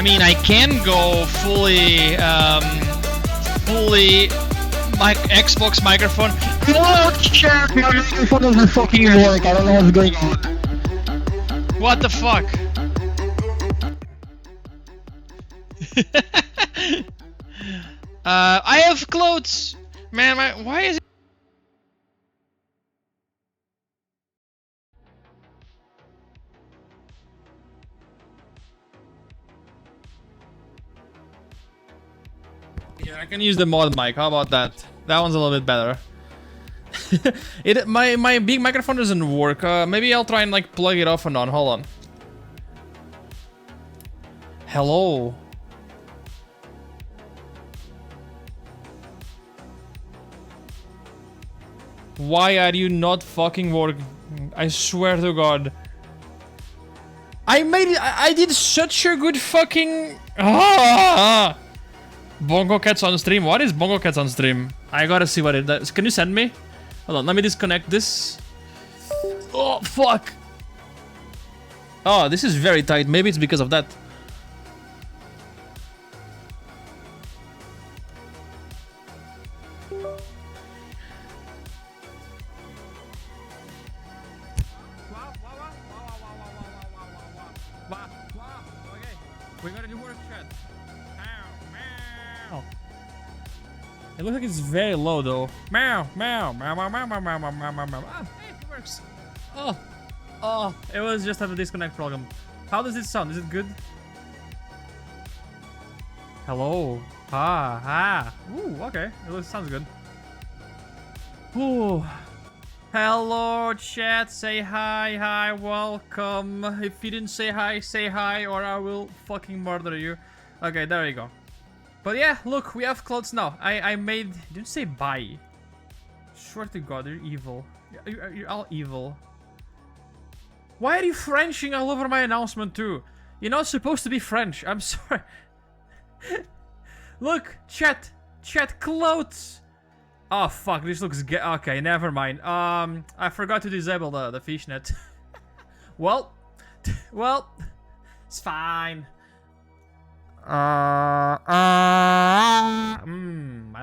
mean, I can go fully, my Xbox microphone. Oh shit, my microphone doesn't fucking work. I don't know what's going on. What the fuck? I have clothes! Man, why is it? Yeah, I can use the mod mic, how about that? That one's a little bit better. My big microphone doesn't work. Maybe I'll try and like plug it off and on. Hold on. Hello. Why are you not fucking working? I swear to God. I did such a good fucking... Bongo Cats on stream. What is Bongo Cats on stream? I gotta see what it is. Can you send me? Hold on, let me disconnect this. Oh, fuck. Oh, this is very tight. Maybe it's because of that. Okay, we gotta do work, chat. It looks like it's very low though. Meow, meow, meow, meow, meow, meow, meow, meow, meow, meow. Ah, hey, it works. Oh, it was just a disconnect problem. How does it sound? Is it good? Hello. Ooh, okay. Sounds good. Ooh. Hello, chat. Say hi, welcome. If you didn't say hi, or I will fucking murder you. Okay, there we go. But yeah, look, we have clothes now. I made... Didn't say bye. Swear to God, you're evil. You're all evil. Why are you Frenching all over my announcement too? You're not supposed to be French. I'm sorry. Look, chat, clothes. Oh fuck, this looks okay, never mind. I forgot to disable the fishnet. well, it's fine. I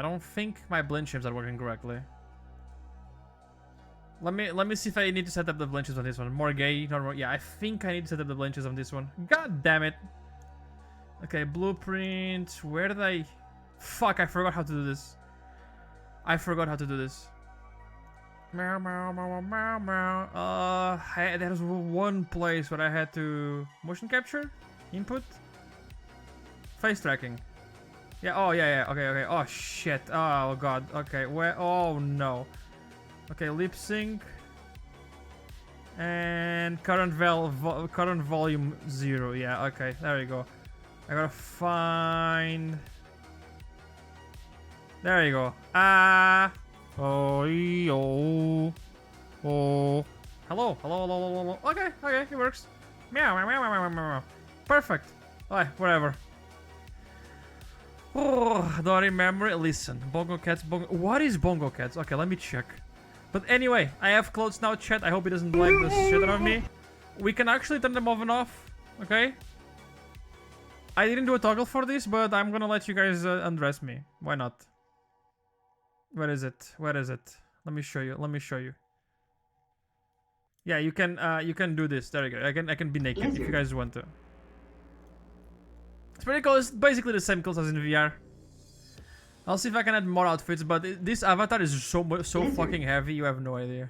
don't think my blend shapes are working correctly. Let me see if I need to set up the blend shapes on this one. More gay, normal. Yeah, I think I need to set up the blend shapes on this one. God damn it. Okay, blueprint. Where did I... Fuck, I forgot how to do this. Meow, meow, meow, meow, meow. There's one place where I had to... Motion capture? Input? Face tracking. Yeah, oh, yeah. Okay. Oh, shit. Oh, God. Okay, where... Oh, no. Okay, lip sync. And current volume 0. Yeah, okay. There you go. I gotta find... There you go. Oh. Hello. Okay, it works. Meow. Perfect. Alright, whatever. Oh, don't remember it. Listen, Bongo Cats. What is Bongo Cats? Okay, let me check. But anyway, I have clothes now, chat. I hope he doesn't like the shit out of me. We can actually turn them off and off. Okay? I didn't do a toggle for this, but I'm gonna let you guys undress me. Why not? Where is it? Let me show you. Yeah, you can do this. There you go. I can be naked if you guys want to. It's pretty cool. It's basically the same clothes as in VR. I'll see if I can add more outfits, but this avatar is so fucking heavy. You have no idea.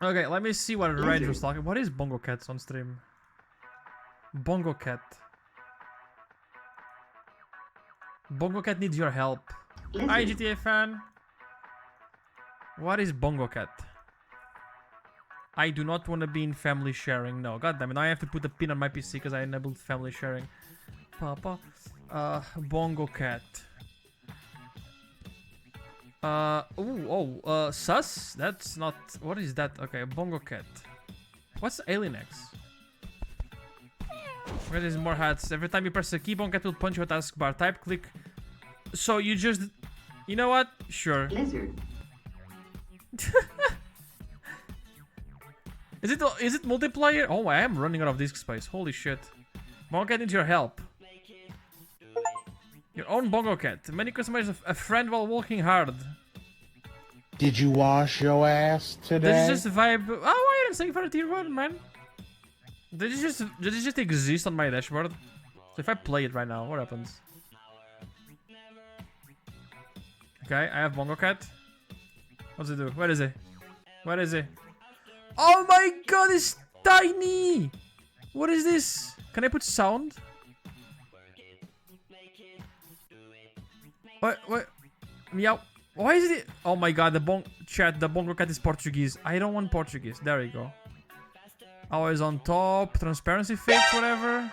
Okay, let me see what range was talking. What is Bongo Cats on stream? Bongo Cat. Bongo Cat needs your help. Hi, GTA fan. What is Bongo Cat? I do not want to be in family sharing. No, god damn it. Now I have to put a pin on my PC because I enabled family sharing. Papa. Bongo Cat. Sus? That's not... What is that? Okay, Bongo Cat. What's Alien X? Where there's more hats. Every time you press a key, Bongo Cat will punch your taskbar. Type, click. So you just... You know what? Sure. Lizard. Is it multiplayer? Oh, I am running out of disk space. Holy shit. Bongo Cat needs your help. Your own Bongo Cat. Many customize a friend while walking hard. Did you wash your ass today? This is just a vibe. Oh, why are you saying for a tier 1, man? Did it just exist on my dashboard? So if I play it right now, what happens? Okay, I have Bongo Cat. What's it do? Where is it? Where is it? Oh my god, it's tiny! What is this? Can I put sound? What? Meow. Why is it? Oh my god, the Bongo Cat is Portuguese. I don't want Portuguese. There we go. Always on top. Transparency fix, whatever.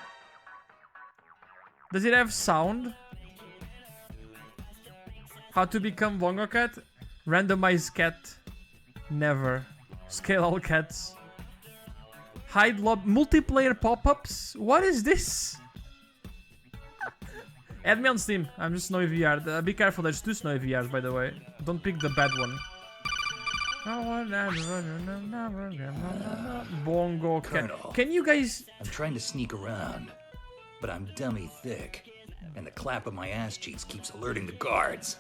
Does it have sound? How to become Bongo Cat? Randomize cat. Never. Scale all cats. Hide lob. Multiplayer pop-ups? What is this? Add me on Steam. I'm just Snowy VR. Be careful, there's 2 Snowy VRs, by the way. Don't pick the bad one. Bongo Cat. Colonel, Can you guys... I'm trying to sneak around, but I'm dummy thick, and the clap of my ass cheeks keeps alerting the guards.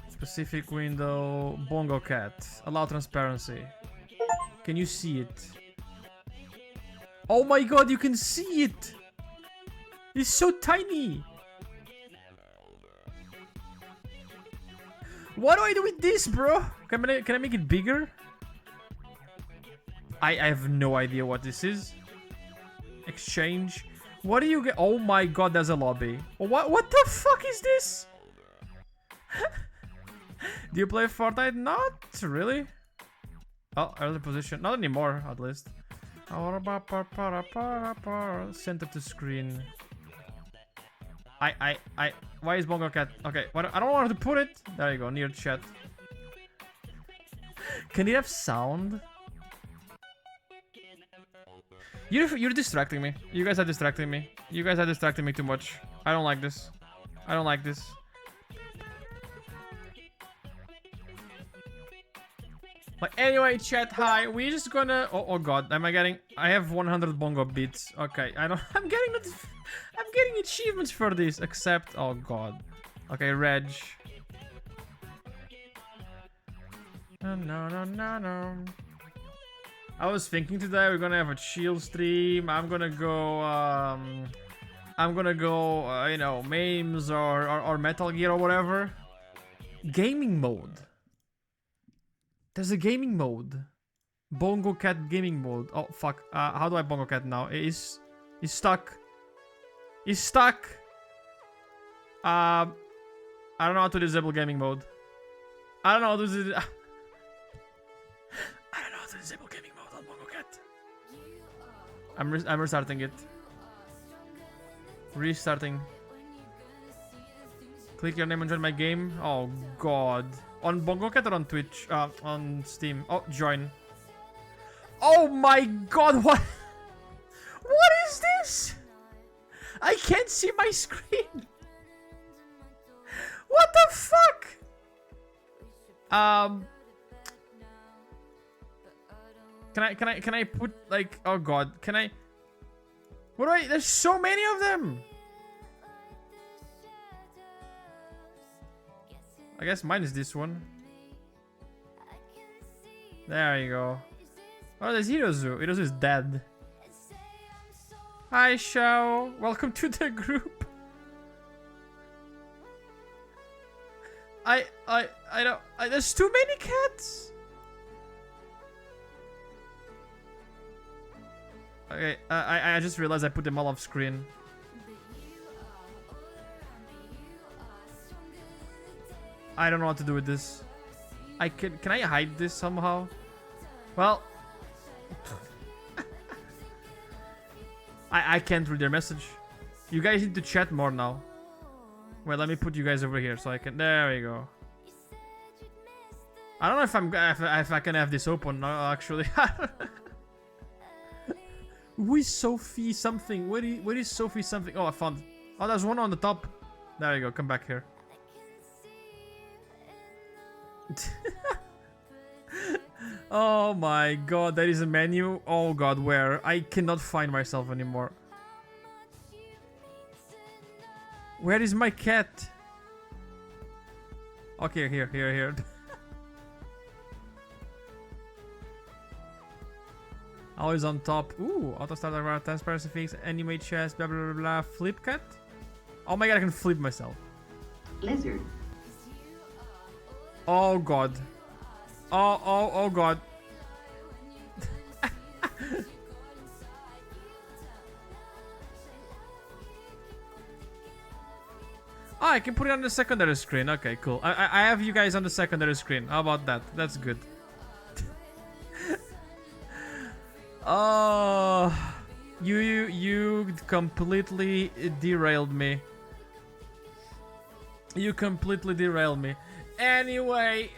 Specific window. Bongo Cat. Allow transparency. Can you see it? Oh my god, you can see it! It's so tiny! What do I do with this, bro? Can I make it bigger? I have no idea what this is. Exchange. What do you get? Oh my god, there's a lobby. What the fuck is this? Do you play Fortnite? Not really. Oh, early position. Not anymore, at least. Center to screen. Why is Bongo Cat? Okay, I don't want to put it. There you go, near chat. Can it have sound? You're distracting me. You guys are distracting me. You guys are distracting me too much. I don't like this. I don't like this. But anyway, chat, hi. We're just gonna... Oh god, I have 100 bongo beats. Okay, I'm getting achievements for this, except... Oh god. Okay, Reg. No. I was thinking today we're gonna have a chill stream. I'm gonna go, you know, memes or Metal Gear or whatever. Gaming mode. There's a gaming mode. Bongo Cat gaming mode. Oh fuck. How do I Bongo Cat now? He's stuck. He's stuck. I don't know how to disable gaming mode. I don't know how to disable gaming mode on Bongo Cat. I'm restarting it. Restarting. Click your name and join my game. Oh god. On Bongo Cat or on Twitch? On Steam. Oh, join. Oh my god, what? What is this? I can't see my screen. What the fuck? Can I put like, oh god, can I? What do I? There's so many of them. I guess mine is this one. There you go. Oh, there's Hirozu. Hirozu is dead. Hi, Shao. Welcome to the group. I don't. There's too many cats. Okay. I just realized I put them all off screen. I don't know what to do with this. Can I hide this somehow? Well, I can't read their message. You guys need to chat more now. Well, let me put you guys over here so I can. There we go. I don't know if I can have this open now. Actually, who is Sophie something? Where is Sophie something? Oh, I found. Oh, there's one on the top. There you go. Come back here. Oh my god, there is a menu. Oh god, where? I cannot find myself anymore. Where is my cat? Okay, here. Always on top. Ooh, auto start around transparency fix, animate chest, blah blah blah blah. Flip cat? Oh my god, I can flip myself. Lizard. Oh god. Oh god. Oh, I can put it on the secondary screen. Okay, cool. I have you guys on the secondary screen. How about that? That's good. Oh, you completely derailed me. You completely derailed me. Anyway.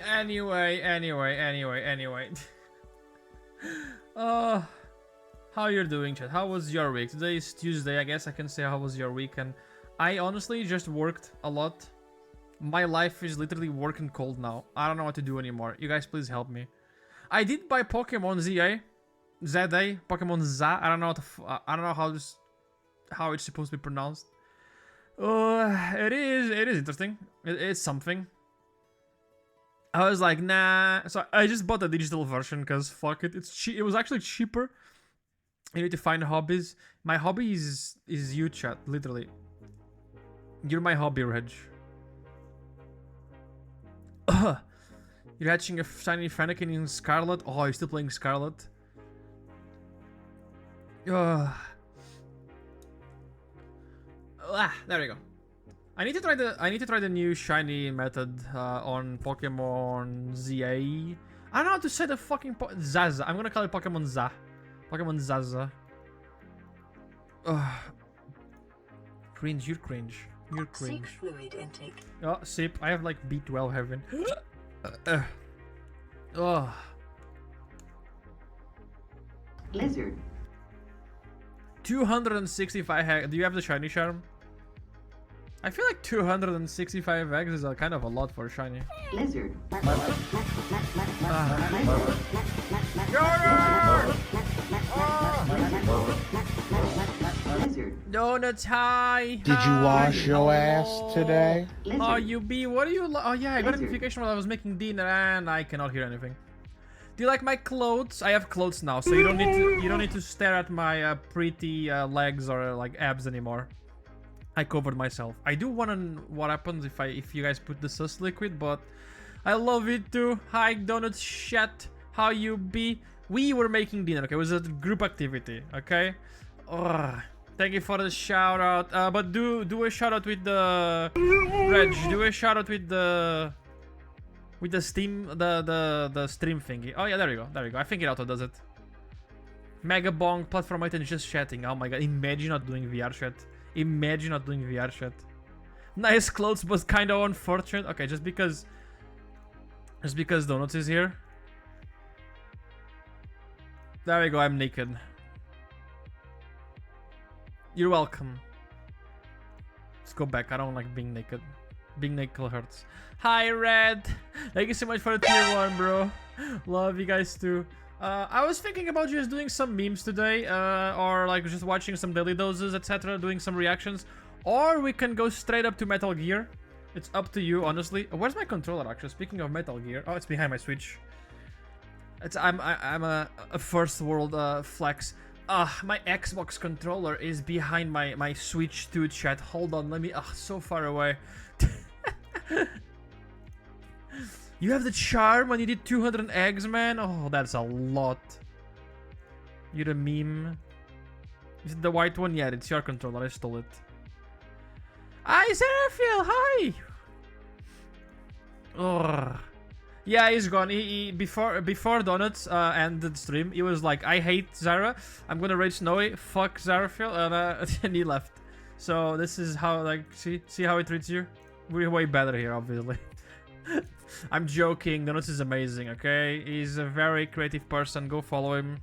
How you're doing, chat? How was your week? Today is Tuesday. I guess I can say how was your weekend. I honestly just worked a lot. My life is literally working cold now. I don't know what to do anymore. You guys please help me. I did buy Pokemon ZA. Pokemon ZA. I don't know I don't know how it's supposed to be pronounced. It is interesting. It's something. I was like, nah. So I just bought the digital version because fuck it. It's cheap. It was actually cheaper. You need to find hobbies. My hobby is you, chat. Literally. You're my hobby, Reg. You're hatching a shiny Fennekin in Scarlet. Oh, you're still playing Scarlet. There we go. I need to try the new shiny method on Pokemon ZA. I don't know how to say the fucking Zaza. I'm gonna call it Pokemon Za. Pokemon Zaza. Cringe, you're cringe. You're cringe. Seek fluid intake. Oh, sip. I have like B12 heaven. Oh. Lizard. 265 eggs. Do you have the shiny charm? I feel like 265 eggs is kind of a lot for a shiny. Lizard. Lizard. Donuts, hi. Did you wash your ass today? Oh, you be. What do you? Oh yeah, I got a Lizard. notification while I was making dinner, and I cannot hear anything. Do you like my clothes? I have clothes now, so you don't need to stare at my pretty legs or like abs anymore. I covered myself. I do wonder what happens if you guys put the sus liquid, but I love it too. Hi Donuts chat, how you be? We were making dinner. Okay, it was a group activity. Okay. Thank you for the shout out. But do a shout out with the Reg. Do a shout out with the Steam the stream thingy. Oh yeah, there we go. I think it auto does it. Mega Bong platform item just chatting. Oh my god, imagine not doing VR chat. Imagine not doing VR chat. Nice clothes, but kind of unfortunate. Okay, just because Donuts is here. There we go. I'm naked. You're welcome. Let's go back. I don't like being naked. Being naked hurts. Hi, Red. Thank you so much for the tier 1, bro. Love you guys too. I was thinking about just doing some memes today, or like just watching some daily doses, etc., doing some reactions, or we can go straight up to Metal Gear. It's up to you, honestly. Where's my controller, actually? Speaking of Metal Gear, oh, it's behind my Switch. I'm a first world flex. My Xbox controller is behind my Switch 2 chat. Hold on, let me. So far away. You have the charm when you did 200 eggs, man? Oh, that's a lot. You're a meme. Is it the white one? Yeah, it's your controller. I stole it. Hi, Seraphil! Hi! Oh. Yeah, he's gone. He before Donuts ended the stream, he was like, I hate Zara. I'm gonna rage Snowy. Fuck Zaraphil. And he left. So this is how, like, see how he treats you? We're way better here, obviously. I'm joking. Donuts is amazing, okay? He's a very creative person. Go follow him.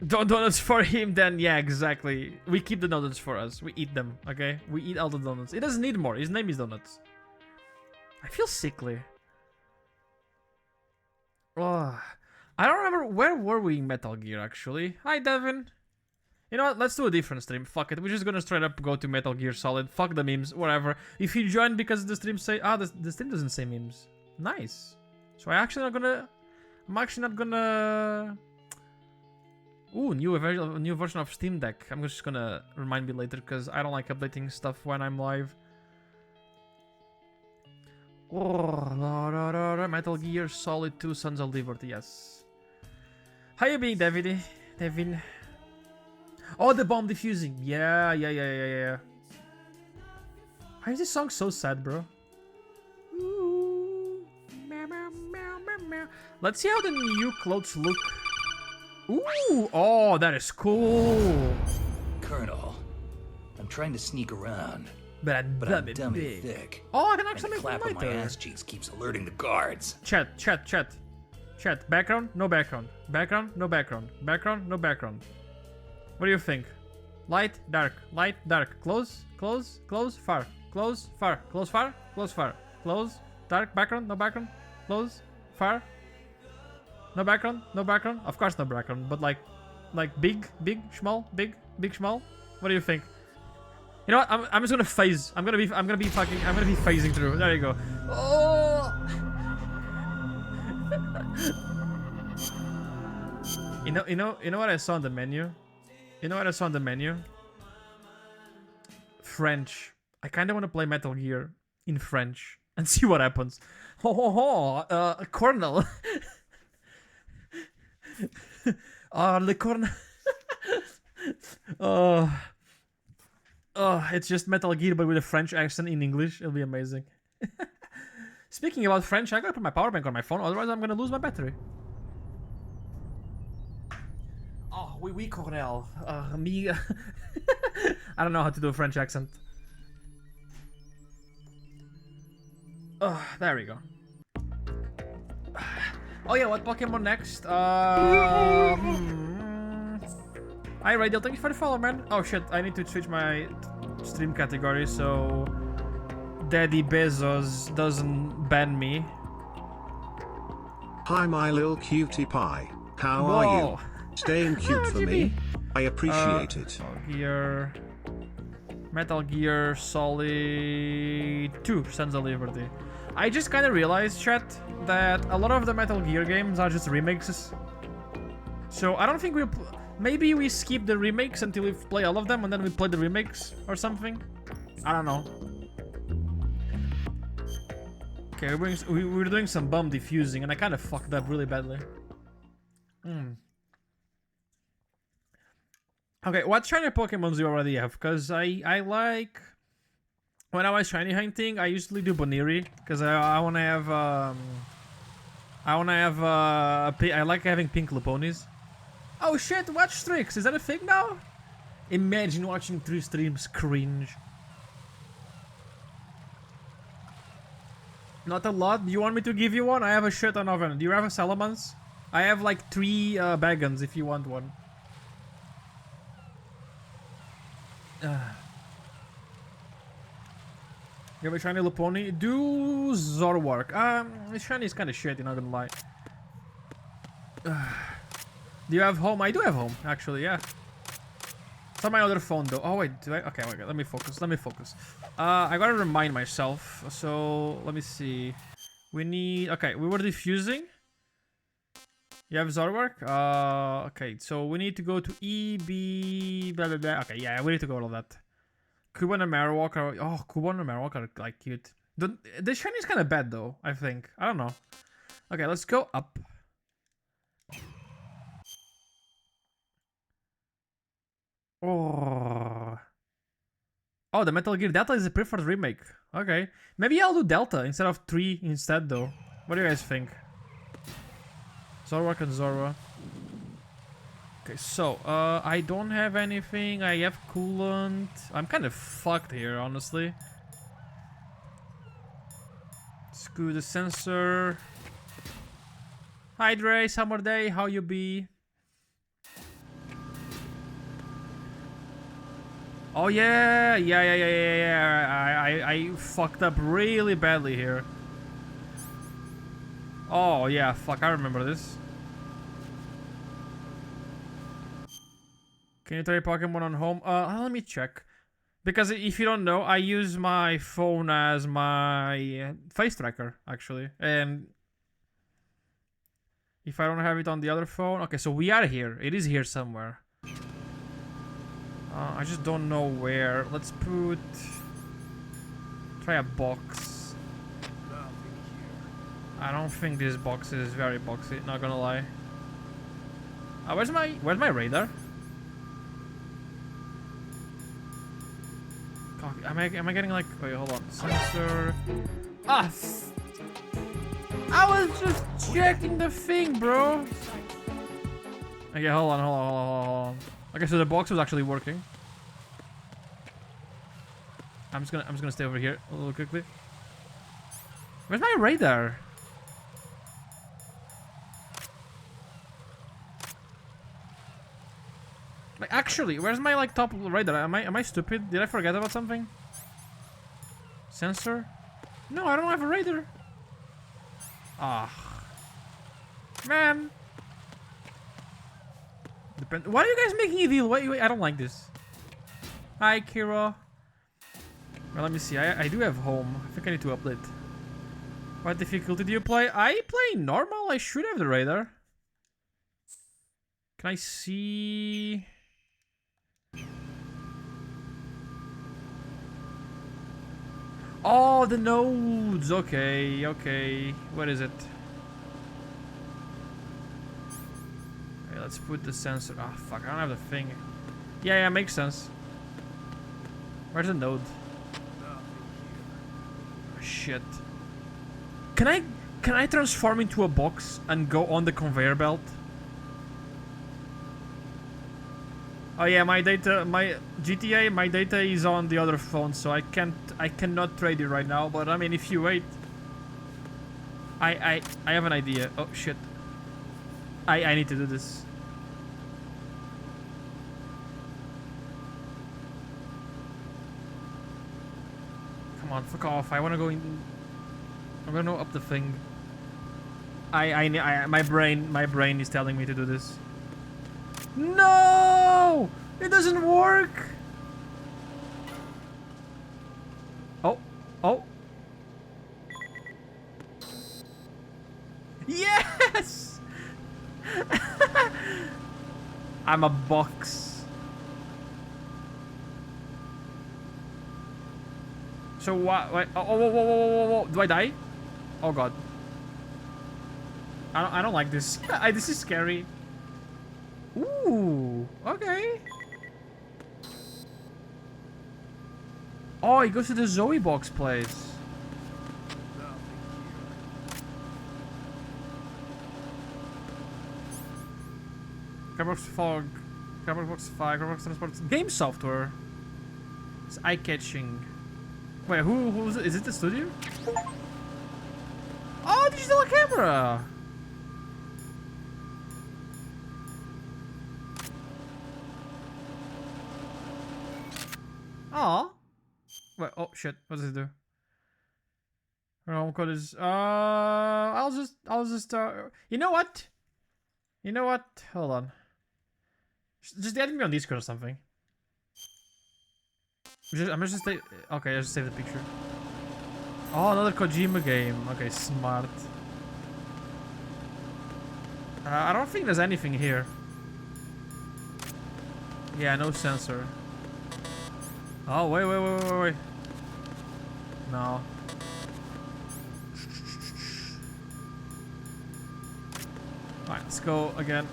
Donuts for him, then. Yeah, exactly. We keep the donuts for us. We eat them, okay? We eat all the donuts. He doesn't need more. His name is Donuts. I feel sickly. Oh, I don't remember where were we in Metal Gear actually. Hi Devin. You know what? Let's do a different stream. Fuck it. We're just gonna straight up go to Metal Gear Solid. Fuck the memes. Whatever. If you join because the stream say the stream doesn't say memes. Nice. So I'm actually not gonna. Ooh, new version of Steam Deck. I'm just gonna remind me later because I don't like updating stuff when I'm live. Oh, Metal Gear Solid 2 Sons of Liberty, yes. How you being, Devin? Oh, the bomb defusing. Yeah. Why is this song so sad, bro? Ooh. Let's see how the new clothes look. Ooh, oh, that is cool. Colonel, I'm trying to sneak around, But I'm dummy thick. Oh, I can And actually the make clap one of my lighter. ass cheeks keeps alerting the guards. Chat. Background, no background. Background, no background. Background, no background. What do you think? Light, dark, close, far, close, far, close, dark, background, no background, close, far, no background. Of course no background, but like big, small, big, small. What do you think? You know what? I'm just gonna phase. I'm gonna be phasing through. There you go. Oh. You know what I saw on the menu? French. I kind of want to play Metal Gear in French and see what happens. Cornel. Le Cornel. It's just Metal Gear but with a French accent in English. It'll be amazing. Speaking about French, I gotta put my power bank on my phone, otherwise I'm gonna lose my battery. Oh, oui, Cornel. Me. I don't know how to do a French accent. There we go. Oh yeah, what Pokemon next? Hi Radial, thank you for the follow, man. Oh shit, I need to switch my stream category so Daddy Bezos doesn't ban me. Hi my little cutie pie. How are you? Staying cute for me. I appreciate it. Metal Gear Solid 2 Sons of Liberty. I just kind of realized, chat, that a lot of the Metal Gear games are just remixes. So I don't think maybe we skip the remakes until we play all of them and then we play the remakes or something. I don't know. Okay, we're doing some bomb defusing and I kind of fucked up really badly. Okay, what shiny Pokemons do you already have? Because I like... When I was shiny hunting, I usually do Boniri. Because I want to have... I like having pink Loponis. Oh shit, watch Strix! Is that a thing now? Imagine watching 3 streams, cringe. Not a lot. Do you want me to give you one? I have a shit ton of them. Do you have a Salamence? I have like 3 Bagans if you want one. You have a shiny Luponi? Do Zorwark. This shiny is kind of shit, you're not gonna lie. Do you have home? I do have home, actually, yeah. It's on my other phone, though. Oh, wait, do I? Okay, wait, let me focus. I gotta remind myself. So, let me see. We need... Okay, we were diffusing. You have Zorwark? Okay, so we need to go to EB... Blah, blah, blah. Okay, yeah, we need to go to all that. Kuban and Marowak are... Oh, Kuban and Marowak are, like, cute. The shiny is kind of bad, though, I think. I don't know. Okay, let's go up. Oh, the Metal Gear Delta is the preferred remake. Okay. Maybe I'll do Delta instead of 3 instead, though. What do you guys think? Zorwak and Zorwa. Okay, so, I don't have anything. I have coolant. I'm kind of fucked here, honestly. Screw the sensor. Hi, Dre. Summer day. How you be? Oh yeah, I fucked up really badly here. Oh, yeah, fuck, I remember this. Can you try Pokemon on home? Let me check. Because if you don't know, I use my phone as my face tracker, actually. And if I don't have it on the other phone... Okay, so we are here. It is here somewhere. I just don't know where. Let's put... Try a box. I don't think this box is very boxy, not gonna lie. Where's my radar? God, am I getting like... Wait, hold on. Sensor... Ah! I was just checking the thing, bro! Okay, hold on. Okay, so the box was actually working. I'm just gonna stay over here a little quickly. Where's my radar? Like, actually, where's my like top radar? Am I stupid? Did I forget about something? Sensor? No, I don't have a radar. Ah, man. Why are you guys making a deal? Wait, I don't like this. Hi, Kira. Well, let me see. I do have home. I think I need to update. What difficulty do you play? I play normal. I should have the radar. Can I see? Oh, the nodes. Okay. What is it? Okay, let's put the sensor. Ah, fuck. I don't have the thing. Yeah, makes sense. Where's the node? Oh, shit. Can I transform into a box and go on the conveyor belt? Oh yeah, my data is on the other phone, so I cannot trade it right now, but I mean if you wait. I have an idea. Oh shit. I need to do this. Come on, fuck off. I wanna go in. I'm gonna up the thing. My brain is telling me to do this. No! It doesn't work! Oh. Yes! I'm a box. So what? Wait, whoa. Do I die? Oh god. I don't like this. This is scary. Ooh, okay. Oh, he goes to the Zoe box place. Carbox Fog, Carbox 5, Carbox Transport, game software. It's eye-catching. Wait, who's it? Is it the studio? Oh, digital camera! Oh. Wait, oh shit, what does it do? Home code is I'll just you know what? Hold on. Just add me on Discord or something. I'm gonna just stay. Okay, I'll just save the picture. Oh, another Kojima game. Okay, smart. I don't think there's anything here. Yeah, no sensor. Oh, wait. No. Alright, let's go again.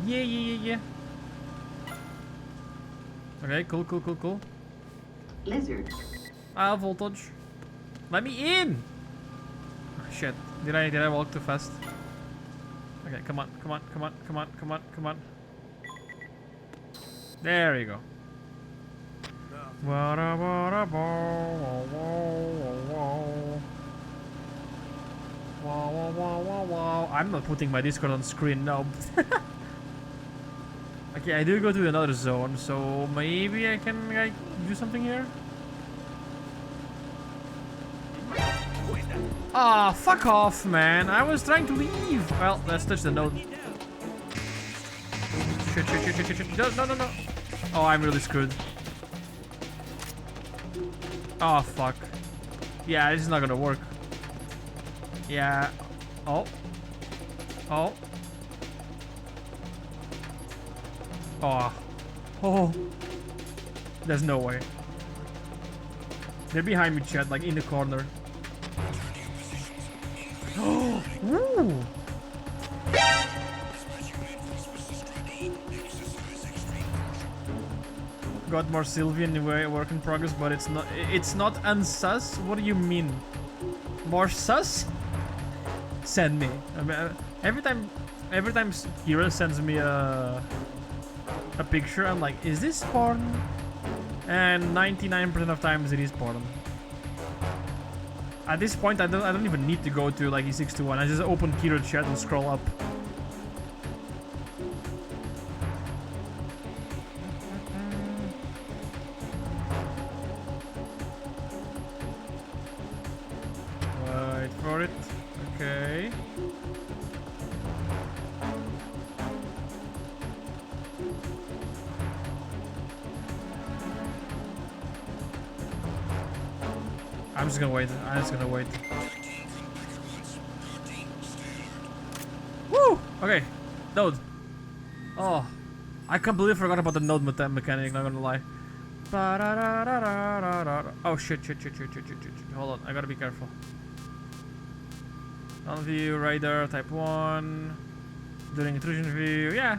Yeah. Okay, cool. Lizard. Voltage. Let me in! Oh, shit. Did I walk too fast? Okay, come on. There you go. I'm not putting my Discord on screen now. Okay, I do go to another zone, so maybe I can like do something here. Ah, fuck off, man. I was trying to leave. Well, let's touch the node. Shit. No. Oh, I'm really screwed. Oh, fuck. Yeah, this is not gonna work. Yeah. Oh. Oh. Oh. There's no way. They're behind me, chat, like in the corner. Oh. Woo. Got more Sylvian anyway, work in progress, but it's not unsus. What do you mean? More sus? Send me. I mean, every time Kira sends me a picture, I'm like, is this porn? And 99% of times it is porn. At this point, I don't even need to go to like E621. I just open Kira chat and scroll up. Wait for it. Okay. I'm just gonna wait. Woo! Okay. Node. Oh. I completely forgot about the node mechanic, not gonna lie. Oh shit. Hold on, I gotta be careful. On view, radar, type 1. During intrusion view, yeah.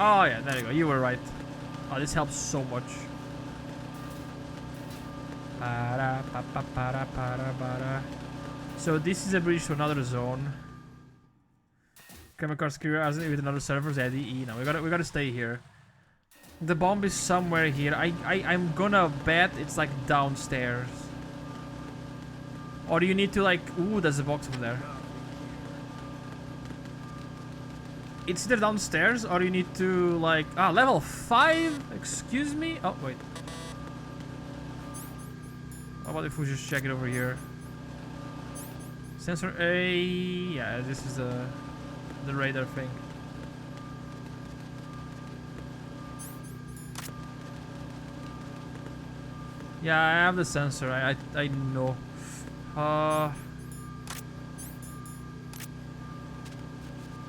Oh yeah, there you go, you were right. Oh, this helps so much. So this is a bridge to another zone. Chemical secure as with another servers, ADE. No, we gotta stay here. The bomb is somewhere here. I'm gonna bet it's like downstairs. Or do you need to like... Ooh, there's a box over there. It's either downstairs or you need to like... Ah, level 5? Excuse me? Oh, wait. How about if we just check it over here? Sensor A... Yeah, this is the radar thing. Yeah, I have the sensor. I know.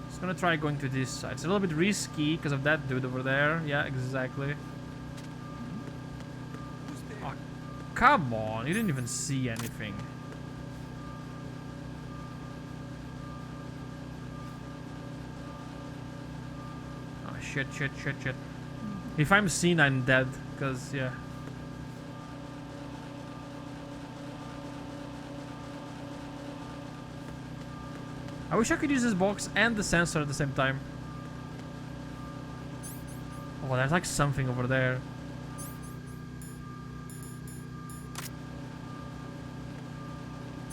Just gonna try going to this side. It's a little bit risky because of that dude over there. Yeah, exactly. Oh, come on, you didn't even see anything. Oh shit. If I'm seen, I'm dead. Cause yeah. I wish I could use this box and the sensor at the same time. Oh, there's like something over there.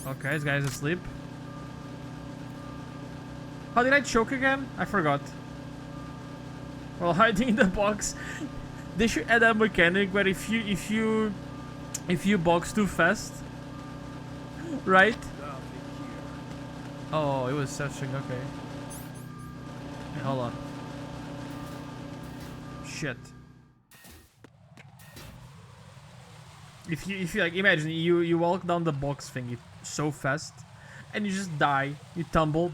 Okay, this guy's asleep. How did I choke again? I forgot. Well, hiding in the box. They should add a mechanic where if you box too fast, right? Oh, it was searching. Okay. Hey, hold on. Shit. If you like, imagine you walk down the box thingy so fast, and you just die. You tumble.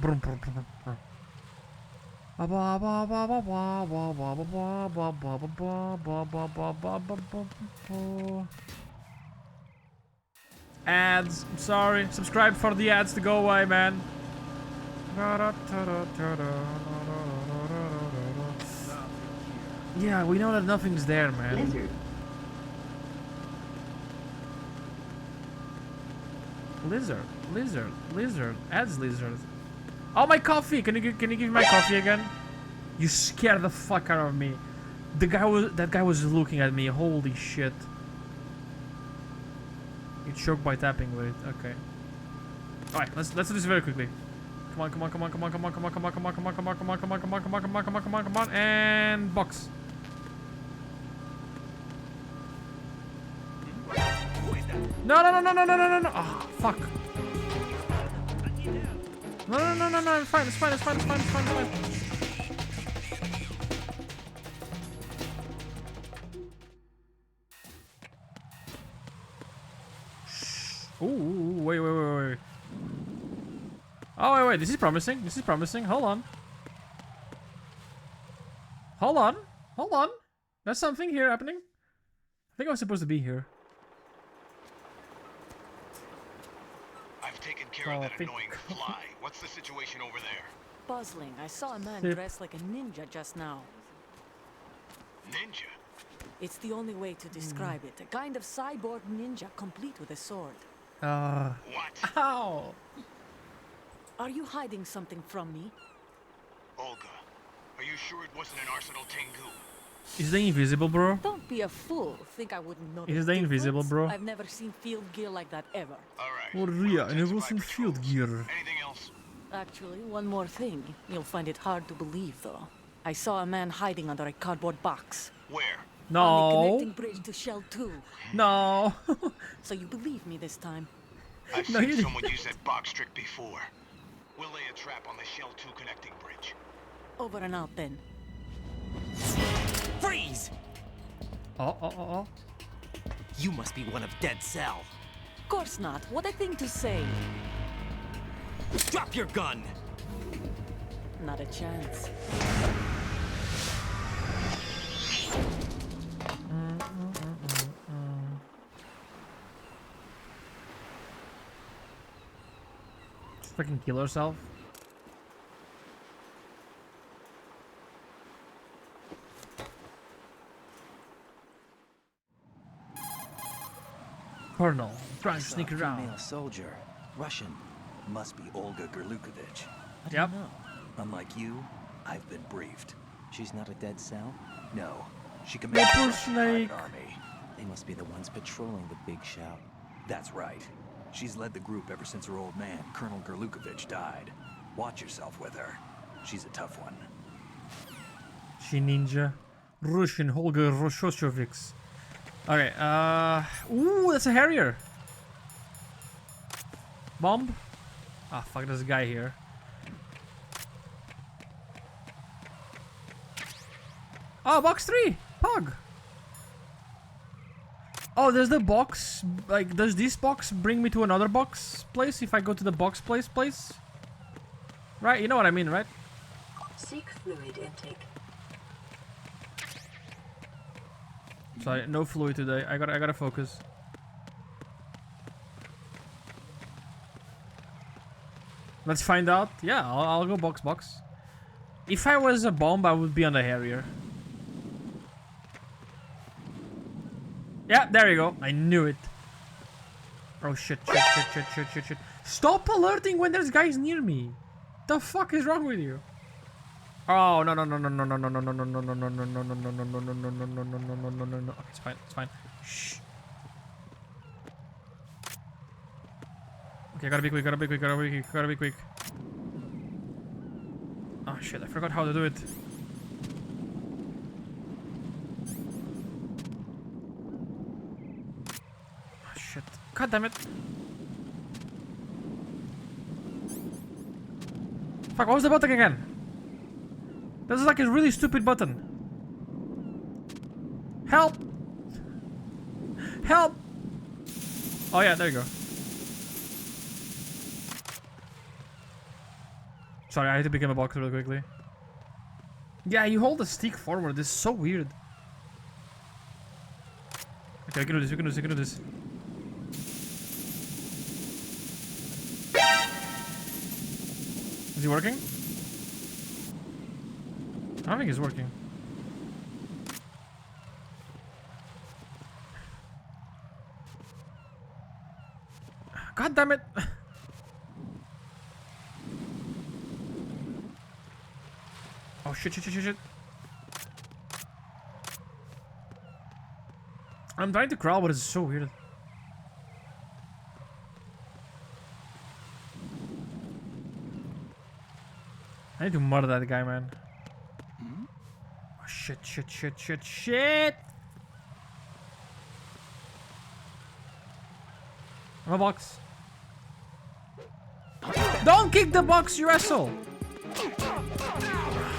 Ads. I'm sorry. Subscribe for the ads to go away, man. Yeah, we know that nothing's there, man. Lizard. Adds lizard. Oh, my coffee! Can you give me my coffee again? You scared the fuck out of me. That guy was looking at me. Holy shit. You choke by tapping with it. Okay. Alright, let's do this very quickly. Come on, and box. No, no, no, no, no, no, no, no, no. Oh, fuck. No, no, no, no, no, it's fine, it's fine, it's fine, it's fine, it's fine, it's fine. Ooh, wait, wait, wait, wait. Oh, wait, wait, this is promising, this is promising. Hold on. Hold on, hold on. There's something here happening. I think I was supposed to be here. I've taken care of that annoying fly. What's the situation over there? Puzzling. I saw a man Yep. dressed like a ninja just now. Ninja? It's the only way to describe it. A kind of cyborg ninja complete with a sword. What? Ow. Are you hiding something from me? Olga, are you sure it wasn't an Arsenal Tengu? Is they invisible, bro? Don't be a fool. Think I wouldn't know. Is the they invisible, difference? bro? I've never seen field gear like that ever. All right. Oh, we'll yeah, and it intensify was in field patrols. gear. Anything else? Actually, one more thing. You'll find it hard to believe, though. I saw a man hiding under a cardboard box. Where? On the No. connecting bridge to Shell 2. No. So you believe me this time? I've No, seen you- someone use that box trick before. We'll lay a trap on the Shell 2 connecting bridge. Over and out then. Freeze! Oh, oh, oh, oh. You must be one of Dead Cell. Of course not. What a thing to say. Drop your gun! Not a chance. Fucking kill herself. Colonel, trying to sneak around. Female soldier. Russian. Must be Olga Gerlukovich. Yep. Unlike you, I've been briefed. She's not a dead cell? No. She Nipple commands a snake. private army. They must be the ones patrolling the big shout. That's right. She's led the group ever since her old man, Colonel Gerlukovich, died. Watch yourself with her. She's a tough one. She ninja. Russian Holger Roshoshovix. Okay, ooh, that's a Harrier. Bomb. Ah, fuck, there's a guy here. Oh, box 3! Pog! Oh, there's the box. Like, does this box bring me to another box place if I go to the box place? Right, you know what I mean, right? Seek fluid intake. Sorry, no fluid today. I gotta focus. Let's find out. Yeah, I'll go box. If I was a bomb, I would be on the Harrier. Yeah, there you go. I knew it. Oh shit. Stop alerting when there's guys near me. The fuck is wrong with you? Oh no. Okay, it's fine. Shh. Okay, gotta be quick. Oh shit, I forgot how to do it. Oh shit. God damn it. Fuck, what was the button again? This is like a really stupid button. Help! Help! Oh yeah, there you go. Sorry, I had to pick up a box really quickly. Yeah, you hold the stick forward. This is so weird. Okay, we can do this. Is he working? I don't think he's working. God damn it! Oh shit. I'm trying to crawl, but it's so weird. I need to murder that guy, man. Oh, shit. I'm a box. Don't kick the box, you asshole!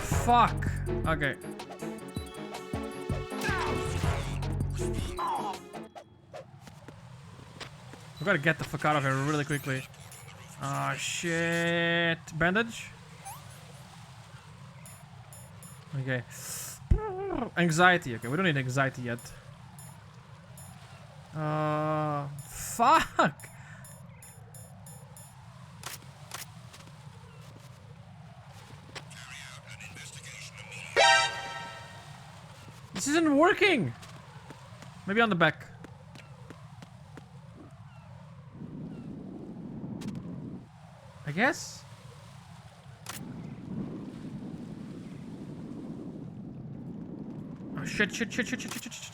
Fuck. Okay. We gotta get the fuck out of here really quickly. Ah, shit. Bandage? Okay. Anxiety. Okay, we don't need anxiety yet. Fuck! This isn't working! Maybe on the back. I guess? Oh shit, shit, shit, shit, shit, shit, shit, shit.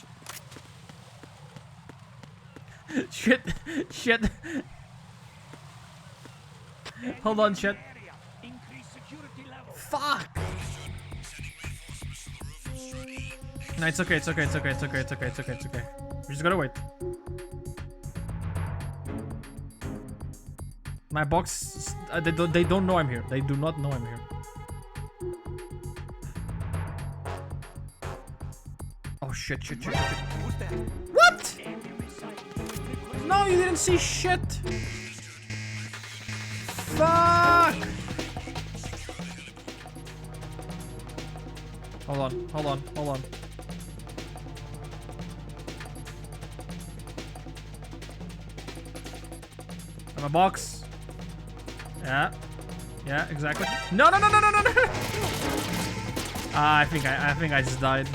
Shit, shit. Hold on, shit. Fuck! No, it's okay, it's okay, it's okay, it's okay, it's okay, it's okay, it's okay. We just gotta wait. My box, they don't know I'm here. They do not know I'm here. Oh shit, shit, shit, shit. What? No, you didn't see shit. Fuck. Hold on, hold on, hold on. I'm a box. Yeah. Yeah, exactly. No, no, no, no, no, no, no. I think I just died.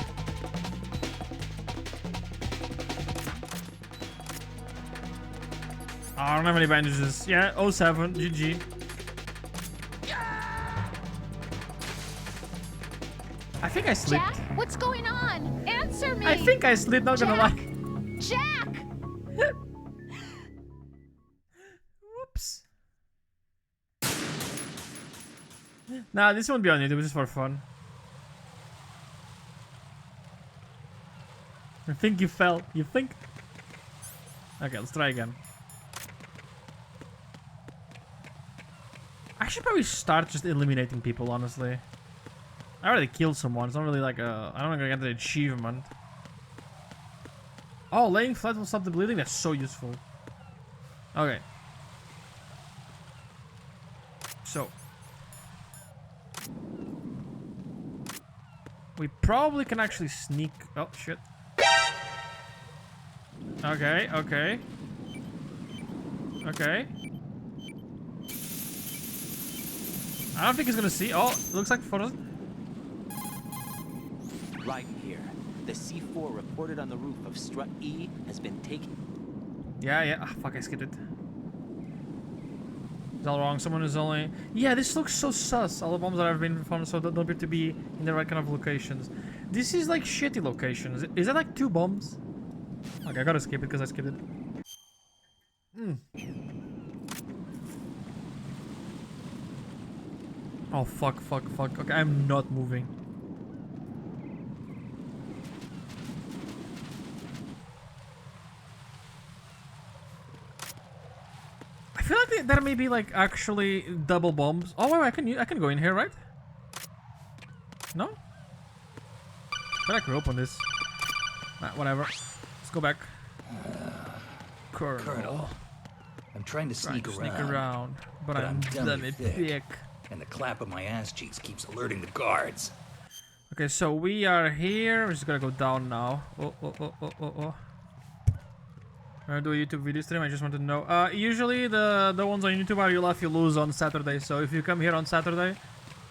I don't have any bandages. Yeah, 07, GG. I think I slipped. Jack, what's going on? Answer me. I think I slipped, not gonna lie. Jack! Whoops. Nah, this won't be on YouTube, just for fun. I think you fell. You think? Okay, let's try again. I should probably start just eliminating people, honestly. I already killed someone. It's not really like a... I don't think I get the achievement. Oh, laying flat will stop the bleeding? That's so useful. Okay. So. We probably can actually sneak... Oh, shit. Okay, okay. Okay. I don't think he's gonna see. Oh, looks like photos. Right here. The C4 reported on the roof of strut E has been taken. Yeah, yeah. Ah, fuck, I skipped it. It's all wrong. Someone is only... Yeah, this looks so sus. All the bombs that have been found so don't appear to be in the right kind of locations. This is like shitty locations. Is that like 2 bombs? Okay, I gotta skip it because I skipped it. Oh, fuck, fuck, fuck. Okay, I'm not moving. I feel like there may be like actually double bombs. Oh wait, I can go in here, right? No? I feel like we open this. Nah, whatever. Let's go back. Colonel, I'm trying to sneak around, but I'm dummy thick. And the clap of my ass cheeks keeps alerting the guards. Okay, so we are here. We're just gonna go down now. Oh. I'm gonna do a YouTube video stream. I just want to know. Usually the ones on YouTube are You Laugh You Lose on Saturday. So if you come here on Saturday,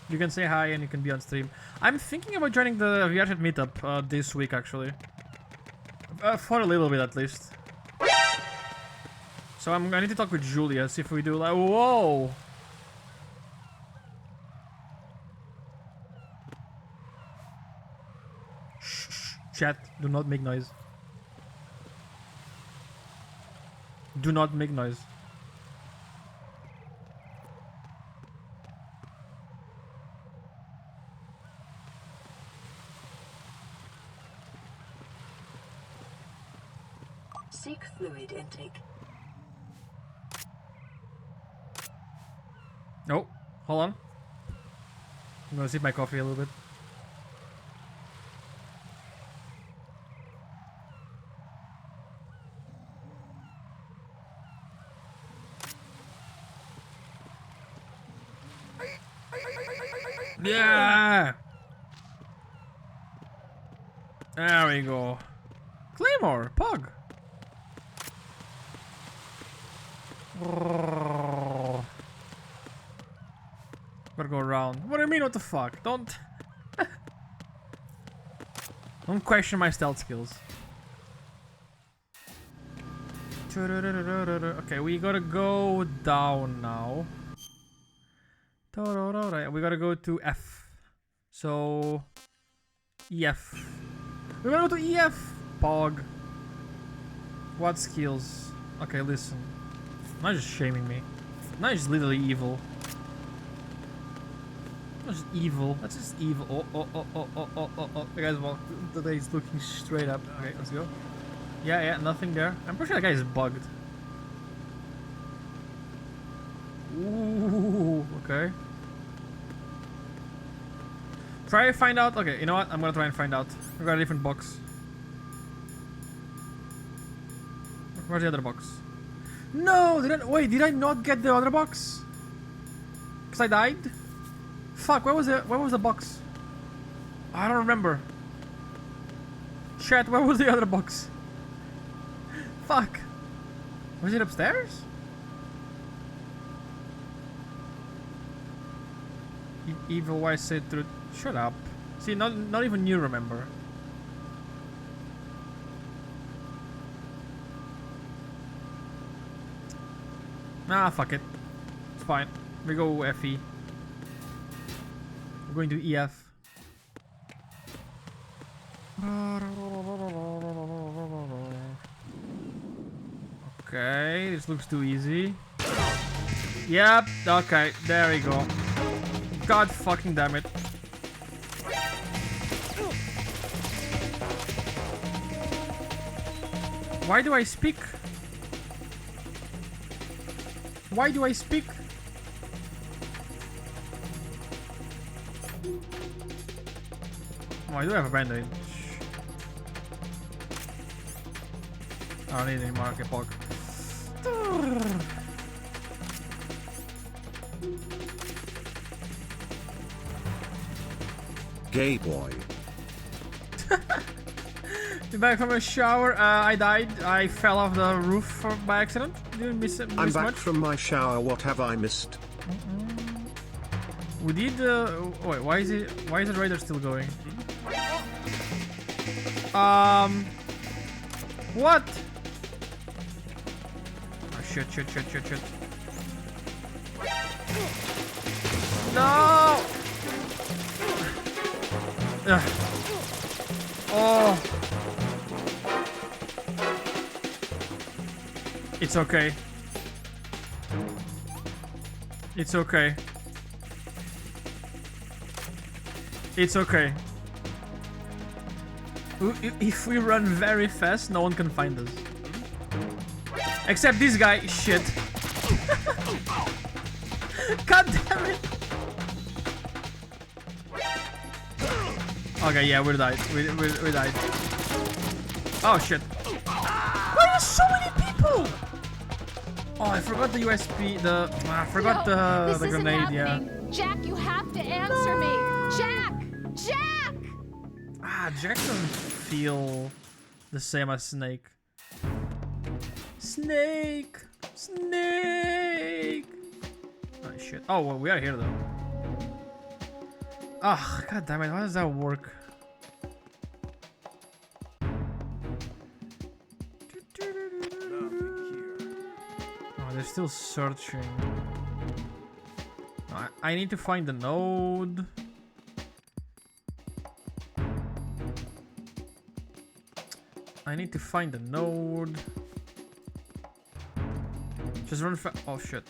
you can say hi and you can be on stream. I'm thinking about joining the VRChat meetup this week actually. For a little bit at least. So I need to talk with Julia, see if we do like... Whoa! Shh, chat, do not make noise. Do not make noise. Seek fluid intake. Oh, hold on. I'm gonna sip my coffee a little bit. Yeah! There we go. Claymore, Pug. Gotta go around. What do you mean, what the fuck? Don't... Don't question my stealth skills. Okay, we gotta go down now. We gotta go to F. So... EF. We're gonna go to EF! Pog. What skills? Okay, listen. Not just shaming me. Not just literally evil. Not just evil. That's just evil. Oh. The guy's he's looking straight up. Okay, let's go. Yeah, nothing there. I'm pretty sure that guy is bugged. Ooh, okay. Try to find out. Okay, you know what? I'm gonna try and find out. We got a different box. Where's the other box? No! Did I not get the other box? Because I died? Fuck, where was the box? I don't remember. Chat, where was the other box? Fuck. Was it upstairs? Evil wise said truth. Shut up. See, not even you remember. Nah, fuck it. It's fine. We go FE. We're going to EF. Okay, this looks too easy. Yep, okay, there we go. God fucking damn it. Why do I speak? Why do I speak? Oh, I do have a bandage. I don't need any more. Okay, pog. Gay boy. Back from a shower. I died. I fell off the roof by accident. Didn't miss I'm back much. from my shower. What have I missed? We did. Wait, why is the radar still going? What? Oh shit! No! Ugh. Oh. It's okay. It's okay. It's okay. If we run very fast, no one can find us. Except this guy. Shit. God damn it. Okay, yeah, we died. We died. Oh shit. Why are there so many people? Oh, I forgot the USB. I forgot the grenade. Happening. Yeah. Jack, you have to answer me. Jack. Jack doesn't feel the same as Snake. Snake. Oh shit. Oh well, we are here though. Ah, god damn it! How does that work? Oh, they're still searching. I need to find the node. I need to find the node. Just run fast. Oh shit.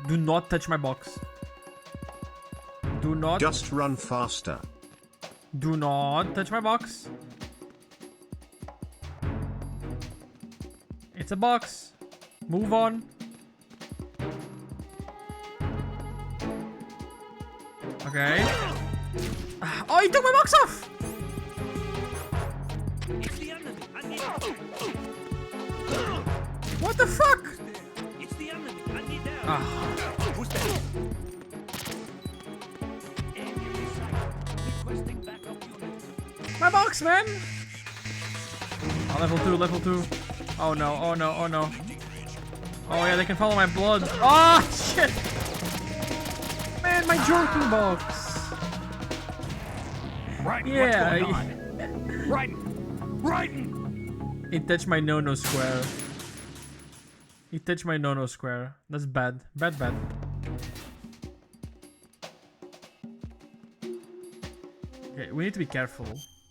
Do not touch my box. Do not. Just run faster. Do not touch my box. It's a box. Move on. Okay. Oh, he took my box off! What the fuck? Ah. My box, man! Oh, level 2, level 2. Oh no, oh no, oh no. Oh yeah, they can follow my blood. Oh shit! Man, my jerking box. Right. Yeah. What's going on? Right. It touched my no-no square. It touched my no-no square. That's bad. Bad, bad. Okay, we need to be careful.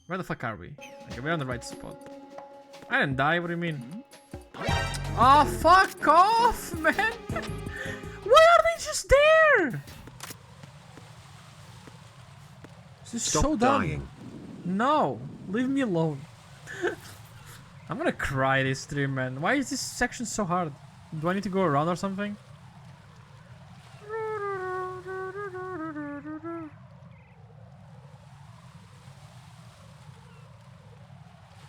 Where the fuck are we? Okay, we're on the right spot. I didn't die, what do you mean? Oh, fuck off, man! Why are they just there? This is Stop so dumb. dying. No, leave me alone. I'm gonna cry this stream, man. Why is this section so hard? Do I need to go around or something?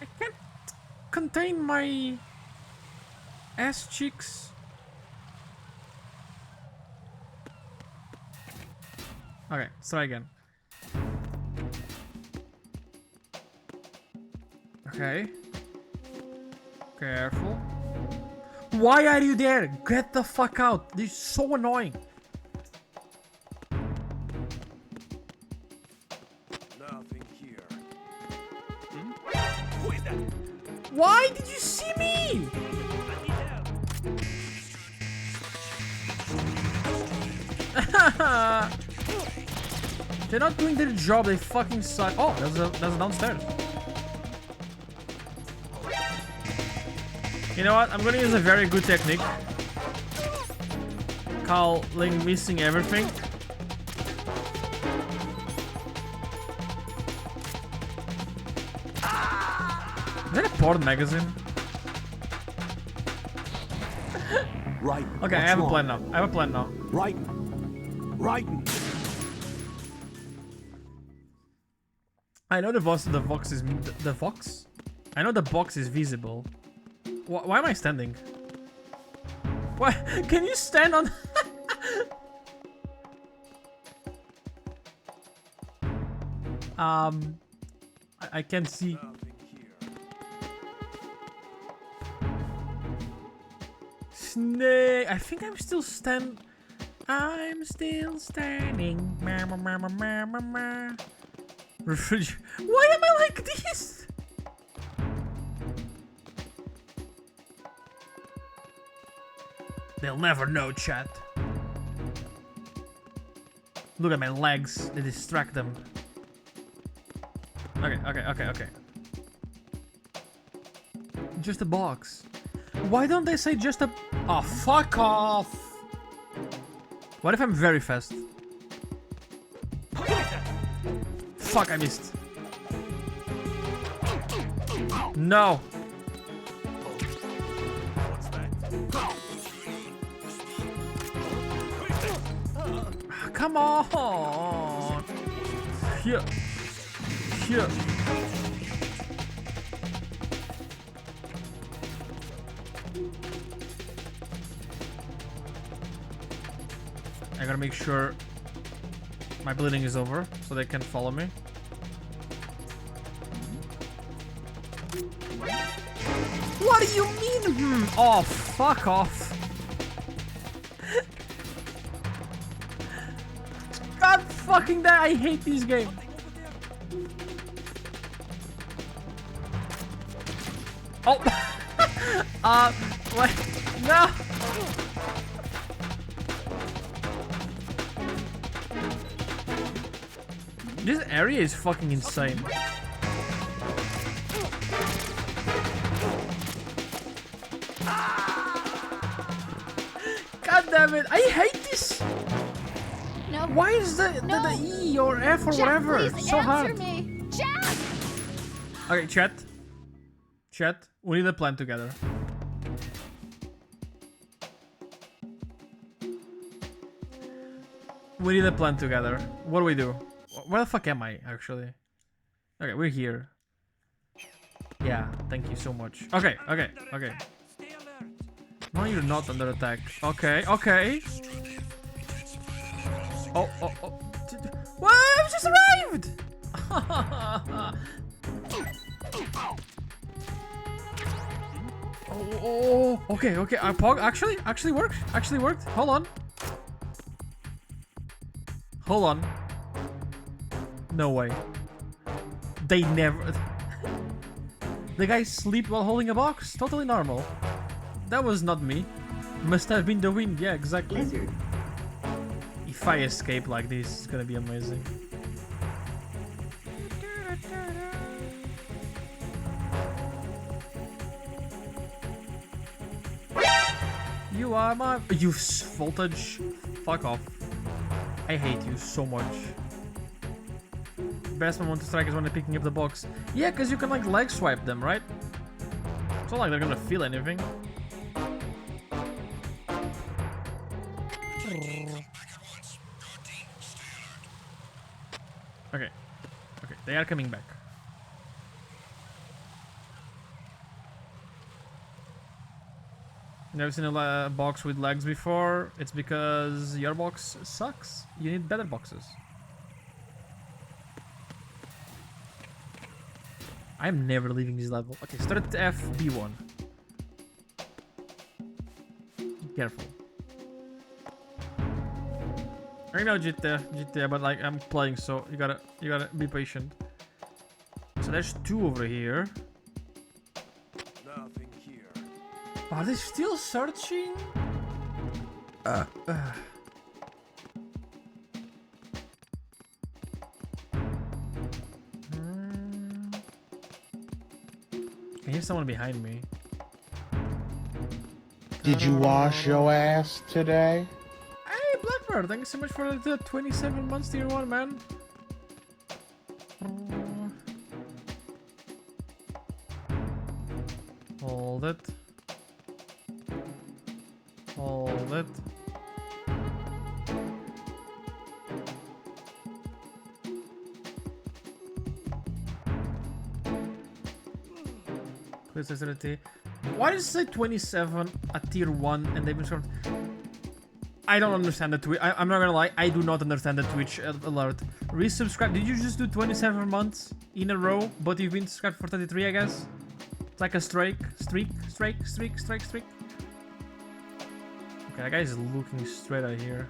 I can't contain my ass cheeks. Okay, let's try again. Okay. Careful. Why are you there? Get the fuck out. This is so annoying. Nothing here. Who is that? Why did you see me? They're not doing their job. They fucking suck. Oh, there's a downstairs. You know what? I'm gonna use a very good technique. Calling missing everything. Is that a porn magazine? Right. Okay, I have a plan now. I have a plan now. Right. I know the box is the box. I know the box is visible. Why am I standing? Why can you stand on? I can't see. Snake. I think I'm still standing. I'm still standing. Why am I like this? They'll never know, chat. Look at my legs. They distract them. Okay. Just a box. Why don't they say just a... Oh, fuck off. What if I'm very fast? Fuck, I missed. No. Come on. Here. I gotta make sure my bleeding is over so they can follow me. What do you mean? Oh, fuck off. God fucking that. I hate this game. Oh. What? No. This area is fucking insane. God damn it! I hate this. No. Why is the E or F or Jack, whatever please so answer hard? me. Jack! Okay, chat. We need a plan together. We need a plan together. What do we do? Where the fuck am I, actually? Okay, we're here. Yeah, thank you so much. Okay. No, you're not under attack. Okay. Oh. What? I just arrived! Oh, okay. Pog actually worked. Hold on. No way. They never... The guys sleep while holding a box. Totally normal. That was not me. Must have been the wind. Yeah, exactly. Lizard. If I escape like this, it's gonna be amazing. You are my... You voltage. Fuck off. I hate you so much. Best moment to strike is when they're picking up the box. Yeah, because you can like leg swipe them, right? It's not like they're gonna feel anything. Okay, they are coming back. Never seen a box with legs before. It's because your box sucks. You need better boxes. I'm never leaving this level. Okay, start at F, B1. Careful. I know GTA, but like I'm playing, so you gotta be patient. So there's 2 over here. Nothing here. Are they still searching? I hear someone behind me. Did you wash your ass today? Hey, Blackbird, thank you so much for the 27 months tier 1, man. Hold it. Please facility. Why does it say 27 at tier 1 and they've been sort of... I don't understand the Twitch. I'm not gonna lie, I do not understand the Twitch alert. Resubscribe. Did you just do 27 months in a row, but you've been subscribed for 33, I guess? It's like a streak. Okay, that guy is looking straight at here.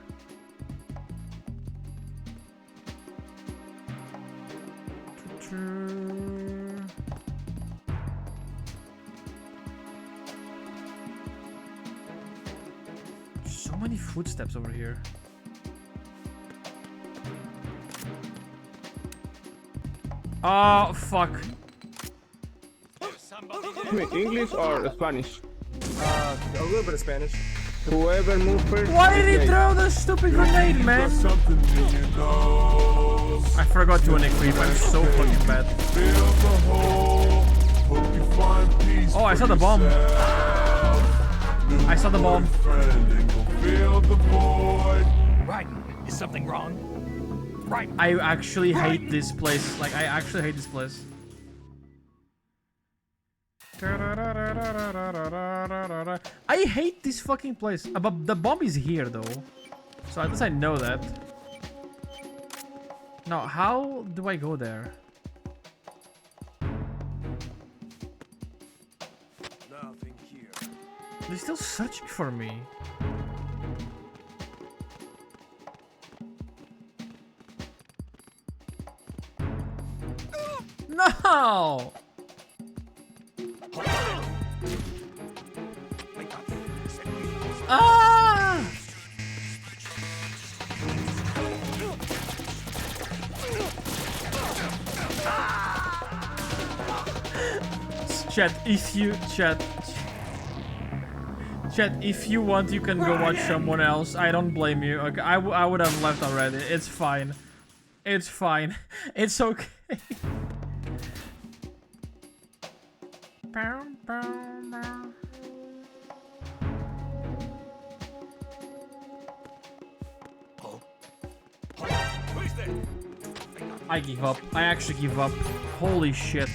So many footsteps over here. Oh, fuck. English or Spanish? A little bit of Spanish. Whoever moves first. Why did he throw the stupid grenade, man? I forgot to unequip. I'm so fucking bad. Oh, I saw the bomb. Right. Is something wrong? Right. I actually hate this place. Like, I actually hate this place. I hate this fucking place. But the bomb is here, though. So at least I know that. Now, how do I go there? Nothing here. They're still searching for me. No! Ah! Chat, if you want, you can go watch someone else. I don't blame you. Okay, I would have left already. It's fine. It's fine. It's okay. I give up. I actually give up. Holy shit.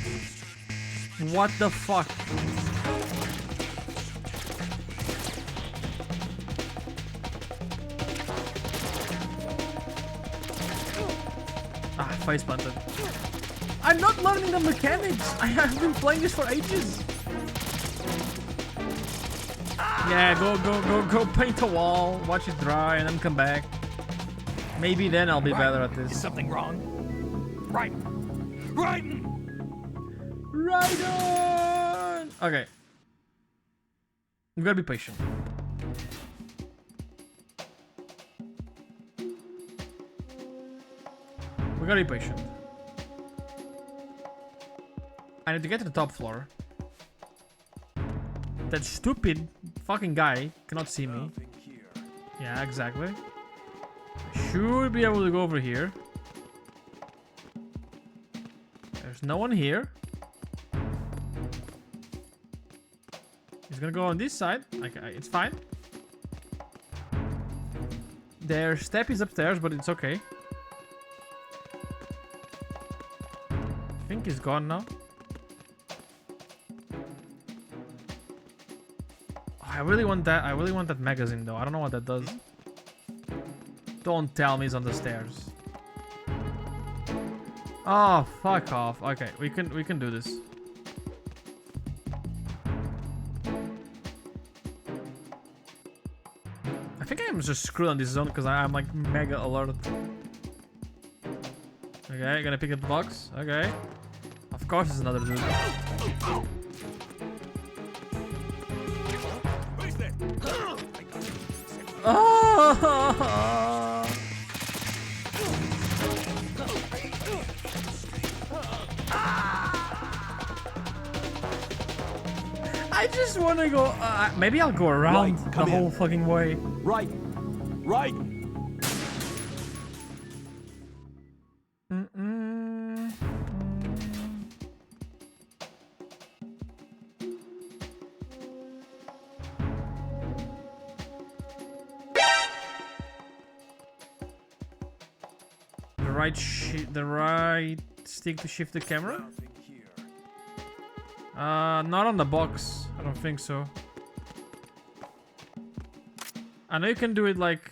What the fuck? Ah, face planted. I'm not learning the mechanics. I have been playing this for ages. Yeah, go paint a wall, watch it dry, and then come back. Maybe then I'll be better at this. Is something wrong? Right. Right on! Okay. We gotta be patient. We gotta be patient. I need to get to the top floor. That stupid fucking guy cannot see me. Yeah, exactly. I should be able to go over here. There's no one here. He's gonna go on this side. Okay, it's fine. Their step is upstairs, but it's okay. I think he's gone now. I really want that. I really want that magazine though. I don't know what that does. Don't tell me he's on the stairs. Oh, fuck off. Okay, we can do this. I think I'm just screwed on this zone because I'm like mega alert. Okay, gonna pick up the box. Okay. Of course it's another dude. Oh! I just want to go. Maybe I'll go around the whole fucking way. Right. The right stick to shift the camera? Not on the box. I don't think so. I know you can do it like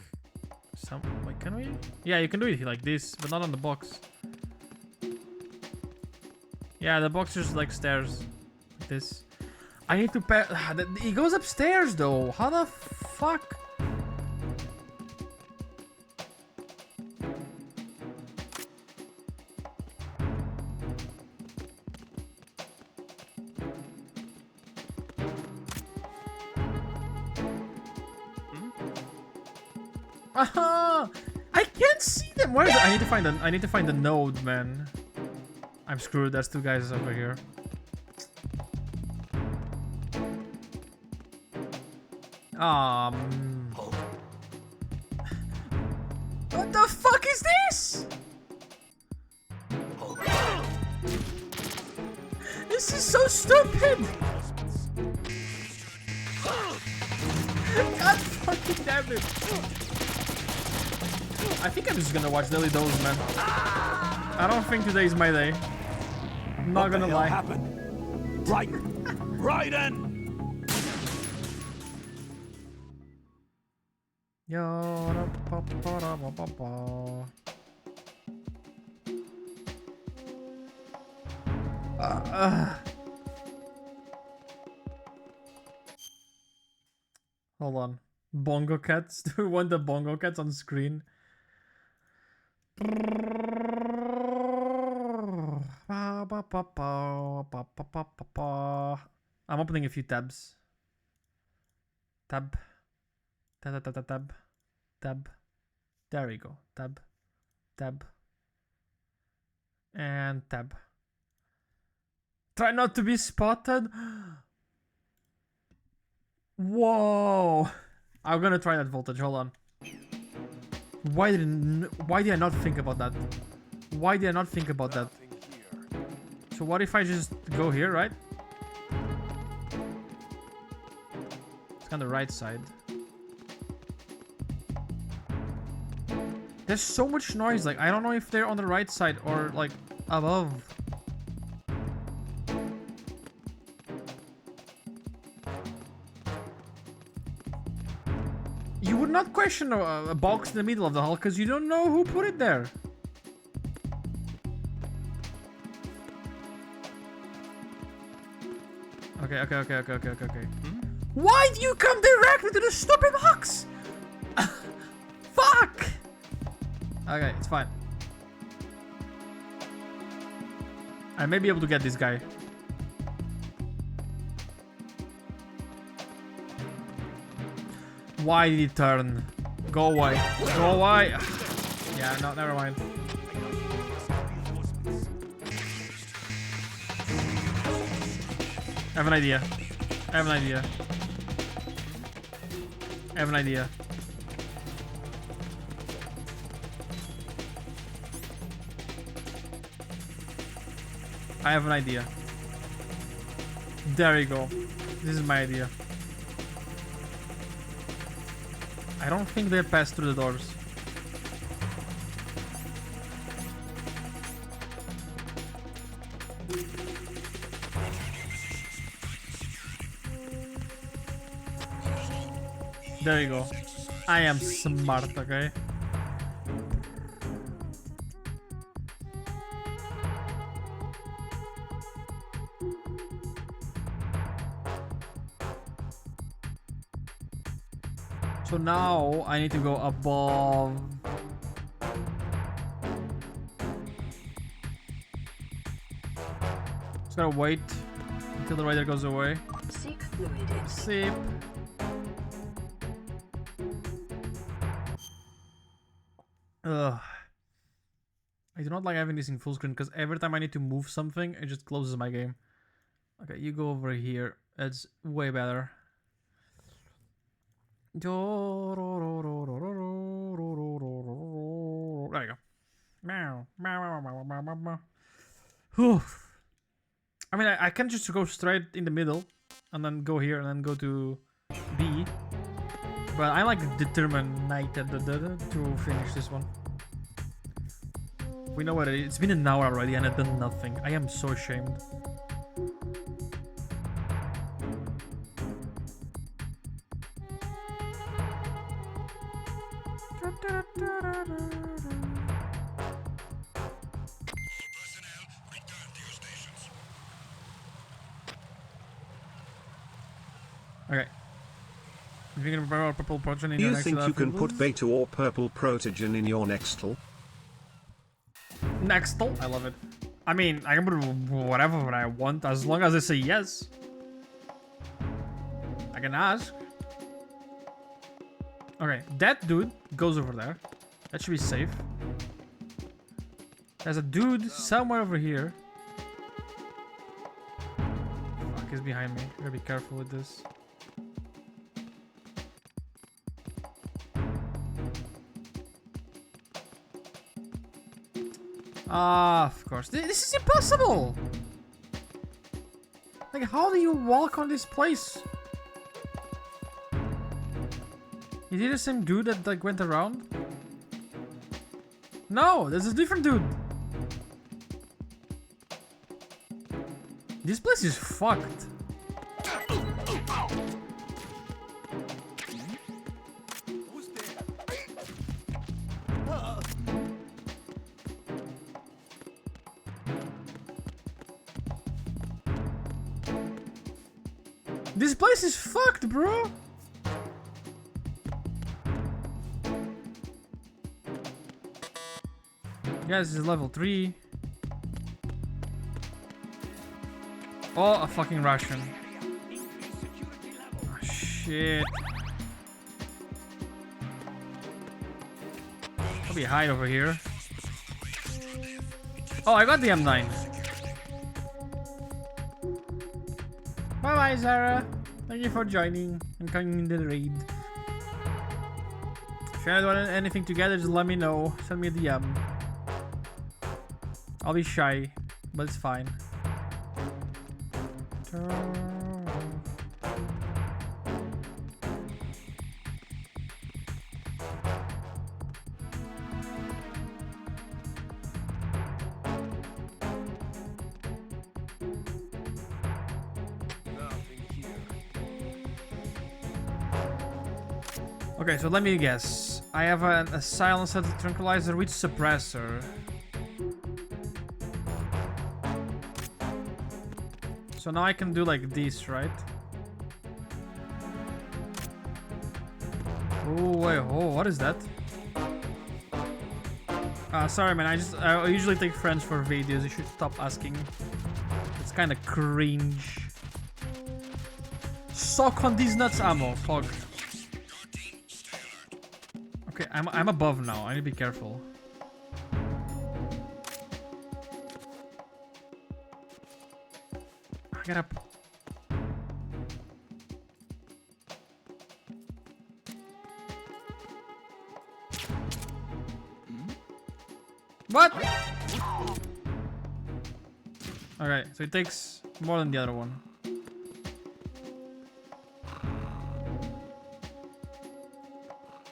wait, can we? Yeah, you can do it like this, but not on the box. Yeah, the box is like stairs. Like this. I need to pass. He goes upstairs though. How the fuck? I can't see them. Where is it? I need to find the node, man. I'm screwed. There's two guys over here. What the fuck is this? This is so stupid. God fucking damn it. I think I'm just gonna watch Daily Dose, man. I don't think today's my day. I'm not gonna lie. Happened? Right in. Hold on. Bongo cats? Do we want the bongo cats on screen? I'm opening a few tabs. Tab. Tab. There we go. Tab. And tab. Try not to be spotted. Whoa. I'm gonna try that voltage. Hold on. Why did I not think about that? Why did I not think about that? So what if I just go here, right? It's on the right side. There's so much noise. Like, I don't know if they're on the right side or like above. You would not question a box in the middle of the hall because you don't know who put it there. Okay. Why do you come directly to the stupid box? Fuck! Okay, it's fine. I may be able to get this guy. Why did he turn? Go away. Go away. Yeah, no, never mind. I have an idea. I have an idea. I have an idea. I have an idea. There you go. This is my idea. I don't think they pass through the doors. There you go. I am smart, okay? So now I need to go above. Just gotta wait until the rider goes away. Seek fluid intake. Sip. Ugh. I do not like having this in full screen because every time I need to move something, it just closes my game. Okay, you go over here. It's way better. There you go. Whew. I mean, I can just go straight in the middle and then go here and then go to B. But I'm like determined to finish this one. We know what it is. It's been an hour already and I've done nothing. I am so ashamed. Okay. If you can prepare purple protein in Do your you next think you can put beta or purple protogen in your Nextel? Nextel? I love it. I mean, I can put whatever I want as long as they say yes. I can ask. Okay, that dude goes over there. That should be safe. There's a dude somewhere over here. Fuck, he's behind me. I gotta be careful with this. Ah, of course. This is impossible! Like, how do you walk on this place? Is he the same dude that like went around? No, there's a different dude. This place is fucked. This place is fucked, bro. Guys, this is level 3. Oh, a fucking Russian. Oh, shit. Probably hide over here. Oh, I got the M9. Bye bye, Zara. Thank you for joining and coming in the raid. If you want anything together, just let me know. Send me a DM. I'll be shy, but it's fine. Okay, so let me guess. I have a silencer, a tranquilizer with suppressor. So now I can do like this, right? Oh wait, oh, what is that? Sorry man, I usually take friends for videos. You should stop asking. It's kind of cringe. Sock on these nuts ammo, fuck. Okay, I'm above now. I need to be careful. Get up. What? Okay, so it takes more than the other one.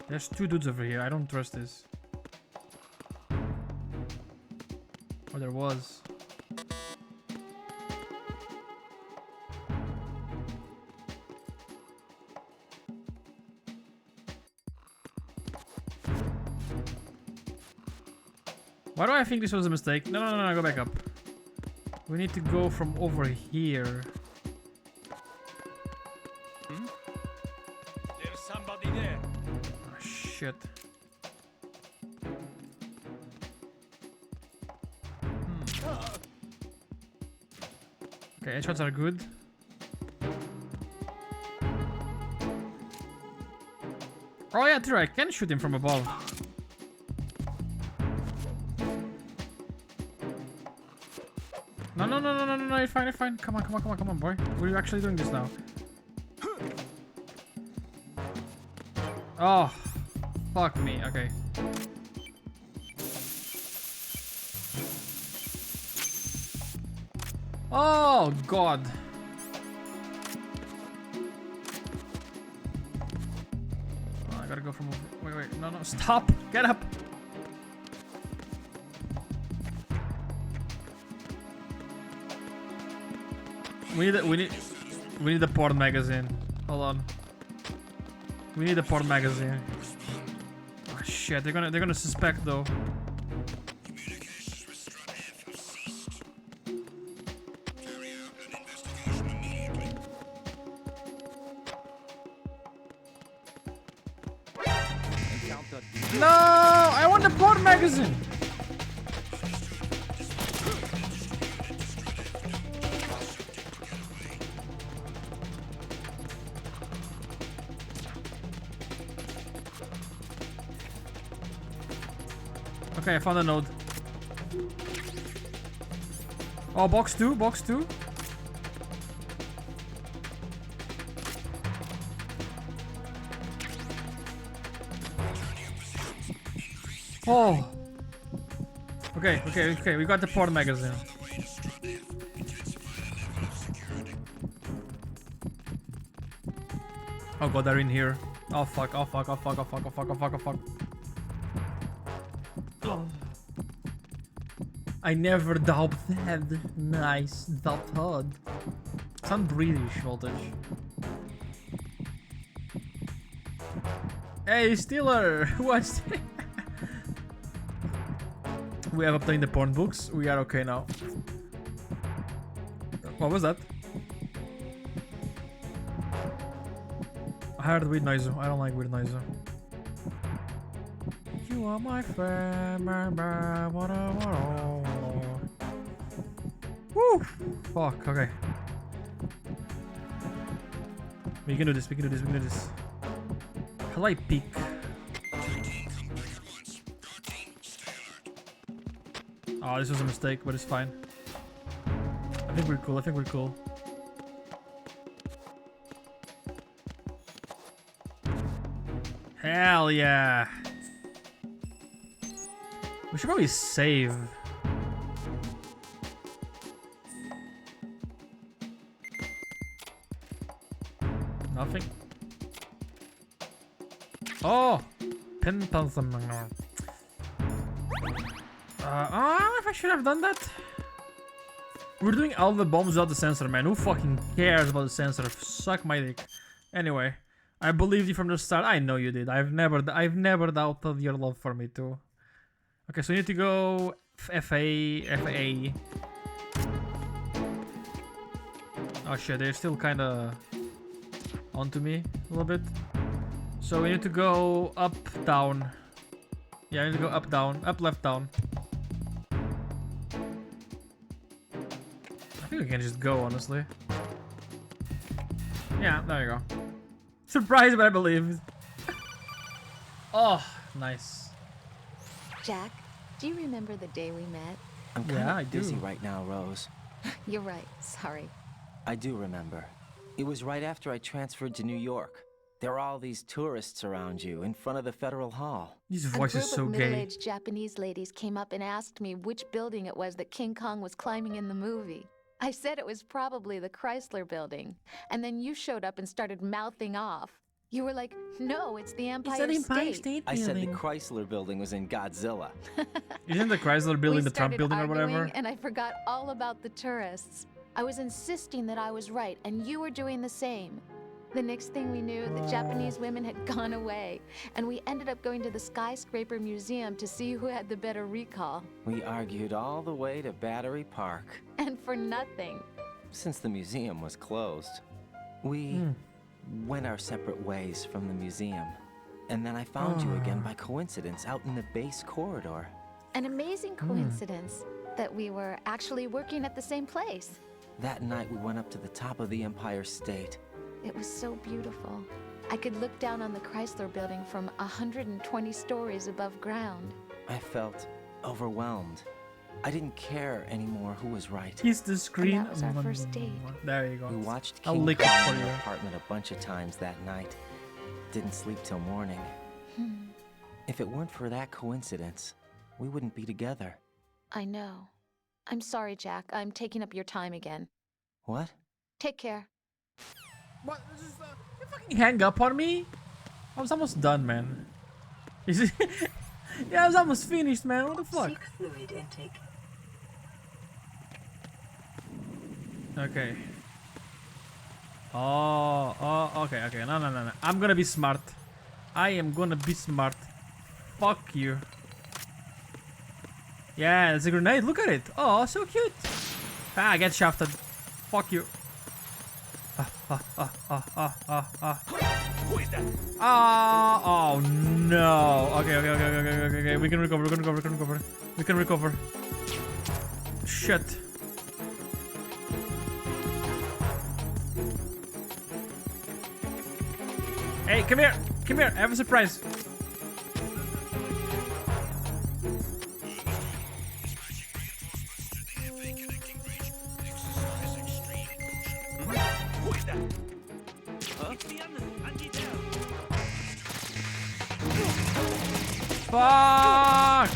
There's two dudes over here. I don't trust this. Oh, there was. Why do I think this was a mistake? No, no, no, no, go back up. We need to go from over here. There's somebody there. Oh, shit. Okay, headshots are good. Oh yeah, true, I can shoot him from above. No, no, no, no, no, no, no, you're fine, you're fine. Come on, come on, come on, come on, boy. We're actually doing this now. Oh, fuck me, okay. Oh, God. Oh, I gotta go from over. Wait, wait, no, no, stop. Get up. We need the porn magazine. Hold on. We need the porn magazine. Oh shit, they're gonna suspect though. No, I want the porn magazine. Okay, I found a node. Oh, box 2, box 2. Oh. Okay, okay, okay. We got the porn magazine. Oh god, they're in here. Oh fuck, oh fuck, oh fuck, oh fuck, oh fuck, oh fuck, oh fuck. I never doubt that. Nice, doubt hard. Some British voltage. Hey, Stealer! What's that? We have obtained the porn books. We are okay now. What was that? I heard weird noise. I don't like weird noise. You are my friend. Woo! Fuck, okay. We can do this, we can do this, we can do this. How do I peek? Oh, this was a mistake, but it's fine. I think we're cool, I think we're cool. Hell yeah! We should probably save. Nothing. Oh! Pentasm. If I should have done that. We're doing all the bombs without the sensor, man. Who fucking cares about the sensor? Suck my dick. Anyway. I believed you from the start. I know you did. I've never doubted your love for me too. Okay, so we need to go FA. Oh shit, they're still kind of onto me a little bit. So we need to go up, down. Yeah, I need to go up, down, up, left, down. I think we can just go, honestly. Yeah, there you go. Surprised, but I believe. Oh, nice. Jack, do you remember the day we met? I'm kind of busy right now, Rose. You're right. Sorry. I do remember. It was right after I transferred to New York. There are all these tourists around you in front of the Federal Hall. His voice is so A group of gay. middle-aged Japanese ladies came up and asked me which building it was that King Kong was climbing in the movie. I said it was probably the Chrysler Building. And then you showed up and started mouthing off. You were like, no, it's the Empire State. I said the Chrysler Building was in Godzilla. Isn't the Chrysler Building the Trump We started building or arguing, whatever? and I forgot all about the tourists. I was insisting that I was right, and you were doing the same. The next thing we knew, the Japanese women had gone away, and we ended up going to the Skyscraper Museum to see who had the better recall. We argued all the way to Battery Park. And for nothing. Since the museum was closed, we went our separate ways from the museum. And then I found you again by coincidence out in the base corridor. An amazing coincidence that we were actually working at the same place. That night we went up to the top of the Empire State. It was so beautiful. I could look down on the Chrysler Building from 120 stories above ground. I felt overwhelmed. I didn't care anymore who was right. He's the screen. And that was our first date. There you go. We watched I'll King lick Kong it for in you. the apartment a bunch of times that night. Didn't sleep till morning. If it weren't for that coincidence, we wouldn't be together. I know. I'm sorry, Jack. I'm taking up your time again. What? Take care. What? You fucking hang up on me? I was almost done, man. Is it? Yeah, I was almost finished, man. What the fuck? Seek fluid intake. Okay. Oh, okay. No. I'm gonna be smart. I am gonna be smart. Fuck you. Yeah, it's a grenade. Look at it. Oh, so cute. Ah, get shafted. Fuck you. Oh no. Okay. We can recover. Shit. Hey, come here. I have a surprise. Fuck!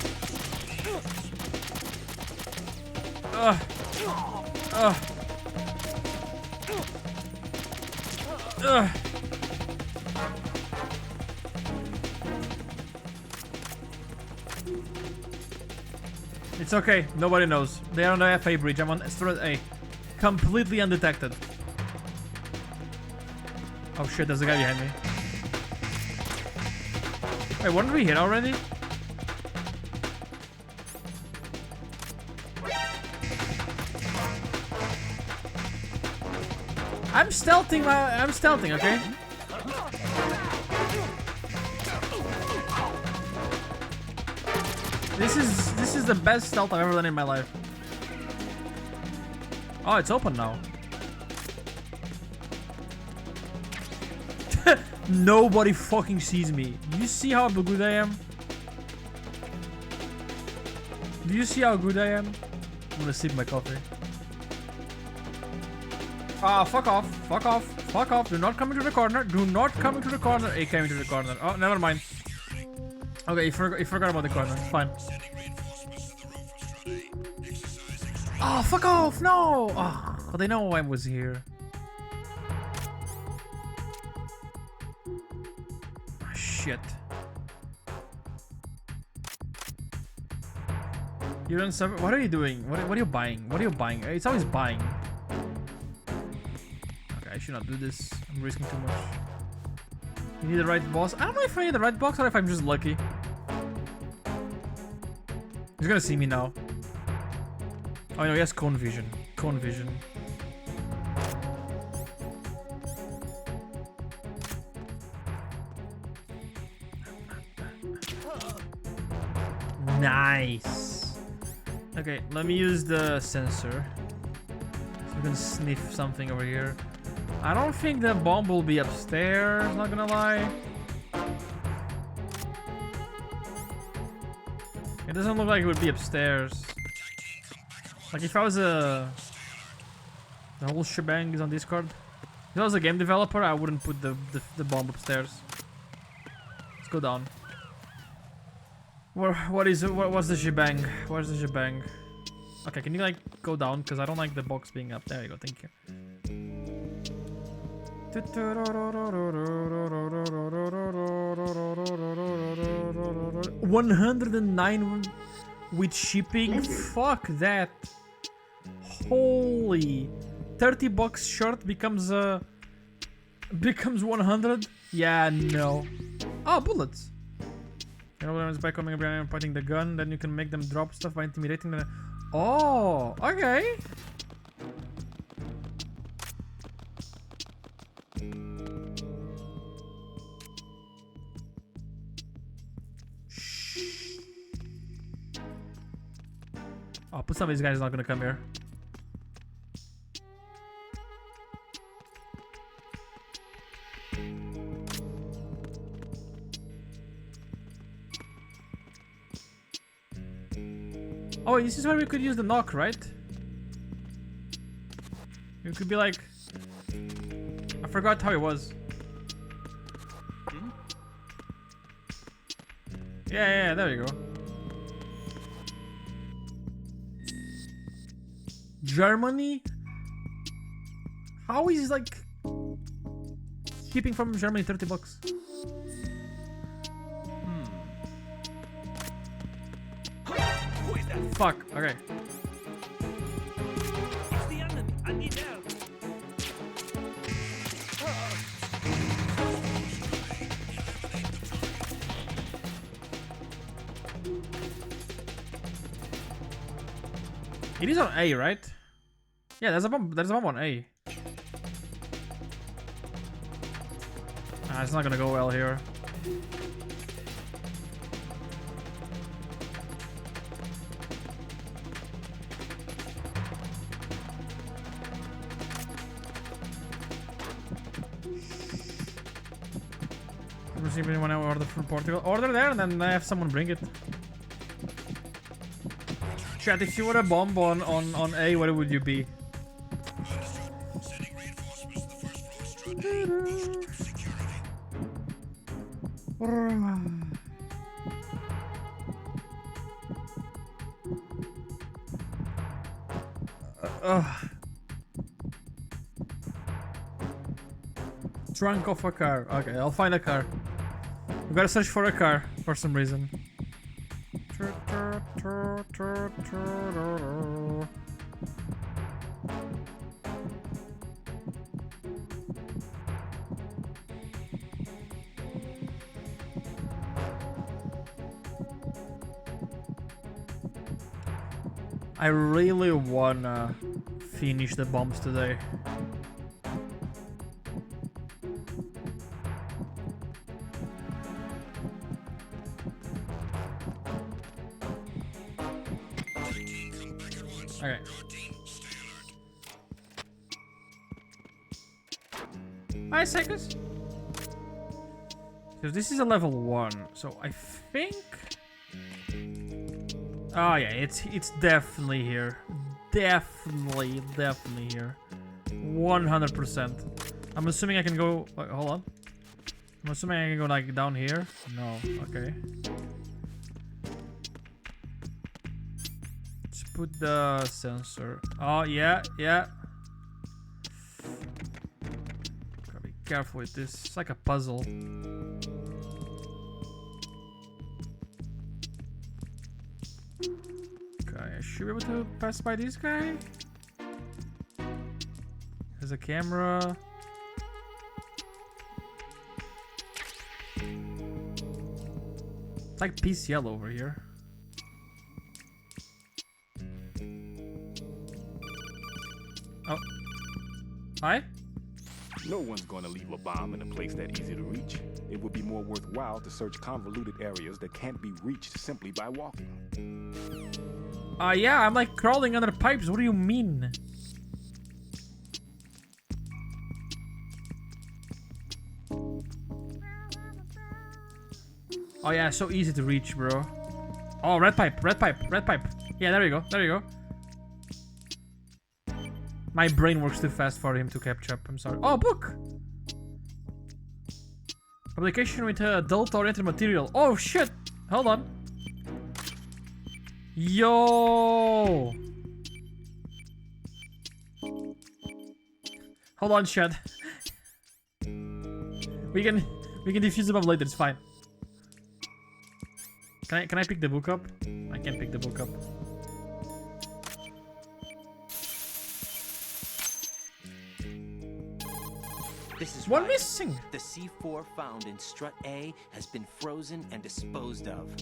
It's okay. Nobody knows. They are on the FA bridge. I'm on straight A. Completely undetected. Oh shit, there's a guy behind me. Wait, weren't we hit already? I'm stealthing, okay? This is the best stealth I've ever done in my life. Oh, it's open now. Nobody fucking sees me. Do you see how good I am? Do you see how good I am? I'm gonna sip my coffee. Ah, fuck off. Do not come into the corner. He came into the corner. Oh, never mind. Okay, you forgot about the corner. It's fine. Oh, fuck off. No. Oh, they know I was here. Shit. You don't suffer. What are you doing? What are you buying? It's always buying. Okay, I should not do this. I'm risking too much. You need the right boss. I don't know if I need the right box or if I'm just lucky. He's gonna see me now. Oh no, he has cone vision. Cone vision. Nice. Okay, let me use the sensor. So we can sniff something over here. I don't think the bomb will be upstairs, not gonna lie. It doesn't look like it would be upstairs. Like if I was the whole shebang is on Discord. If I was a game developer, I wouldn't put the bomb upstairs. Let's go down. What's the shebang? Where's the shebang? Okay, can you like go down? Because I don't like the box being up. There you go, thank you. 109 with shipping? Fuck that. Holy. 30 bucks short becomes 100? Yeah, no. Oh, bullets. You know, when it's by coming around and pointing the gun, then you can make them drop stuff by intimidating them. Oh, okay. Oh, but some of these guys are not gonna come here. Oh, this is where we could use the knock, right? It could be like... I forgot how it was. Yeah, there you go. Germany? How is like shipping from Germany 30 bucks? Fuck, okay. It's the enemy. I need help. It is on A, right? Yeah, there's a bomb on A. It's not gonna go well here. Receive anyone order from Portugal? Order there and then have someone bring it. Chat, if you were a bomb on A, what would you be? Trunk of a car. Okay, I'll find a car. We gotta search for a car for some reason. I really wanna finish the bombs today. Okay. Hi, Sekus. So this is a level 1, so I think. Oh yeah, it's definitely here. Definitely here. 100%. I'm assuming I can go. Wait, hold on. I'm assuming I can go like down here. No. Okay. Let's put the sensor. Oh yeah. Gotta be careful with this. It's like a puzzle. Okay, I should be able to pass by this guy. There's a camera. like PCL over here. Oh. Hi? No one's gonna leave a bomb in a place that easy to reach. It would be more worthwhile to search convoluted areas that can't be reached simply by walking. Yeah, I'm like crawling under pipes. What do you mean? Oh yeah, so easy to reach, bro. Oh, red pipe, red pipe, red pipe. Yeah, there you go, there you go. My brain works too fast for him to capture up. I'm sorry. Oh, book! Publication with adult-oriented material. Oh, shit! Hold on. Yo! Hold on, Chad. We can defuse the bomb later. It's fine. Can I pick the book up? I can't pick the book up. This is one right. missing. The C4 found in strut A has been frozen and disposed of.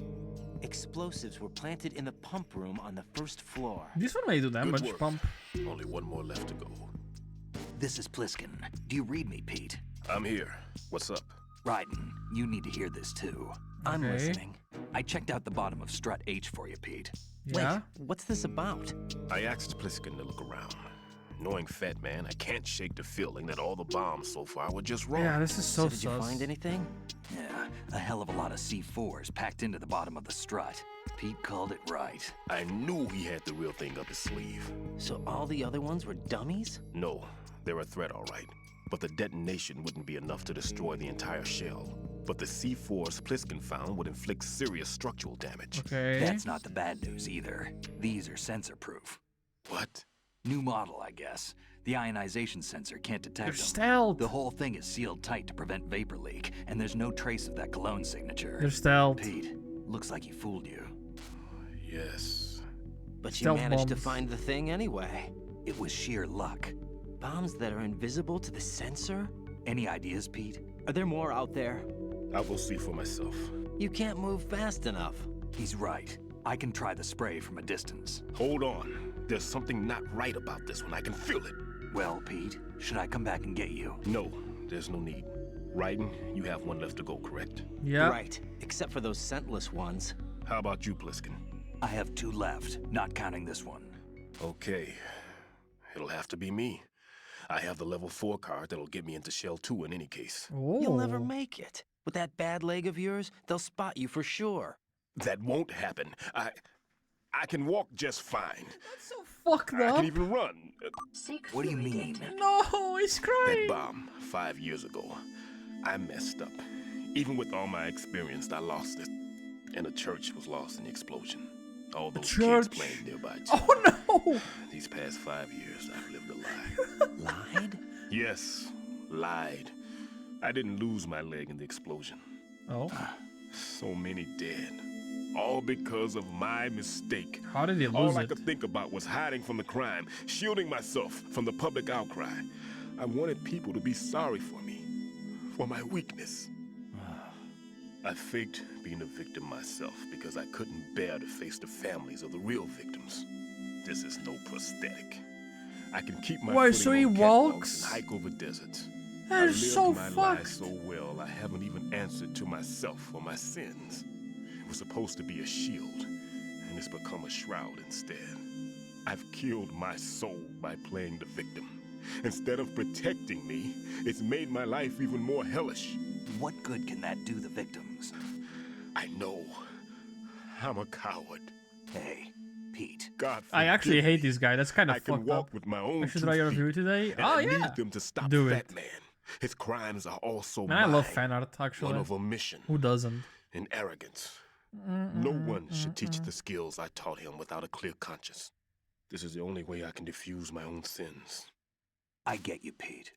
Explosives were planted in the pump room on the first floor. This one may do damage. Good work. Pump. Only one more left to go. This is Pliskin. Do you read me, Pete? I'm here. What's up? Ryden, you need to hear this too. I'm listening. I checked out the bottom of strut H for you, Pete. Yeah? Wait, what's this about? I asked Pliskin to look around. Knowing Fat Man, I can't shake the feeling that all the bombs so far were just wrong. Yeah, this is so did you find anything? Yeah, a hell of a lot of C4s packed into the bottom of the strut. Pete called it right. I knew he had the real thing up his sleeve. So all the other ones were dummies? No, they're a threat, all right. But the detonation wouldn't be enough to destroy the entire shell. But the C4s Pliskin found would inflict serious structural damage. Okay. That's not the bad news either. These are sensor-proof. What? New model, I guess. The ionization sensor can't detect They're them. stealth. The whole thing is sealed tight to prevent vapor leak, and there's no trace of that cologne signature. They're stealth. Pete, looks like he fooled you. Yes. But you Stealth managed to bombs. find the thing anyway. It was sheer luck. Bombs that are invisible to the sensor? Any ideas, Pete? Are there more out there? I'll go see for myself. You can't move fast enough. He's right. I can try the spray from a distance. Hold on. There's something not right about this one. I can feel it. Well, Pete, should I come back and get you? No, there's no need. Ryden, you have one left to go, correct? Yeah. Right, except for those scentless ones. How about you, Pliskin? I have 2 left, not counting this one. Okay. It'll have to be me. I have the level 4 card that'll get me into Shell 2 in any case. Oh. You'll never make it. With that bad leg of yours, they'll spot you for sure. That won't happen. I can walk just fine. That's so fucked I up. can even run. What do you mean? No, he's That crying. bomb 5 years ago. I messed up. Even with all my experience, I lost it. And the church was lost in the explosion. All those kids church? playing nearby. Too. Oh no! These past 5 years, I've lived a lie. Lied? Yes, lied. I didn't lose my leg in the explosion. Oh. So many dead. All because of my mistake. How did he lose All I it? could think about was hiding from the crime, shielding myself from the public outcry. I wanted people to be sorry for me, for my weakness. I faked being a victim myself because I couldn't bear to face the families of the real victims. This is no prosthetic. I can keep my Wait, footing so he on catwalks walks? and hike over deserts. That I is lived so my life fucked. so well, I haven't even answered to myself for my sins. It was supposed to be a shield, and it's become a shroud instead. I've killed my soul by playing the victim. Instead of protecting me, it's made my life even more hellish. What good can that do the victims? I know. I'm a coward. Hey, Pete. God I actually forgive hate me. this guy. That's kind of I can fucked walk up. with my own I should 2 write a feet, review today. and Oh I yeah. need them to stop Do Fat it. Man. His crimes are also Man, I mine. love fan art actually. One of omission Who doesn't? and arrogance. No one should teach the skills I taught him without a clear conscience. This is the only way I can diffuse my own sins. I get you, Pete.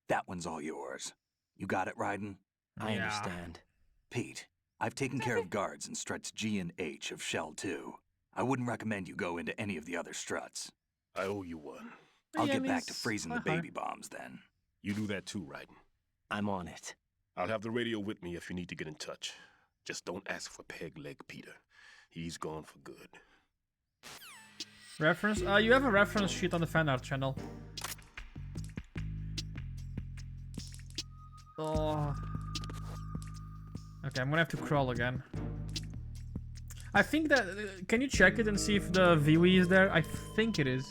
That one's all yours. You got it, Ryden? I Yeah. understand. Pete, I've taken care of guards in struts G and H of Shell 2. I wouldn't recommend you go into any of the other struts. I owe you one. I'll Yeah, get back to miss. freezing the Uh-huh. baby bombs then. You do that too, Ryden. I'm on it. I'll have the radio with me if you need to get in touch. Just don't ask for Peg Leg Peter. He's gone for good. Reference? You have a reference sheet on the fan art channel. Oh. Okay, I'm gonna have to crawl again. I think that... can you check it and see if the VW is there? I think it is.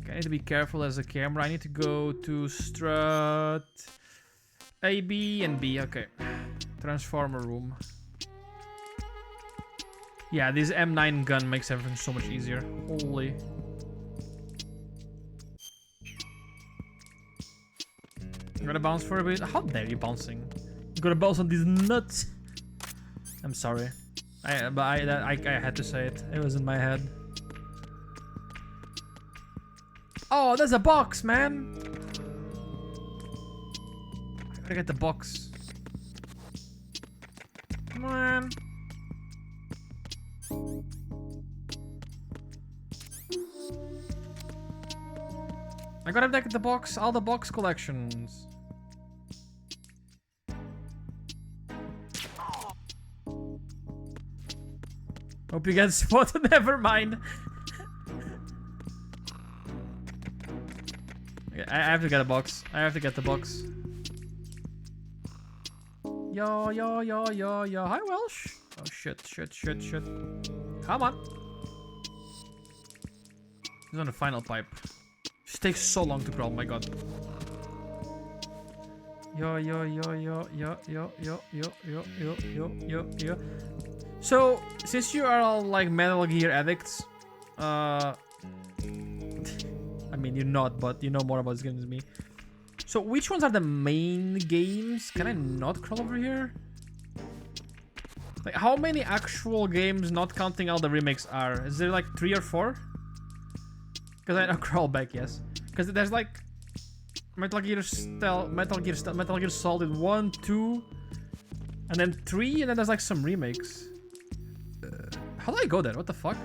Okay, I need to be careful as a camera. I need to go to strut... A, B, and B. Okay. Transformer room. Yeah, this M9 gun makes everything so much easier. Holy. You gotta bounce for a bit. How dare you bouncing? You gotta bounce on these nuts. I'm sorry. I had to say it. It was in my head. Oh, there's a box, man. I gotta get the box. Come on. I gotta get the box, all the box collections. Hope you get spotted, never mind. Okay, I have to get a box. I have to get the box. Yo, yo, yo, yo, yo. Hi, Welsh. Oh, shit, shit, shit, shit. Come on. He's on the final pipe. This takes so long to crawl, my god. Yo, yo, yo, yo, yo, yo, yo, yo, yo, yo, yo, yo, yo. So, since you are all like Metal Gear addicts, I mean, you're not, but you know more about this game than me. So, which ones are the main games? Can I not crawl over here? Like, how many actual games, not counting all the remakes, are? Is there like 3 or 4? Because I know crawl back, yes. Because there's like Metal Gear Solid 1, 2, and then 3, and then there's like some remakes. How do I go there? What the fuck?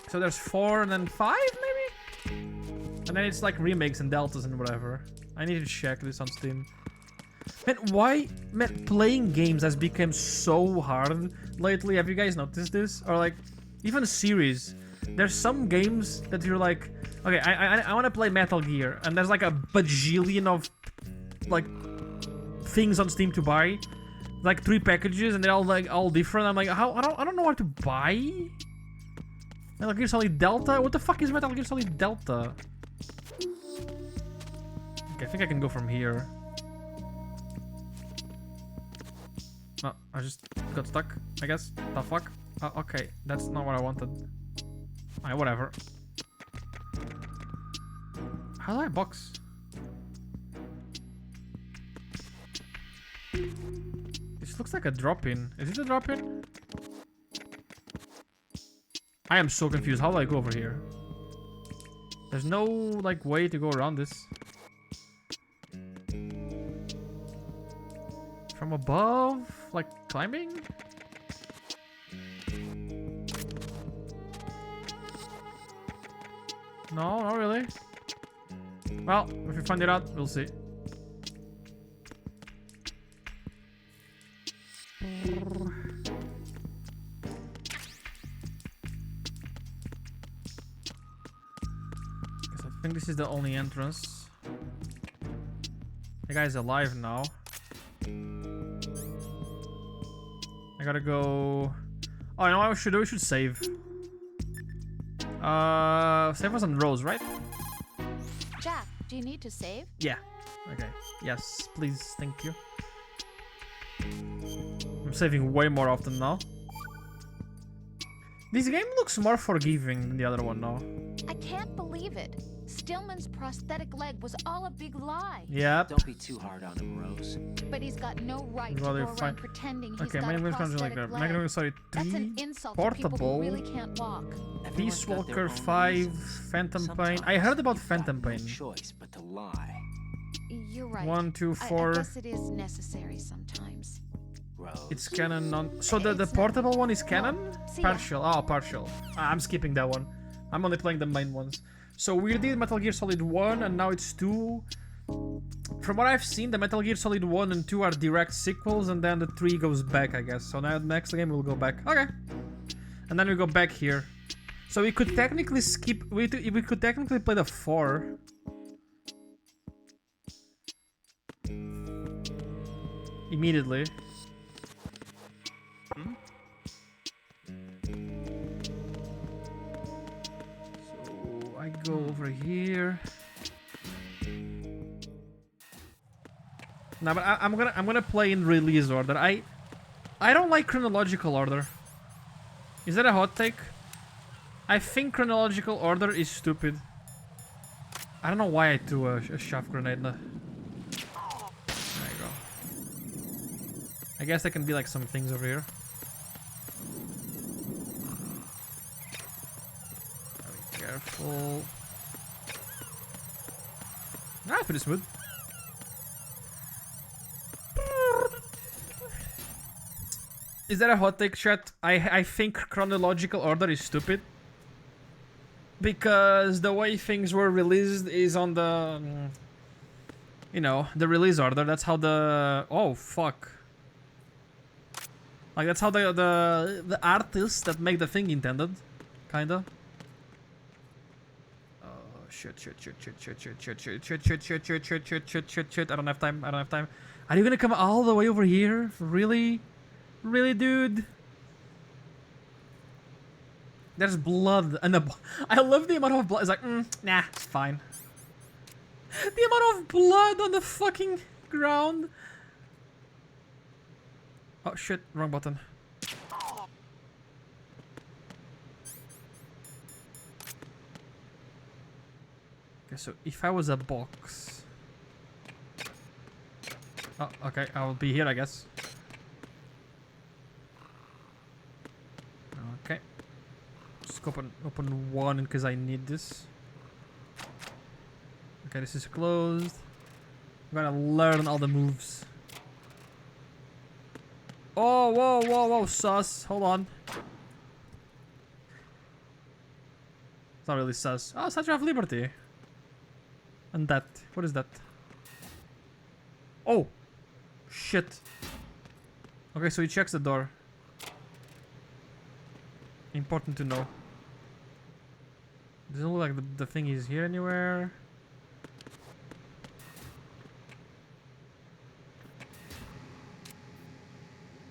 So there's 4 and then 5, maybe? And then it's like remakes and deltas and whatever. I need to check this on Steam. Man, why... man, playing games has become so hard lately. Have you guys noticed this? Or like, even a series. There's some games that you're like... okay, I want to play Metal Gear. And there's like a bajillion of... like... things on Steam to buy. Like 3 packages and they're all like all different. I'm like, how... I don't know what to buy. Metal Gear Solid Delta? What the fuck is Metal Gear Solid Delta? Okay, I think I can go from here. No, I just got stuck, I guess. The fuck? Okay, that's not what I wanted. Alright, whatever. How do I box? This looks like a drop-in. Is it a drop-in? I am so confused. How do I go over here? There's no, like, way to go around this. From above? Like, climbing? No, not really. Well, if we find it out, we'll see. I think this is the only entrance. The guy's alive now. I gotta go... oh, no, we should save. Save was on Rose, right? Jack, do you need to save? Yeah. Okay. Yes, please. Thank you. I'm saving way more often now. This game looks more forgiving than the other one now. I can't believe it. Stillman's prosthetic leg was all a big lie. Yep. Don't be too hard on him, Rose. But he's got no right to go around pretending he's got a prosthetic leg. That's an insult to people who really can't walk. Peace Walker 5, Phantom Pain. I heard about Phantom Pain. Choice but to lie. You're right. 1, 2, 4. I guess it is necessary sometimes. Rose. It's canon non... so the portable one is canon? Partial. Oh, partial. I'm skipping that one. I'm only playing the main ones. So we did Metal Gear Solid 1 and now it's 2. From what I've seen, the Metal Gear Solid 1 and 2 are direct sequels, and then the 3 goes back, I guess. So now next game we'll go back. Okay. And then we go back here. So we could technically skip... We could technically play the 4. Immediately. So I go over here. No, but I'm gonna play in release order. I don't like chronological order. Is that a hot take? I think chronological order is stupid. I don't know why I threw a shaft grenade. There you go. I guess there can be like some things over here. Be careful. Ah, pretty smooth. Is that a hot take, chat? I think chronological order is stupid. Because the way things were released is on the... you know, the release order. That's how the... Oh, fuck. Like, that's how the artists that make the thing intended. Kinda. Oh, shit. I don't have time. Are you gonna come all the way over here? Really? Really, dude? There's blood and I love the amount of blood. It's like, nah, it's fine. The amount of blood on the fucking ground. Oh shit, wrong button. Okay, so if I was a box. Oh, okay, I'll be here, I guess. Okay. Just open one because I need this. Okay, this is closed. I'm gonna learn all the moves. Oh, whoa, sus. Hold on. It's not really sus. Oh, Statue of Liberty. And that. What is that? Oh. Shit. Okay, so he checks the door. Important to know. Doesn't look like the thing is here anywhere.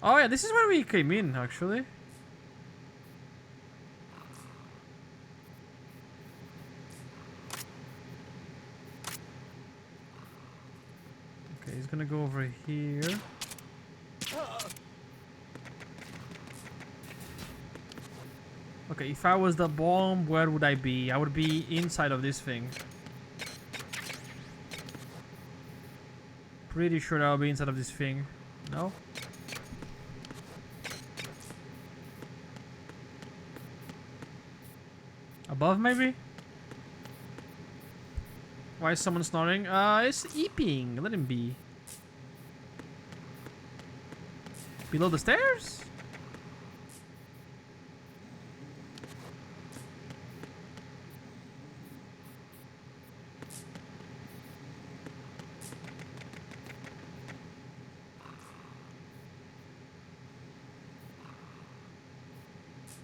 Oh yeah, this is where we came in, actually. Okay, he's gonna go over here. Okay, if I was the bomb, where would I be? I would be inside of this thing. Pretty sure I'll be inside of this thing. No? Above, maybe? Why is someone snoring? It's eeping. Let him be. Below the stairs?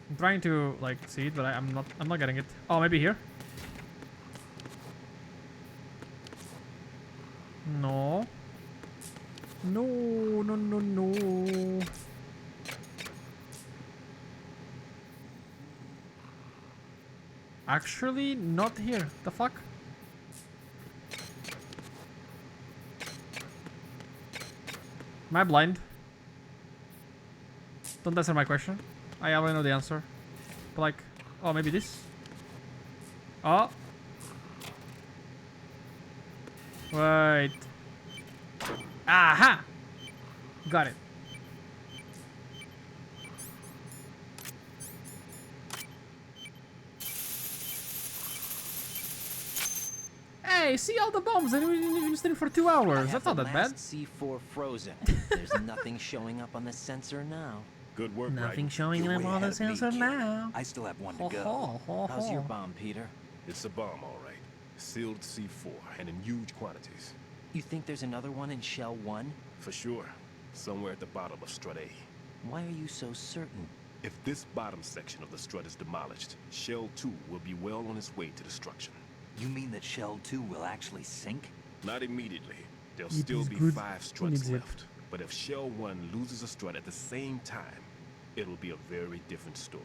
I'm trying to like see it, but I'm not getting it. Oh, maybe here. No. No. Actually, not here. The fuck? Am I blind? Don't answer my question. I already know the answer. But like, oh, maybe this? Oh. Wait. Aha! Got it. Hey, see all the bombs and we didn't even stand for 2 hours. That's not that bad. C4 frozen. There's nothing showing up on the sensor now. Good work, Nothing showing up on the sensor now. I still have one to go. How's your bomb, Peter? It's a bomb, all right. Sealed C4 and in huge quantities. You think there's another one in Shell 1? For sure. Somewhere at the bottom of Strut A. Why are you so certain? If this bottom section of the strut is demolished, Shell 2 will be well on its way to destruction. You mean that Shell 2 will actually sink? Not immediately. There'll It still is be good. 5 struts It. left. But if Shell 1 loses a strut at the same time, it'll be a very different story.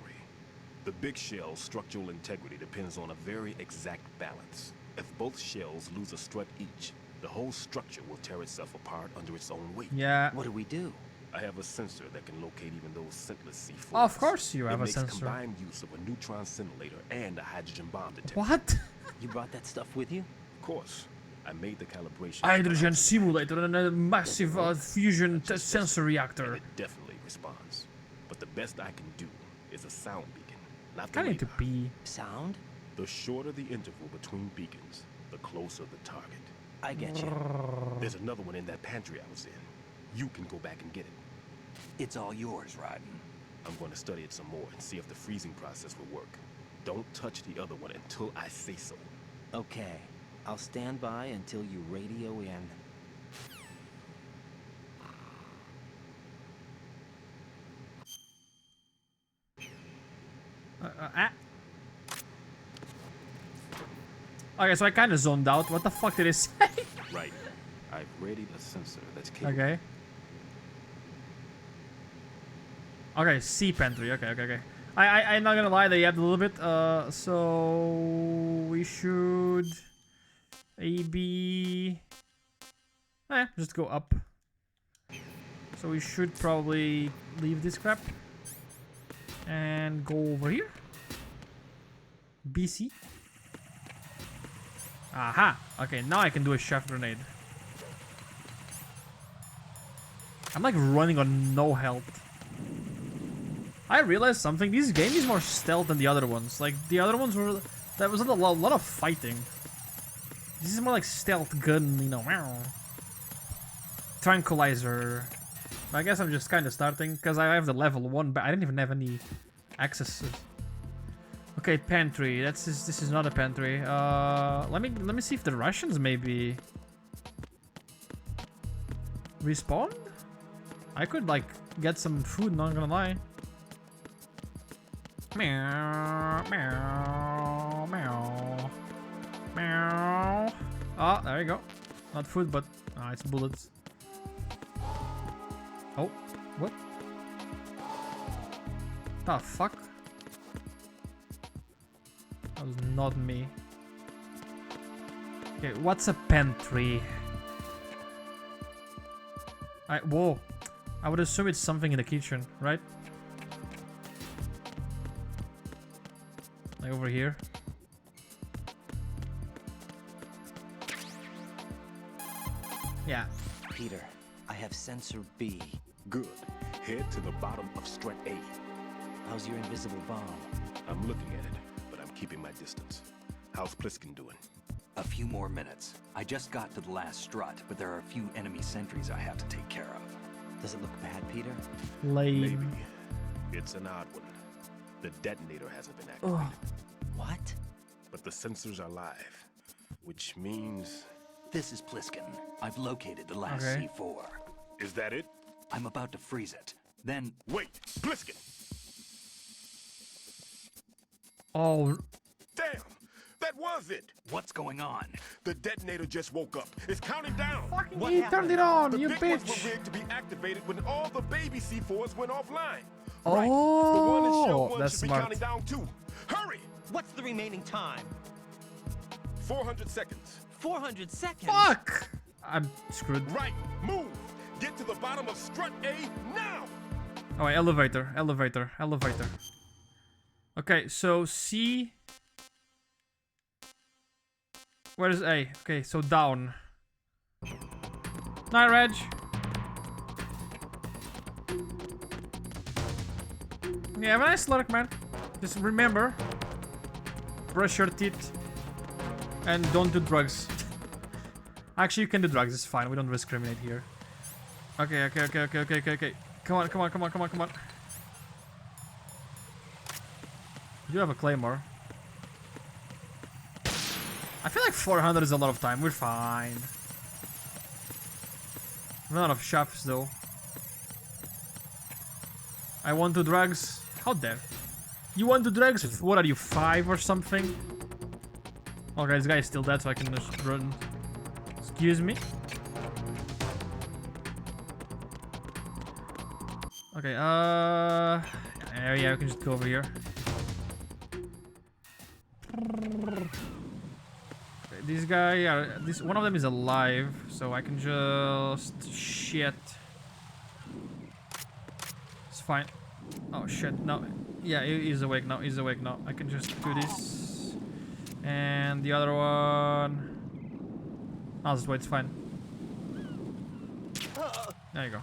The big shell's structural integrity depends on a very exact balance. If both shells lose a strut each, the whole structure will tear itself apart under its own weight. Yeah. What do we do? I have a sensor that can locate even those scentless C4s. Of course you have it a makes sensor. Combined use of a neutron scintillator and a hydrogen bomb detector. What? You brought that stuff with you? Of course. I made the calibration. Hydrogen simulator and a massive fusion sensor reactor. And it definitely responds. But the best I can do is a sound beacon, not the I need to radar. pee. Sound? The shorter the interval between beacons, the closer the target. I get you. There's another one in that pantry I was in. You can go back and get it. It's all yours, Raiden. I'm going to study it some more and see if the freezing process will work. Don't touch the other one until I say so. Okay. I'll stand by until you radio in. Okay, so I kind of zoned out. What the fuck did it say? Right. I've readied a sensor that's capable. Okay. Okay, C pantry. Okay. I'm not gonna lie, they yapped a little bit. So we should A B. Just go up. So we should probably leave this crap and go over here. BC. Aha. Okay, now I can do a chef grenade. I'm like running on no health. I realized something. This game is more stealth than the other ones. Like, the other ones were... That was a lot of fighting. This is more like stealth gun, you know. Tranquilizer. I guess I'm just kind of starting, because I have the level 1, but I didn't even have any accesses. Okay, pantry. This is not a pantry. Let me see if the Russians maybe... respawn? I could, like, get some food, not gonna lie. Meow, meow, meow, meow. Oh, there you go. Not food, but it's bullets. Oh, what? The fuck? That was not me. Okay, what's a pantry? Whoa. I would assume it's something in the kitchen, right? Like over here. Yeah. Peter, I have sensor B. Good. Head to the bottom of strut A. How's your invisible bomb? I'm looking at it, but I'm keeping my distance. How's Pliskin doing? A few more minutes. I just got to the last strut, but there are a few enemy sentries I have to take care of. Does it look bad, Peter? Lame. Maybe. It's an odd one. The detonator hasn't been activated. What? But the sensors are live, which means... This is Pliskin. I've located the last Okay. C4. Is that it? I'm about to freeze it. Then... Wait! Pliskin! Oh. Damn! That was it! What's going on? The detonator just woke up. It's counting down. Fucking he turned it on, The you big ones bitch. were rigged to be activated when all the baby C4s went offline. Oh, right. The one in Shell 1 that's should be smart. counting down too. Hurry! What's the remaining time? 400 seconds. 400 seconds? Fuck! I'm screwed. Right. Move. Get to the bottom of strut A now. Oh, wait, elevator. Okay, so C. Where is A? Okay, so down. Night, Reg. Yeah, have a nice lurk, man. Just remember, brush your teeth and don't do drugs. Actually, you can do drugs. It's fine. We don't discriminate here. Okay. Come on. You have a claymore. I feel like 400 is a lot of time. We're fine. I'm out of shafts though. I want to drugs. How dare? You want to drugs? What are you, 5 or something? Okay, this guy is still dead, so I can just run. Excuse me. Okay, yeah, I can just go over here. Okay, this guy, one of them is alive, so I can just shit. It's fine. Oh shit, no. Yeah, he's awake now. He's awake now. I can just do this, and the other one. I'll just wait. It's fine. There you go.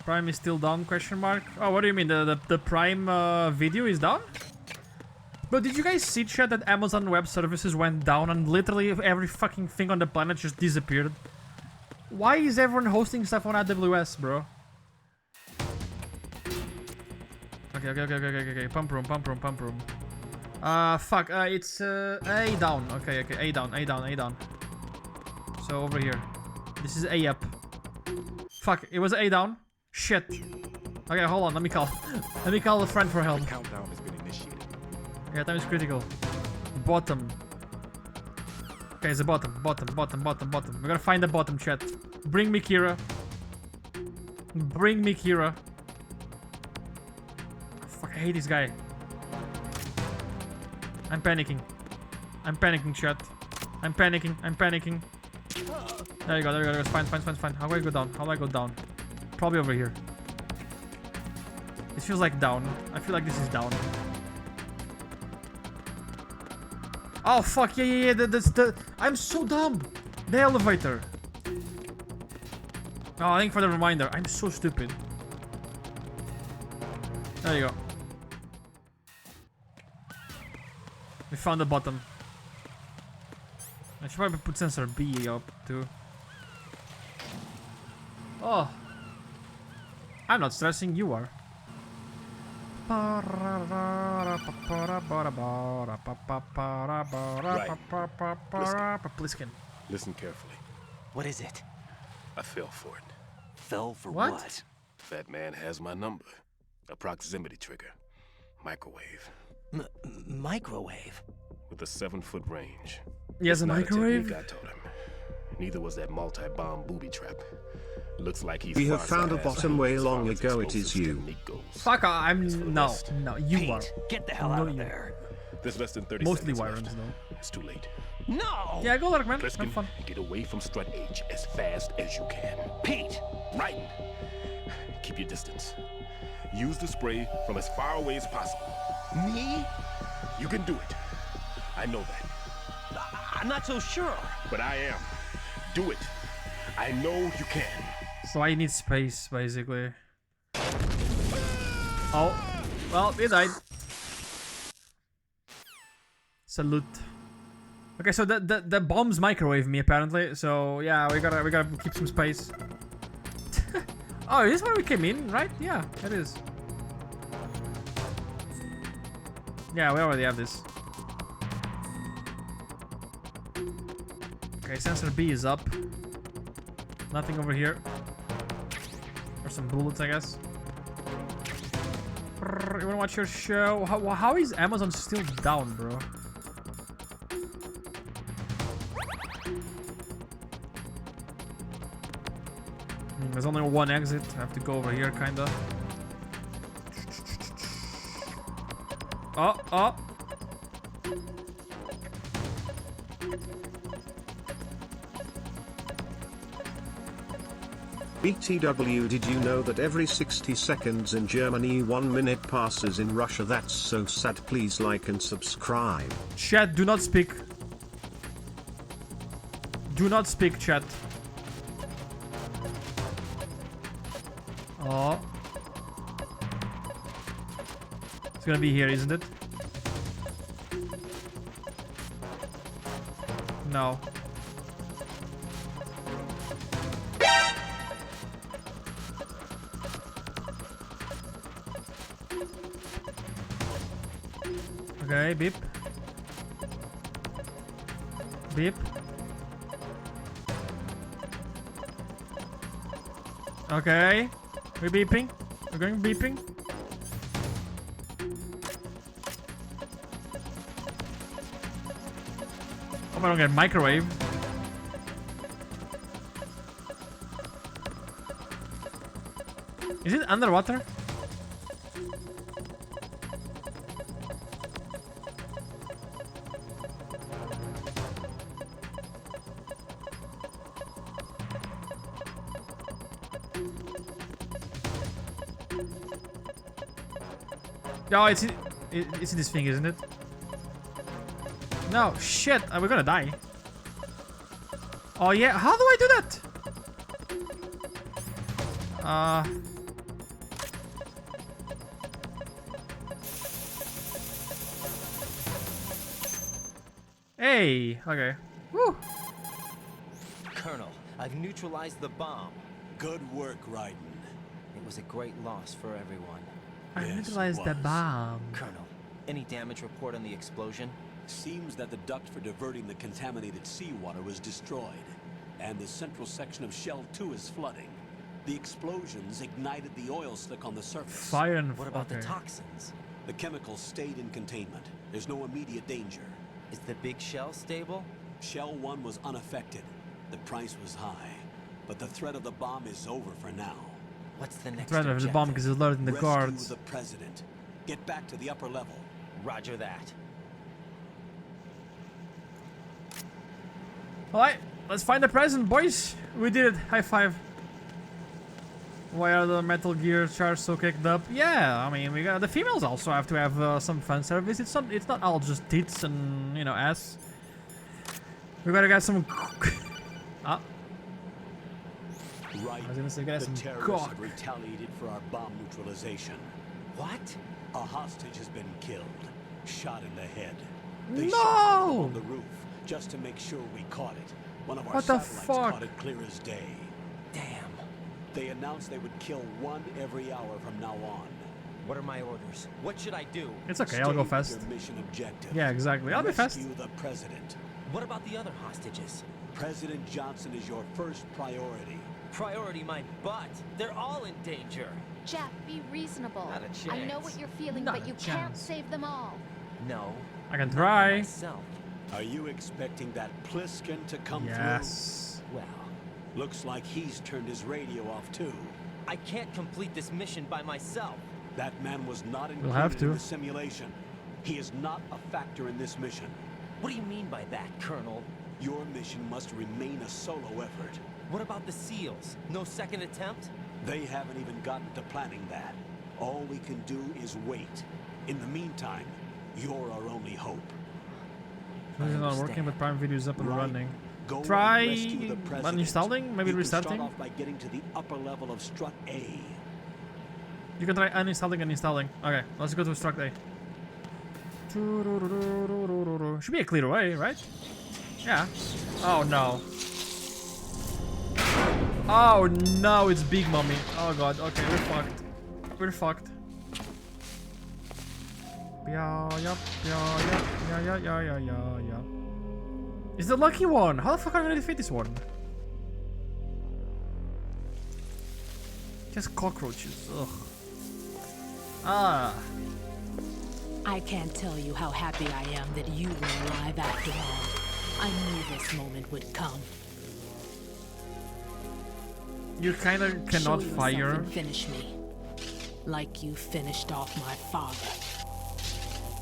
Prime is still down? Question mark. Oh, what do you mean? The Prime video is down? But did you guys see, chat, that Amazon Web Services went down and literally every fucking thing on the planet just disappeared? Why is everyone hosting stuff on AWS, bro? Okay. Pump room. Fuck. It's A down. Okay. A down. So over here. This is YAP. Fuck. It was A down. Shit. Okay, hold on. Let me call a friend for help. The countdown has been initiated. Yeah, time is critical. Bottom. Okay, it's the bottom. Bottom. We're gonna find the bottom, chat. Bring me Kira. Fuck, I hate this guy. I'm panicking, chat. I'm panicking. There you go. It's fine. How do I go down? Probably over here. It feels like down. I feel like this is down. Oh fuck, yeah. I'm so dumb. The elevator. Oh, thank you for the reminder. I'm so stupid. There you go. We found the bottom. I should probably put sensor B up too. Oh. I'm not stressing, you are. Right. Pliskin. Listen carefully. What is it? I fell for it. Fell for what? That man has my number. A proximity trigger. Microwave. Microwave? With a 7-foot range. He has a microwave? I told him. Neither was that multi-bomb booby trap. Looks like he's. We have found a bottom way long ago. It is you. Fuck, no, you are. Get the hell out of there. There's less than 30 Mostly seconds Wyrons, left. though. It's too late. No! Yeah, go Lark, man. Pliskin, Have fun. get away from Strut H as fast as you can. Pete! Right. Keep your distance. Use the spray from as far away as possible. Me? You can do it. I know that. I'm not so sure. But I am. Do it. I know you can. So I need space, basically. Oh. Well, he died. Salute. Okay, so the bombs microwave me apparently. So yeah, we gotta keep some space. Oh, this is where we came in, right? Yeah, it is. Yeah, we already have this. Okay, sensor B is up. Nothing over here. Or some bullets, I guess. You wanna watch your show? How is Amazon still down, bro? There's only one exit. I have to go over here, kinda. Oh. BTW, did you know that every 60 seconds in Germany 1 minute passes in Russia? That's so sad. Please like and subscribe. Chat, do not speak. Do not speak, chat. Oh. It's gonna be here, isn't it? No. Okay, beep. Beep. Okay. We're beeping. We're going beeping. Hope I don't get microwave. Is it underwater? No, it's in this thing, isn't it? No, shit, we're gonna die. Oh yeah, how do I do that? Hey, okay. Woo. Colonel, I've neutralized the bomb. Good work, Raiden. It was a great loss for everyone. I neutralized the bomb. Colonel, any damage report on the explosion? Seems that the duct for diverting the contaminated seawater was destroyed, and the central section of Shell 2 is flooding. The explosions ignited the oil slick on the surface. Fire and what about the toxins? The chemicals stayed in containment. There's no immediate danger. Is the big shell stable? Shell 1 was unaffected. The price was high, but the threat of the bomb is over for now. What's the next threat of the bomb because it's loaded in the guards. Rescue the president. Get back to the upper level. Roger that. Alright, let's find the present, boys. We did it. High five. Why are the Metal Gear charts so kicked up? Yeah, I mean, we got the females also have to have some fan service. It's not all just tits and, you know, ass. We gotta get some. Ah. Right. I was gonna say, get the some terrorists cock. have retaliated for our bomb neutralization. What? A hostage has been killed, shot in the head. They No! shot him on the roof just to make sure we caught it. One of our What the satellites fuck? caught it clear as day. Damn. They announced they would kill one every hour from now on. What are my orders? What should I do? It's okay, I'll go Stay fast. with your mission objective. Yeah, exactly. I'll be fast. Rescue the president. What about the other hostages? President Johnson is your first priority. Priority my butt. They're all in danger. Jeff, be reasonable. Not a chance. I know what you're feeling, Not but a you can't chance. save them all. No. I can not by try. myself. Are you expecting that Pliskin to come Yes. Well, through? Looks like he's turned his radio off too. I can't complete this mission by myself. That man was not We'll have included to. in the simulation. He is not a factor in this mission. What do you mean by that, Colonel? Your mission must remain a solo effort. What about the SEALs? No second attempt? They haven't even gotten to planning that. All we can do is wait. In the meantime, you're our only hope. This is not working, understand. but Prime Video is up and Right. running. Go Try and rescue the president. uninstalling, maybe You can restarting. start off by getting to the upper level of strut A. You can try uninstalling and installing. Okay, let's go to Struct A. Should be a clear way, right? Yeah. Oh no. Oh no, it's Big Mommy. Oh god, okay, we're fucked. We're fucked. Yeah, yeah, yeah, yeah, yeah, yeah, yeah, yeah, yeah, yeah. It's the lucky one. How the fuck am I gonna defeat this one? Just cockroaches. Ugh. Ah. I can't tell you how happy I am that you were alive after all. I knew this moment would come. You kinda Show cannot yourself fire. and finish me, like you finished off my father.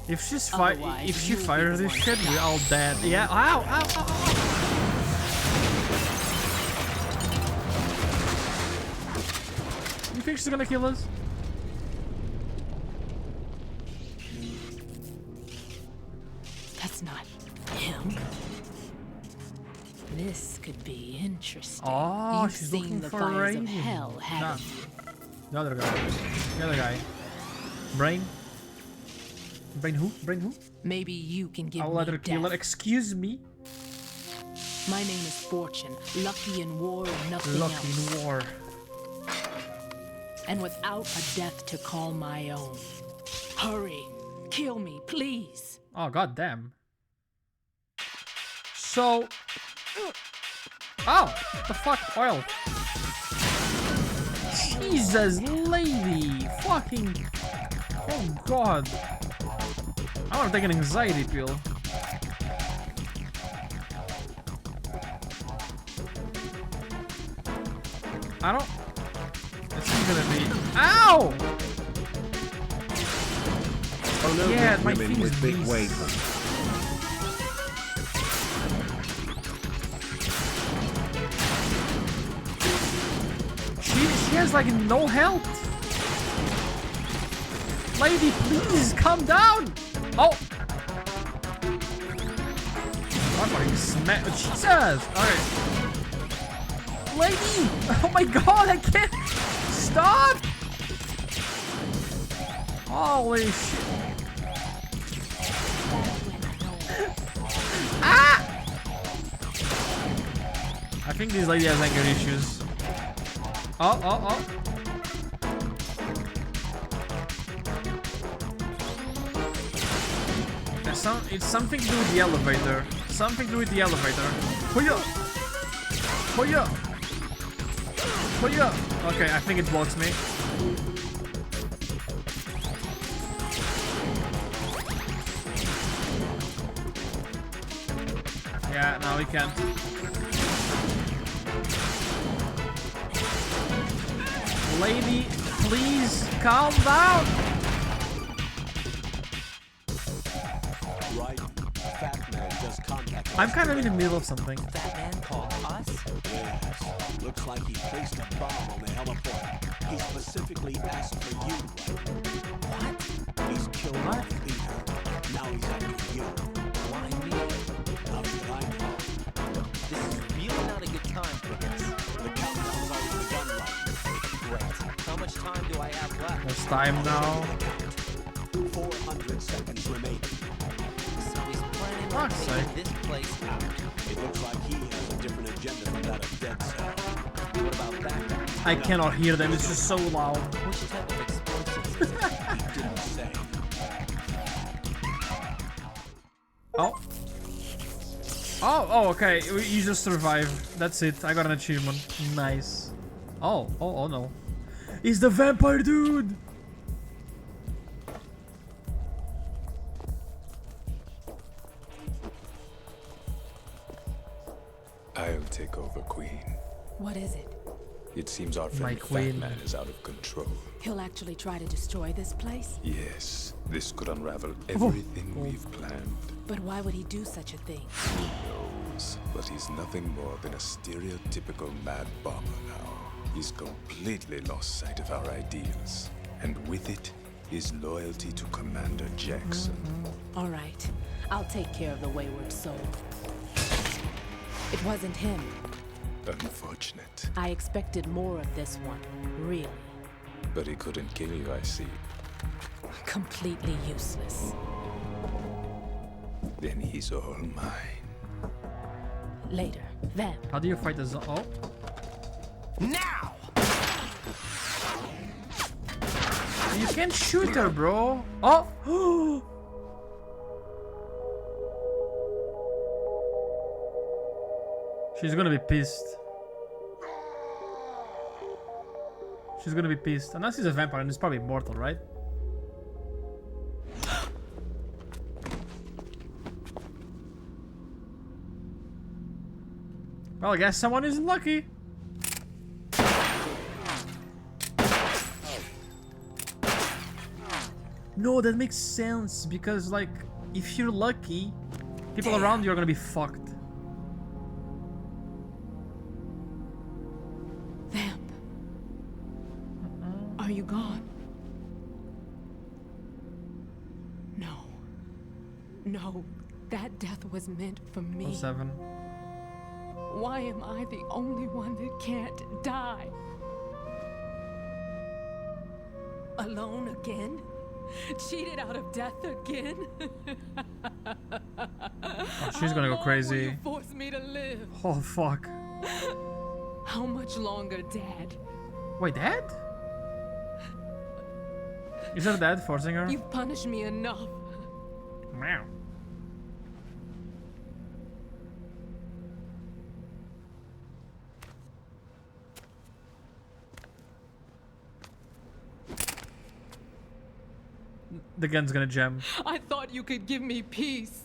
If she's Otherwise, if she you'll be fires the this one shit, to we're die. all dead. Yeah. Ow! Ow! Ow! Ow! You think she's gonna kill us? That's not him. This could be interesting. Oh, You've she's seen looking the for fires of Raiden. hell, haven't you? The other guy. The other guy. Brain. Brain who? Brain who? Maybe you can give I'll me let her kill her. death. Excuse me. My name is Fortune, lucky in war and nothing Lucky else. in war. And without a death to call my own. Hurry, kill me, please. Oh god damn. So. Oh, what the fuck? Oil. Jesus, lady! Fucking... Oh god. I want to take an anxiety pill. I don't... This is gonna be... Ow! Oh no, yeah, big my women feet with is big beast. wafer. She has like no health. Lady, please calm down. Oh. I'm fucking smack. Jesus. Alright. Lady. Oh my god, I can't. Stop. Holy shit. Ah. I think this lady has anger issues. Oh. It's something to do with the elevator. Something to do with the elevator. Hoya! Hoya! Hoya! Okay, I think it blocks me. Yeah, now we can't. Lady, please calm down. Right, Fat Man just contacted I'm us kind of in the today. middle of something. Fat Man called us? Yes. Looks like he placed a bomb on the heliport. He specifically asked for you, right? What? He's killed off the leader. Now he's after you. Why me? Not that I know. This is really not a good time for this. The countdown's already begun, right? Great. How much time do I have left? There's time now. 400 seconds remaining. So he's planning on Fuck's sake. taking this place out. It looks like he has a different agenda from that of Dead Cell. What about that? I cannot hear them, it's just so loud. Which type of explosives is it? He didn't say. Oh. Oh, okay. You just survived. That's it. I got an achievement. Nice. Oh no. It's the vampire dude! I'll take over, Queen. What is it? It seems our friend Fat queen. Man is out of control. He'll actually try to destroy this place? Yes, this could unravel everything we've planned. But why would he do such a thing? Who knows? But he's nothing more than a stereotypical mad bomber now. He's completely lost sight of our ideals. And with it, his loyalty to Commander Jackson. All right. I'll take care of the wayward soul. It wasn't him. Unfortunate. I expected more of this one. Really. But he couldn't kill you, I see. Completely useless. Then he's all mine. Later. Then. How do you fight the oh? Now! You can't shoot her, bro. Oh! She's gonna be pissed. She's gonna be pissed. Unless he's a vampire and he's probably immortal, right? Well, I guess someone isn't lucky. No, that makes sense because, like, if you're lucky, people around you are gonna be fucked. Vamp. Are you gone? No. No. That death was meant for me. 07. Why am I the only one that can't die? Alone again? Cheated out of death again? Oh, she's gonna go crazy. How long will you force me to live? Oh, fuck. How much longer, Dad? Wait, Dad? Is her dad forcing her? You've punished me enough. Meow. the gun's gonna jam. I thought you could give me peace.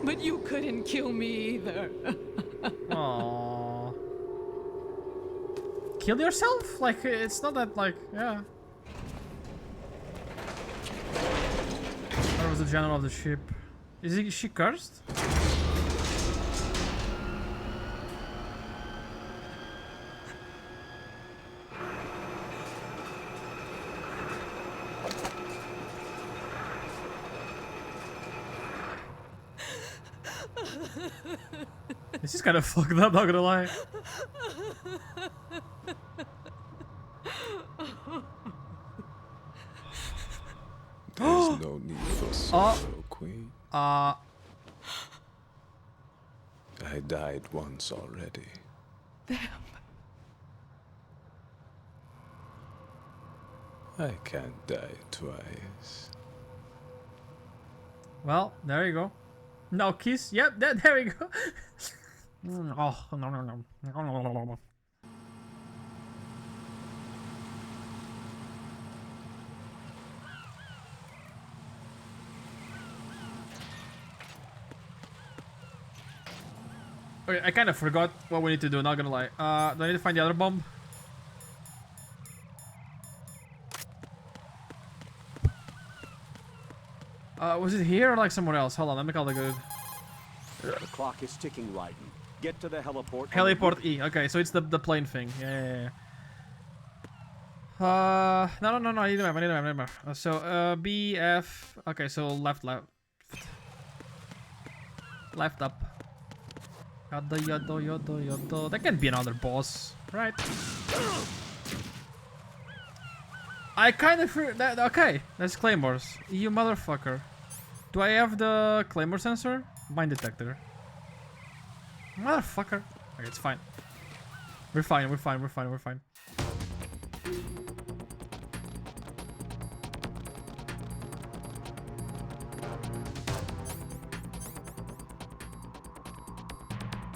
But you couldn't kill me either. Aww. Kill yourself? Like, it's not that, like, yeah. Where was the general of the ship? Is she cursed? This is kind of fucked up, not gonna lie. There's no need for sorrow, Queen. I died once already. Them. I can't die twice. Well, there you go. No kiss. Yep, there we go. Oh, no. Okay, I kind of forgot what we need to do, not gonna lie. Do I need to find the other bomb? Was it here or like somewhere else? Hold on, let me call the good. The clock is ticking, Raiden. Get to the heliport. Heliport E. Okay, so it's the plane thing. Yeah. No. I need to remember. So, B, F. Okay, so left. Left up. Yada. That can be another boss, right? I kind of heard that. Okay, that's claymores. You motherfucker. Do I have the claymore sensor? Mine detector. Motherfucker. Okay, it's fine. We're fine.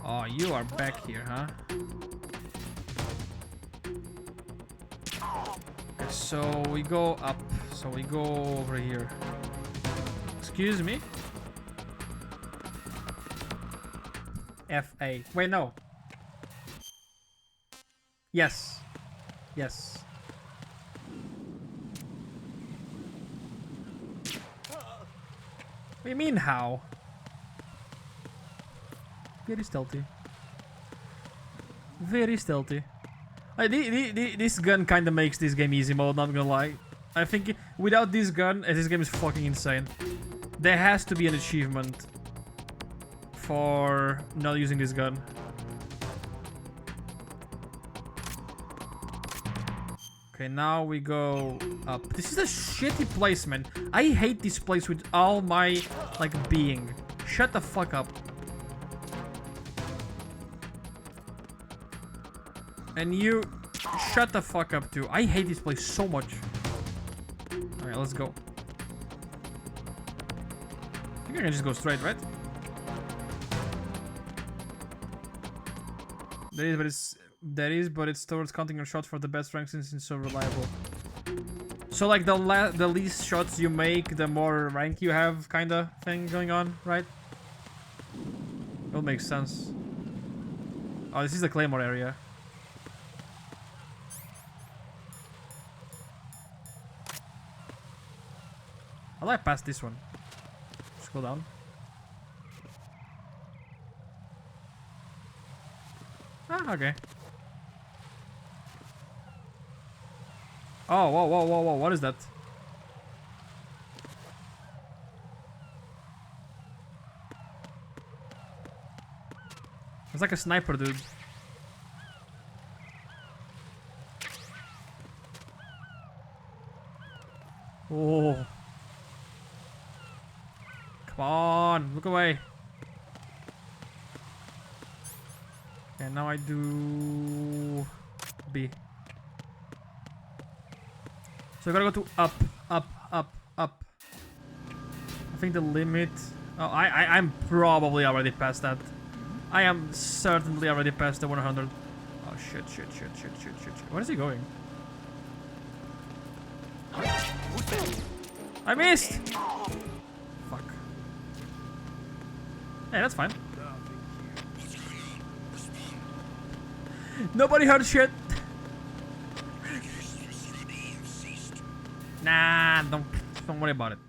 Oh, you are back here, huh? Okay, so we go up. So we go over here. Excuse me? F-A. Wait, no. Yes. What do you mean, how? Very stealthy. This gun kind of makes this game easy mode, not gonna lie. I think without this gun, this game is fucking insane. There has to be an achievement for not using this gun. Okay, now we go up. This is a shitty placement. I hate this place with all my, like, being. Shut the fuck up. And you, shut the fuck up too. I hate this place so much. Alright, let's go. I think I can just go straight, right? There is, but it's towards counting your shots for the best rank since it's so reliable. So like the least shots you make, the more rank you have, kinda thing going on, right? That makes sense. Oh, this is the Claymore area. How do I pass this one? Just go down. Ah, okay. Oh, whoa, what is that? It's like a sniper, dude. Oh. Come on, look away. And now I do B. So I gotta go to up. I think the limit. Oh, I'm probably already past that. I am certainly already past the 100. Oh shit. Where is he going? I missed! Fuck. Hey, that's fine. Nobody heard shit. Nah, don't worry about it.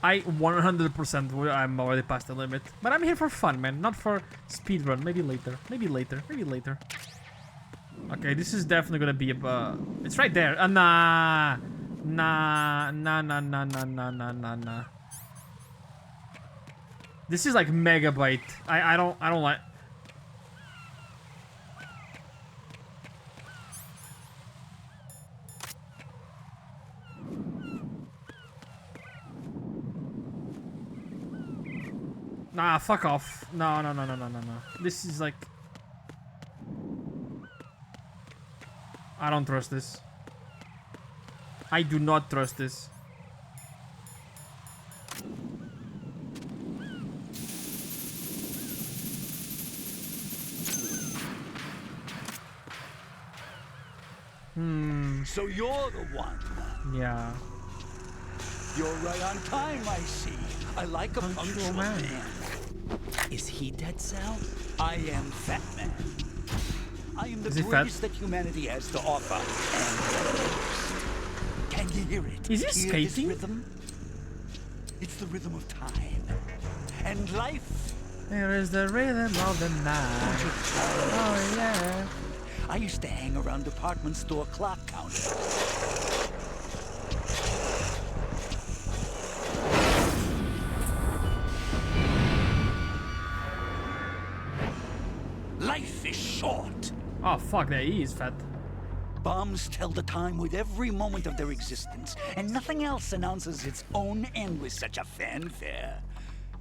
I 100% I'm already past the limit. But I'm here for fun, man, not for speedrun. Maybe later. Maybe later. Maybe later. Okay, this is definitely gonna be a... it's right there. Nah. Nah. This is like megabyte. I don't like... Nah, fuck off. No. This is like... I don't trust this. I do not trust this. So you're the one. Yeah. You're right on time, I see. I like a punctual man. Is he Dead Cell? I am Fat Man. I am the Is he greatest fat? that humanity has to offer. And can you hear it? Is he Hear skating? this rhythm? It's the rhythm of time and life. There is the rhythm of the night. Oh yeah. I used to hang around department store clock counters. Life is short. Oh fuck, that he is fat. Bombs tell the time with every moment of their existence, and nothing else announces its own end with such a fanfare.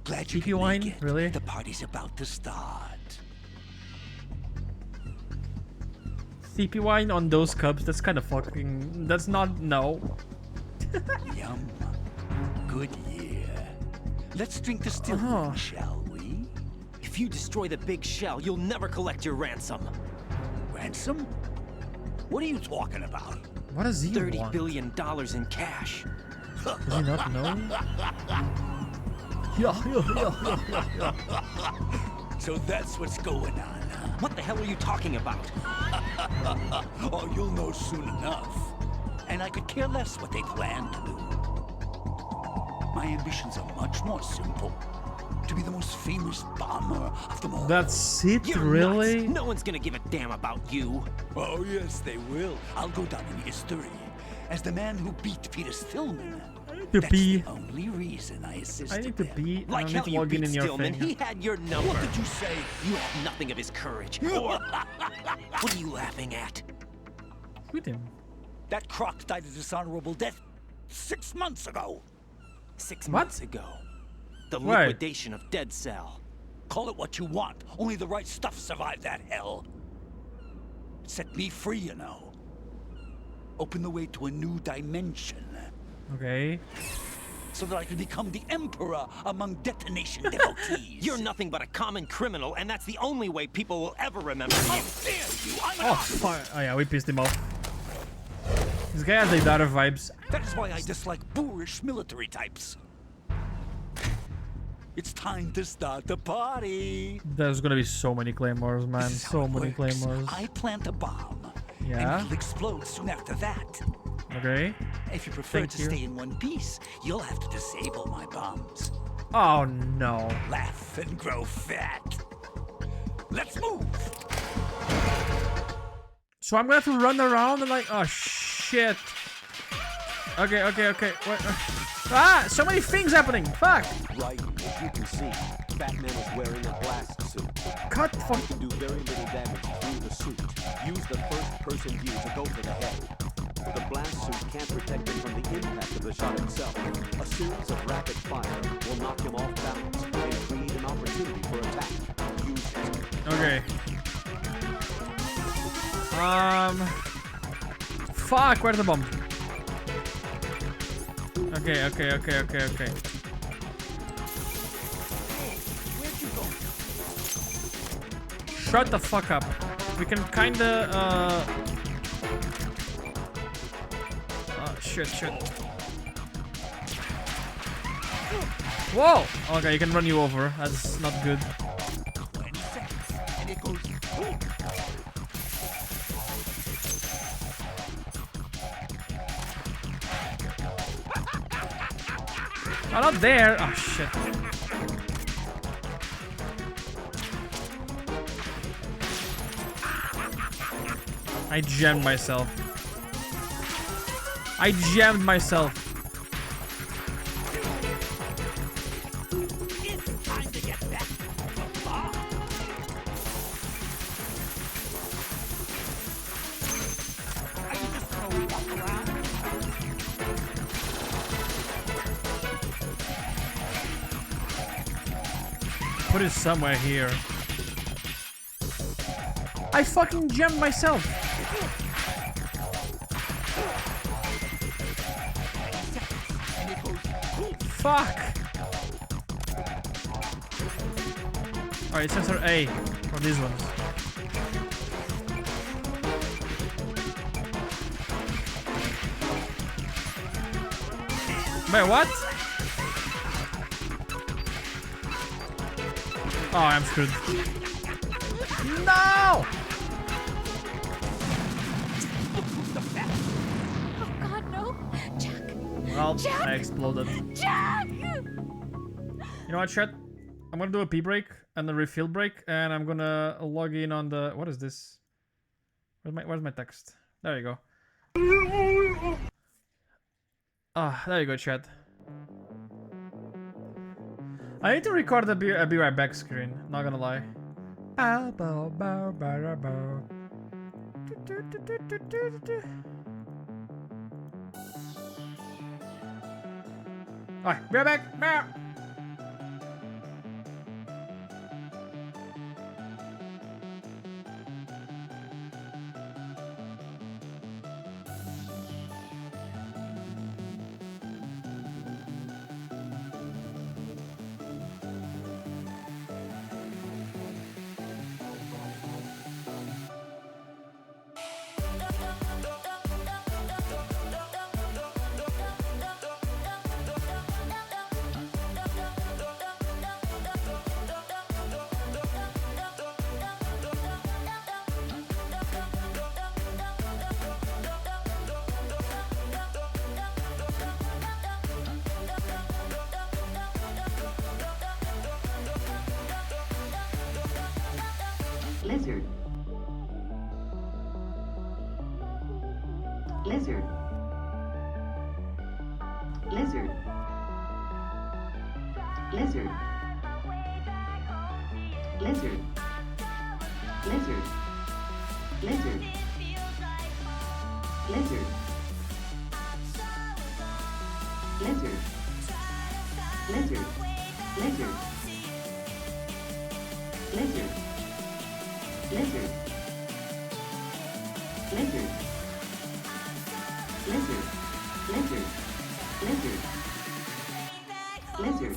Glad you can make it. Really? The party's about to start. CP wine on those cups, that's kind of fucking... That's not... No. Yum. Good year. Let's drink the still one, shall we? If you destroy the big shell, you'll never collect your ransom. Ransom? What are you talking about? What does he $30 want? billion in cash. Does he not know? So that's what's going on, huh? What the hell are you talking about? Oh, you'll know soon enough. And I could care less what they plan to do. My ambitions are much more simple. To be the most famous bomber of them all. That's it, You're really? nuts. No one's gonna give a damn about you. Oh, yes, they will. I'll go down in history as the man who beat Peter Stillman. To That's be. the only reason I assisted I need to them. be. Like I hell need to you log beat in your Stillman. thing. He had your number. What did you say? You have nothing of his courage. Or what are you laughing at? Shoot him. That croc died a dishonorable death 6 months ago. 6 months ago. The Where? liquidation of Dead Cell. Call it what you want. Only the right stuff survived that hell. It set me free, you know. Open the way to a new dimension. Okay. So that I can become the emperor among detonation devotees. You're nothing but a common criminal, and that's the only way people will ever remember you. How dare you! I'm an Oh, artist. fuck. Oh, yeah, we pissed him off. This guy has like daughter vibes. That is why I dislike boorish military types. It's time to start the party. There's gonna be so many claymores, man. This is how So it many works. claymores. I plant a bomb. Yeah. And it'll explode soon after that. Okay. If you prefer Thank to you. stay in one piece, you'll have to disable my bombs. Oh no. Laugh and grow fat. Let's move. So I'm gonna have to run around and like, oh shit. Okay. What? Ah, so many things happening. Fuck. Right, as you can see, Batman is wearing a blast suit. Cut. Fuck. You can do very little damage through the suit. Use the first-person view to go for the head. The blast suit can't protect him from the impact of the shot itself. A series of rapid fire will knock him off balance and create an opportunity for attack. Use it. Okay. Fuck, where's the bomb? Okay. Shut the fuck up. We can kinda, shit. Whoa! Okay, you can run you over. That's not good. 20 seconds, and it goes boom. Oh, not there. Oh, shit. I jammed myself. It's time to get back to the bar. Are you just gonna walk around? Put it somewhere here. I fucking jammed myself. Fuck. Alright, sensor A for these ones. Wait, what? Oh, I'm screwed. No! Oh God, no! Jack! Well, Jack! I exploded. Jack! You know what, chat? I'm gonna do a pee break and a refill break, and I'm gonna log in on the... What is this? Where's my text? There you go. Ah, there you go, chat. I need to record the be right back screen, not gonna lie. Alright, be right back. Lizard. Lizard. Lizard. Lizard. Lizard. Lizard. Lizard. Lizard. Lizard. Lizard. Lizard. Lizard. Lizard. Lizard. Lizard. Lizard. Lizard. Lizard.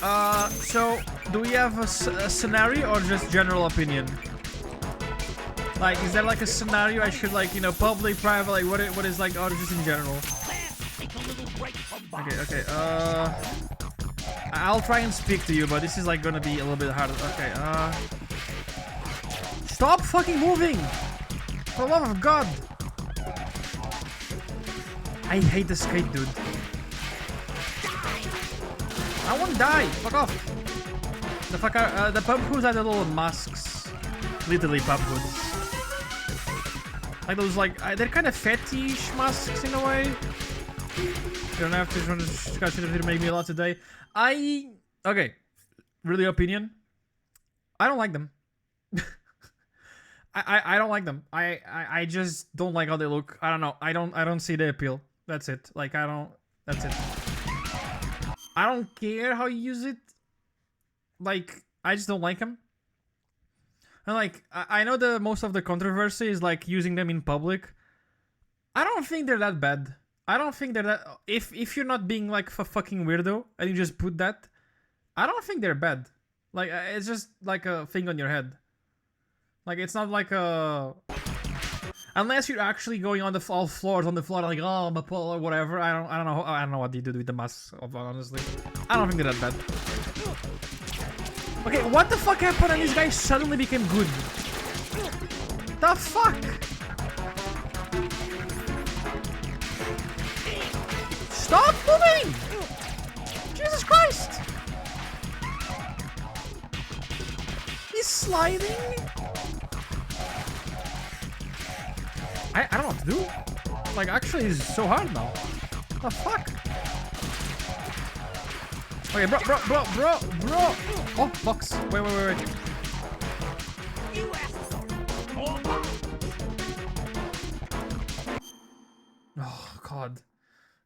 So do we have a scenario or just general opinion? Like, is there like a scenario I should like, you know, public, private, like what is like, or just in general? Okay, I'll try and speak to you, but this is like gonna be a little bit harder. Okay, stop fucking moving! For the love of God! I hate the skate, dude. I won't die! Fuck off! The fucker, the pump hoods are the little masks. Literally pump hoods. Like those, like, they're kind of fetish masks in a way. You don't have to make me a lot today. Okay. Really opinion? I don't like them. I don't like them. I just don't like how they look. I don't know. I don't see the appeal. That's it. Like, that's it. I don't care how you use it. Like, I just don't like them. And like, I know the most of the controversy is like using them in public. I don't think they're that bad. I don't think they're that... If you're not being like a fucking weirdo and you just put that, I don't think they're bad. Like, it's just like a thing on your head. Like, it's not like a... Unless you're actually going on the all floors on the floor, like, oh, my pole or whatever. I don't know what you do with the masks, honestly. I don't think they're that bad. Okay, what the fuck happened and this guy suddenly became good? The fuck? Stop moving! Jesus Christ! He's sliding? I don't know what to do. Like, actually, it's so hard now. The fuck? Okay, bro. Oh, box. Wait. Oh, God.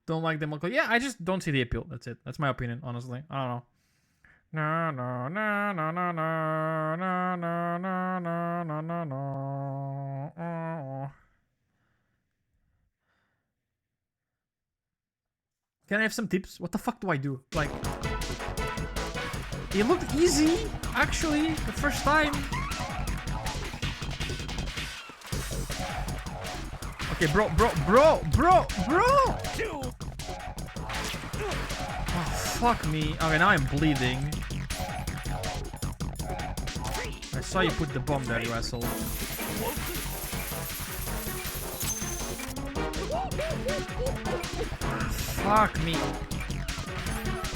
Don't like them. Yeah, I just don't see the appeal. That's it. That's my opinion, honestly. I don't know. No. Can I have some tips? What the fuck do I do? Like, it looked easy, actually, the first time. Okay, bro. Oh, fuck me. Okay, now I'm bleeding. I saw you put the bomb there, you asshole. Fuck me. I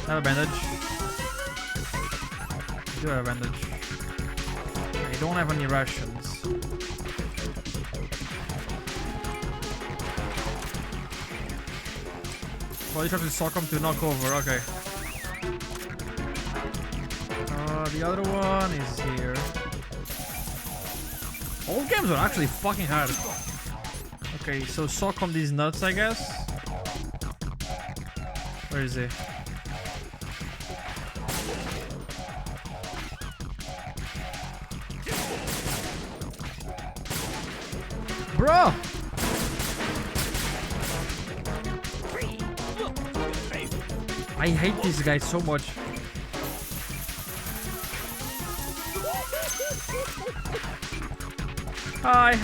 have a bandage. I do have a bandage. I don't have any rations. Well, you have to sock him to knock over. Okay. The other one is here. All games are actually fucking hard. Okay, so sock on these nuts, I guess. Where is he? Bro! I hate this guy so much.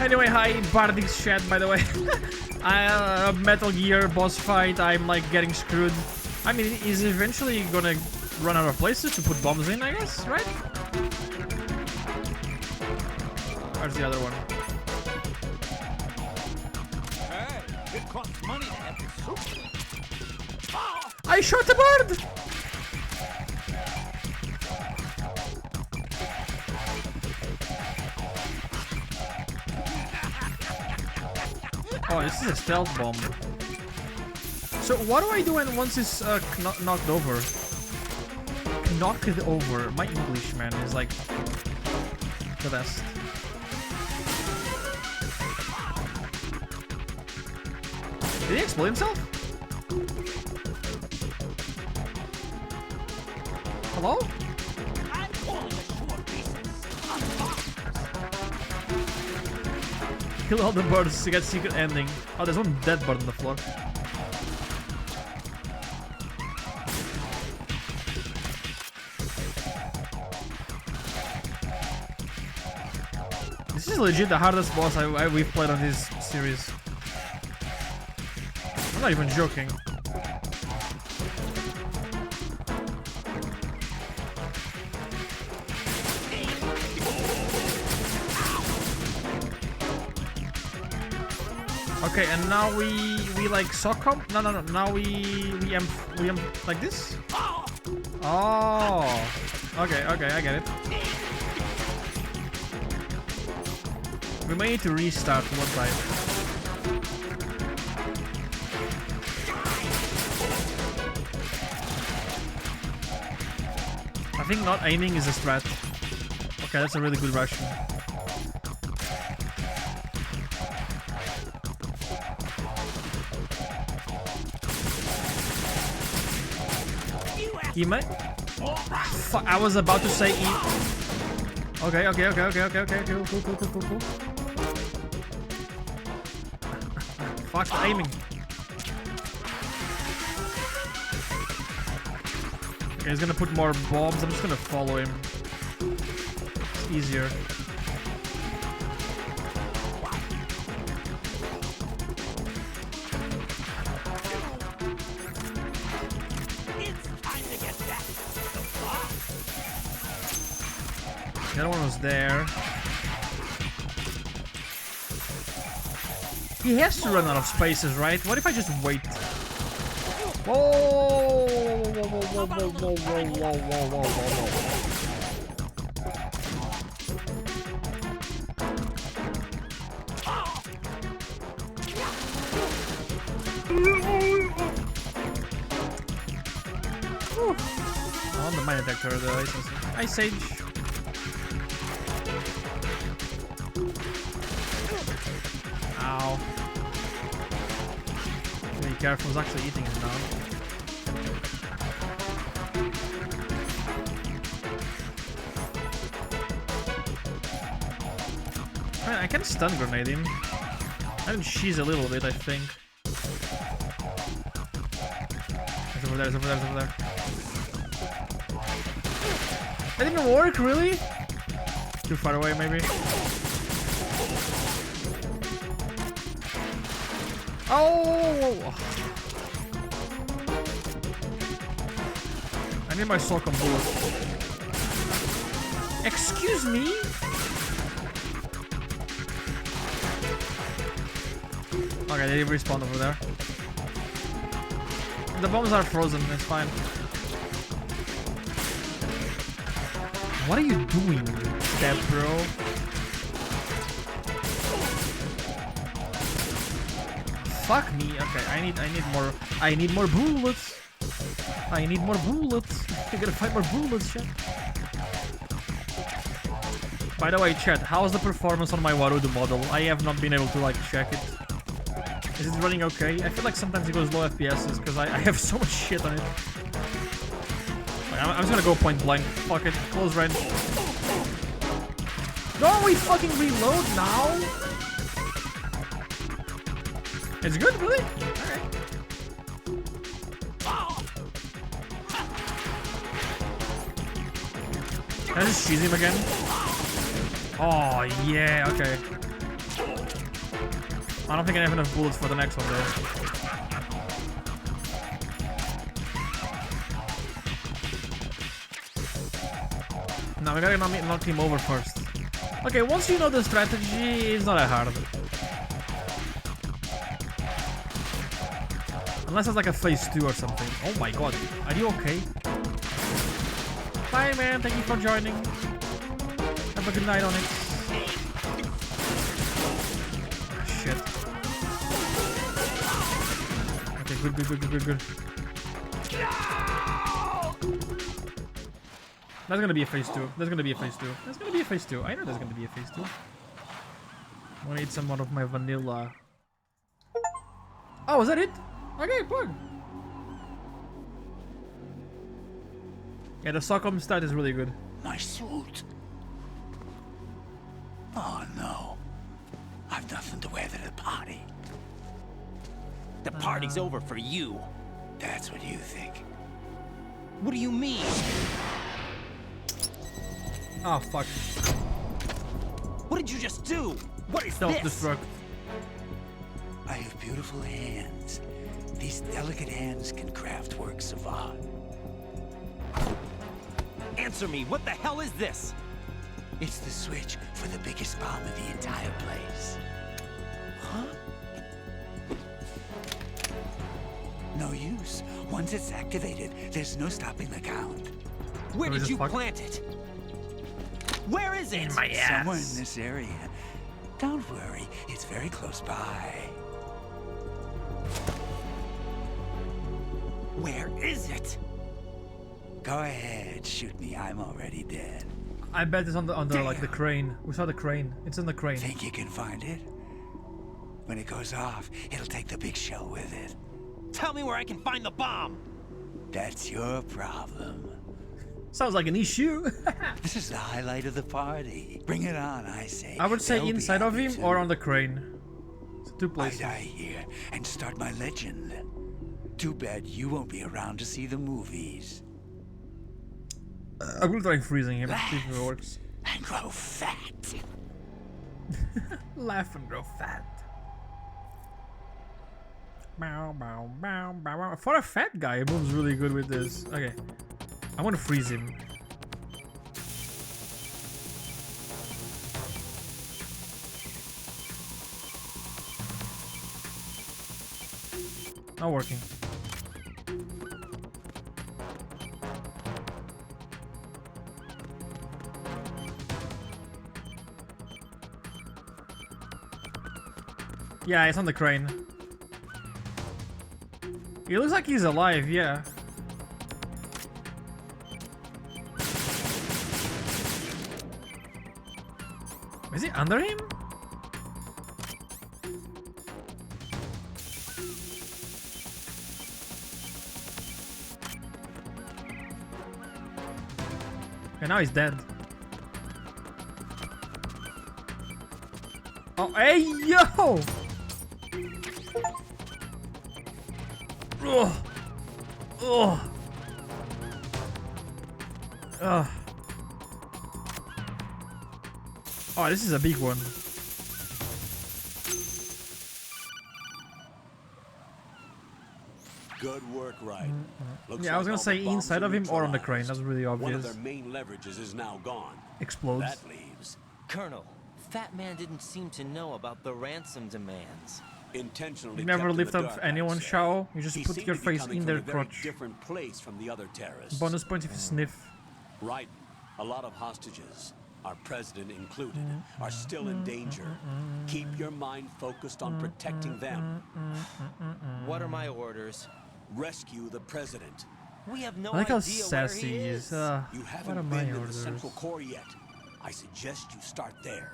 Anyway, hi, Bardix chat, by the way. Metal Gear boss fight, I'm like getting screwed. I mean, he's eventually gonna run out of places to put bombs in, I guess, right? Where's the other one? Hey, it costs money to have this soup. I shot a bird! Oh, this is a stealth bomb. So what do I do when once it's knocked over? Knock it over. My English, man, is like the best. Did he explode himself? Hello? Kill all the birds to get secret ending. Oh, there's one dead bird on the floor. This is legit the hardest boss we've played on this series. I'm not even joking. Okay, and now we like sock him? No. Now we like this? Oh. Okay, I get it. We may need to restart one time. I think not aiming is a strat. Okay, that's a really good Russian. E might. Fuck! I was about to say E. Okay. Cool. Fuck the aiming. Okay, he's gonna put more bombs. I'm just gonna follow him. It's easier. The other one was there. He has to run out of spaces, right? What if I just wait? Whoa! On the mine detector, the Ice Age. Ow. Be careful, he's actually eating it now. I can stun grenade him. I can cheese a little bit, I think. It's over there, it's over there, it's over there. That didn't work, really? Too far away, maybe. Oh! I need my sock on bullet. Excuse me? Okay, they respawned over there. The bombs are frozen, it's fine. What are you doing, step bro? Fuck me. Okay, I need more bullets. I need more bullets. I gotta find more bullets, chat. By the way, chat, how's the performance on my Warudu model? I have not been able to like check it. Is it running okay? I feel like sometimes it goes low FPSs because I have so much shit on it. I'm just gonna go point blank. Fuck it. Close range. Don't we fucking reload now? It's good, really? Alright. Can I just cheese him again? Oh, yeah, okay. I don't think I have enough bullets for the next one, though. No, we gotta knock him over first. Okay, once you know the strategy, it's not that hard. Unless it's like a phase 2 or something. Oh my god, are you okay? Bye, man. Thank you for joining. Have a good night on it. Oh, shit. Okay, good. That's gonna be a phase 2. There's gonna be a phase 2. There's gonna be a phase 2. I know there's gonna be a phase 2. I wanna eat some more of my vanilla. Oh, is that it? Okay, plug. Yeah, the Stockholm start is really good. My suit. Oh no. I've nothing to wear to the party. The party's over for you. That's what you think. What do you mean? Oh, fuck. What did you just do? What is this? Self-destruct. I have beautiful hands. These delicate hands can craft works of art. Answer me, what the hell is this? It's the switch for the biggest bomb in the entire place. Huh? No use. Once it's activated, there's no stopping the count. Where did you plant it? Where is it? In my ass. Somewhere in this area. Don't worry, it's very close by. Where is it? Go ahead, shoot me. I'm already dead. I bet it's on the like the crane. We saw the crane. It's in the crane. Think you can find it? When it goes off, it'll take the big shell with it. Tell me where I can find the bomb. That's your problem. Sounds like an issue. This is the highlight of the party. Bring it on, I say. I would say They'll be inside of happy him to. or on the crane. It's two I places. die here and start my legend. Too bad you won't be around to see the movies. I will try freezing him. See if it works. And grow fat. Laugh and grow fat. Bow, bow, bow, bow, bow. For a fat guy, he moves really good with this. Okay. I want to freeze him. Not working. Yeah, it's on the crane. He looks like he's alive, yeah. Is he under him? Okay, now he's dead. Oh, hey, yo! Ugh. Ugh. Ugh. Oh, this is a big one. Good work, Wright. Looks Yeah, I was like gonna all say the bombs inside are of him or on the crane. neutralized. That's really One of obvious. their main leverages is now gone. Explodes. That leaves. Colonel, Fat Man didn't seem to know about the ransom demands. Intentionally You never kept in lift the up dark, I'd anyone's say. show. You just He put seemed your to be face coming in from their a very crotch. different place from the other terrorists. Bonus point if you sniff. Right. A lot of hostages, our president included, are still in danger. Keep your mind focused on protecting them. What are my orders? Rescue the president. We have no I like how idea where sassy he he is. is. You What are haven't my been in the orders? Central Core yet. I suggest you start there.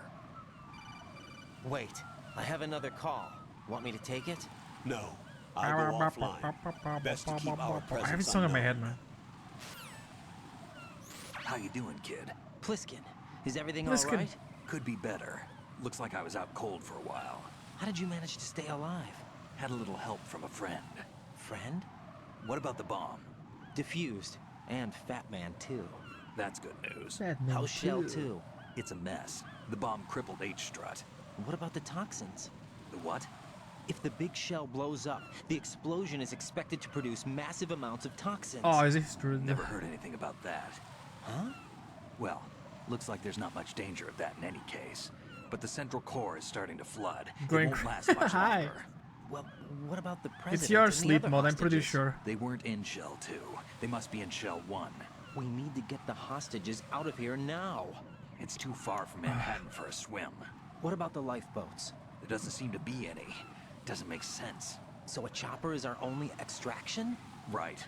Wait, I have another call. Want me to take it? No, I'll go offline. Best to keep our I have presence this song in my unknown. head, man. How you doing, kid? Pliskin, is everything Pliskin. alright? Could be better. Looks like I was out cold for a while. How did you manage to stay alive? Had a little help from a friend. Friend? What about the bomb? Diffused. And Fat Man, too. That's good news. Fat Man House Shell, too. too. It's a mess. The bomb crippled H-Strut. What about the toxins? The what? If the big shell blows up, the explosion is expected to produce massive amounts of toxins. Oh, is this true? Never heard anything about that. Huh? Well, looks like there's not much danger of that in any case. But the Central Core is starting to flood. Going It won't last much Hi. longer. Well, what about the president? It's your and the sleep other mode, I'm pretty hostages? sure. They weren't in Shell 2. They must be in Shell 1. We need to get the hostages out of here now. It's too far from Manhattan for a swim. What about the lifeboats? There doesn't seem to be any. Doesn't make sense. So a chopper is our only extraction? Right.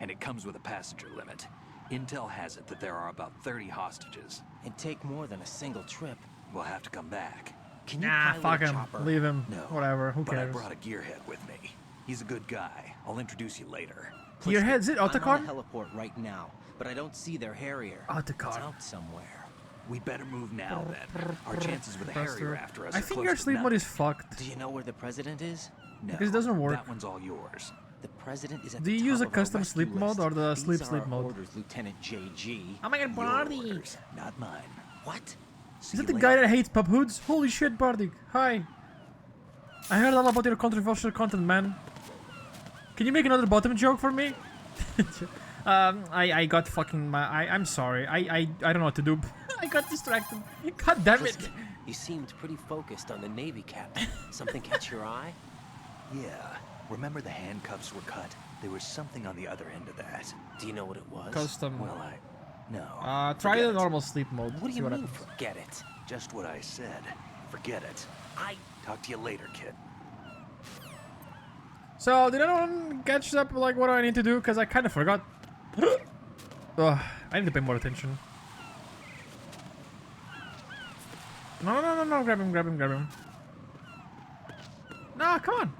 And it comes with a passenger limit. Intel has it that there are about 30 hostages. It'd take more than a single trip. We'll have to come back. Can you Nah, pilot fuck a him. chopper? Leave him. No. Whatever. Who But I cares? brought a gearhead with me. He's a good guy. I'll introduce you later. Your head's it? I'm Autocar? on the heliport right now, but I don't see their Harrier. Autocar. It's out somewhere. We better move now then. Our chances with a Harrier after us I are think close your to sleep mode nothing. is fucked. Do you know where the president is? No, Because it doesn't work. That one's all yours. The president is at Do the you top use a of our custom rescue sleep mode list. or the These sleep are sleep our mode? orders, Lieutenant JG. Oh my god, Your party! orders, not mine. What? Is that the guy that hates pub hoods? Holy shit, Bardik. Hi. I heard all about your controversial content, man. Can you make another bottom joke for me? I got fucking I'm sorry. I don't know what to do. I got distracted. God damn it. Listen, you seemed pretty focused on the Navy captain. Something catch your eye? Yeah. Remember the handcuffs were cut? There was something on the other end of that. Do you know what it was? Custom. Well, no. Try the normal sleep mode. What do you See mean, happens. forget it? Just what I said. Forget it. Talk to you later, kid. So, did anyone catch up like what do I need to do? Because I kind of forgot. Ugh, I need to pay more attention. No, no, no, no, grab him, grab him, grab him. No, come on.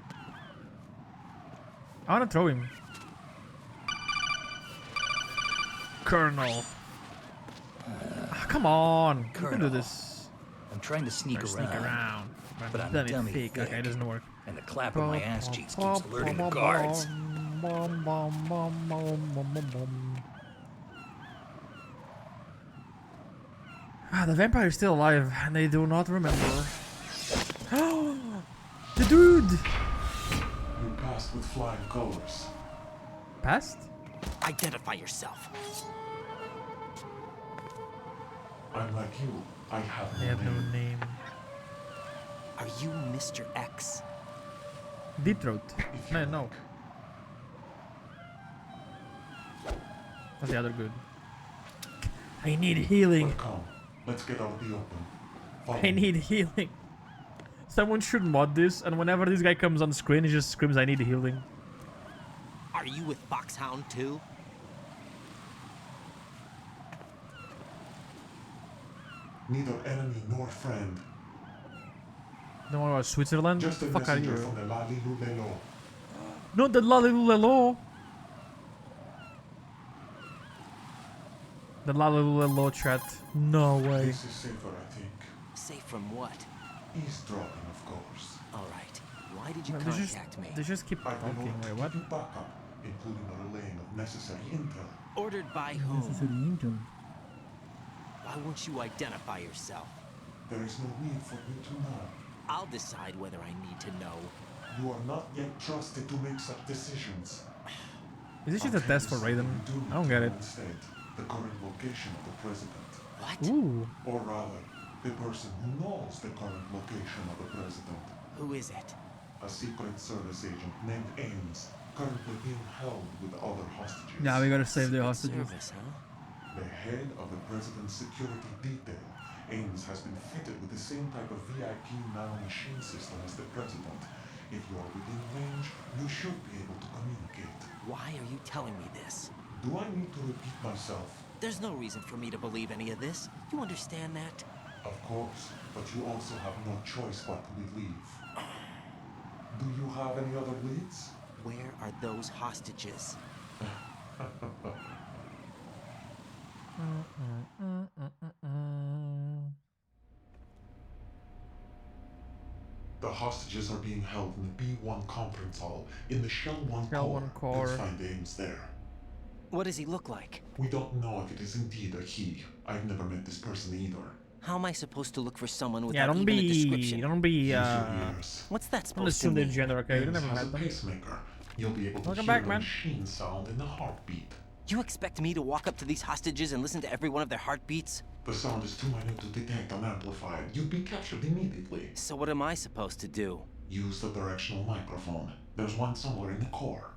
I want to throw him. Colonel. Come on. You can do this. I'm trying to sneak around. But I'm then dummy it's fake. thick, Okay, it doesn't work. And the clap of my ass cheeks keeps alerting the guards. Ah, the vampire is still alive, and they do not remember. The dude! You passed with flying colors. Passed? Identify yourself. I'm like you. I have They have no name. Are you Mr. X? Deep Throat. No, no. What's the other good? I need healing. But come, let's get out of the open. Follow I need healing. Someone should mod this, and whenever this guy comes on screen, he just screams, "I need healing." Are you with Foxhound too? Neither enemy nor friend. Don't worry about Switzerland. Just a Fuck out of messenger here. from the Lalilulelo. Not the Lalilulelo. The Lalilulelo chat. No way. This is safer, I think. Safe from what? Eavesdropping, of course. All right. Why did you No, contact me? They just keep I've been talking. ordered Wait, to what? keep you backup, including the relaying of necessary intel. Ordered by whom? Why won't you identify yourself? There is no need for you to know. I'll decide whether I need to know. You are not yet trusted to make such decisions. Is this just a test for Raiden? I don't get it. Instead, the current location of the president. What? Ooh. Or rather, the person who knows the current location of the president. Who is it? A Secret Service agent named Ames, currently being held with other hostages. Now we gotta save the hostages. Service, huh? The head of the president's security detail, Ames has been fitted with the same type of VIP nanomachine system as the president. If you are within range, you should be able to communicate. Why are you telling me this? Do I need to repeat myself? There's no reason for me to believe any of this. You understand that? Of course, but you also have no choice but to believe. Do you have any other leads? Where are those hostages? The hostages are being held in the B1 conference hall in the Shell 1 Shell 1 core. Let's find Ames there. What does he look like? We don't know if it is indeed a he. I've never met this person either. How am I supposed to look for someone Yeah, without don't even a be, description? don't be, Use your ears. What's that don't supposed to assume their mean? gender, okay? You Ames never has a met them. pacemaker. You'll be able to Welcome hear back, the man. machine sound in the heartbeat. You expect me to walk up to these hostages and listen to every one of their heartbeats? The sound is too minute to detect and amplify it. You'd be captured immediately. So what am I supposed to do? Use the directional microphone. There's one somewhere in the core.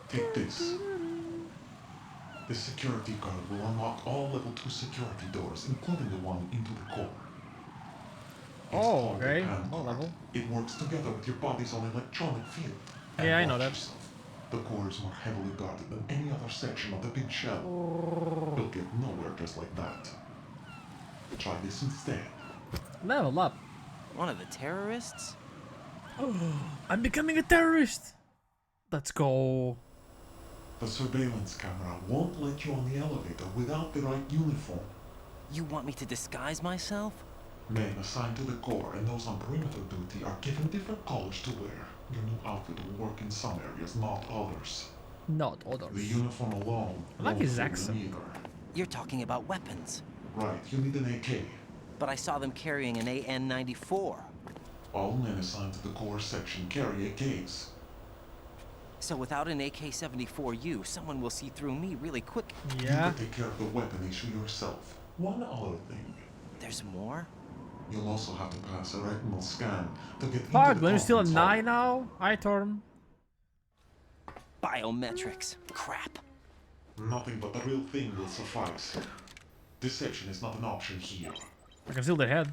Take this. This security card will unlock all level 2 security doors, including the one into the core. It's Oh, called the okay. PAN Low card. level. It works together with your body's own electronic field. Yeah, I know watch that. yourself. The core is more heavily guarded than any other section of the big shell. You'll get nowhere just like that. Try this instead. Level up. One of the terrorists? I'm becoming a terrorist. Let's go. The surveillance camera won't let you on the elevator without the right uniform. You want me to disguise myself? Men assigned to the core and those on perimeter duty are given different colors to wear. Your new outfit will work in some areas, not others. Not others. The uniform alone. I like his won't fool accent. them either. You're talking about weapons. Right, you need an AK. But I saw them carrying an AN-94. All men assigned to the core section carry AKs. So without an AK-74U, someone will see through me really quick. You can take care of the weapon issue yourself. One other thing. There's more? You'll also have to pass a retinal scan to get Fuck, into the are you still a conference 9 now? I Torm. Biometrics. Crap. Nothing but the real thing will suffice. Deception is not an option here. I can steal their head.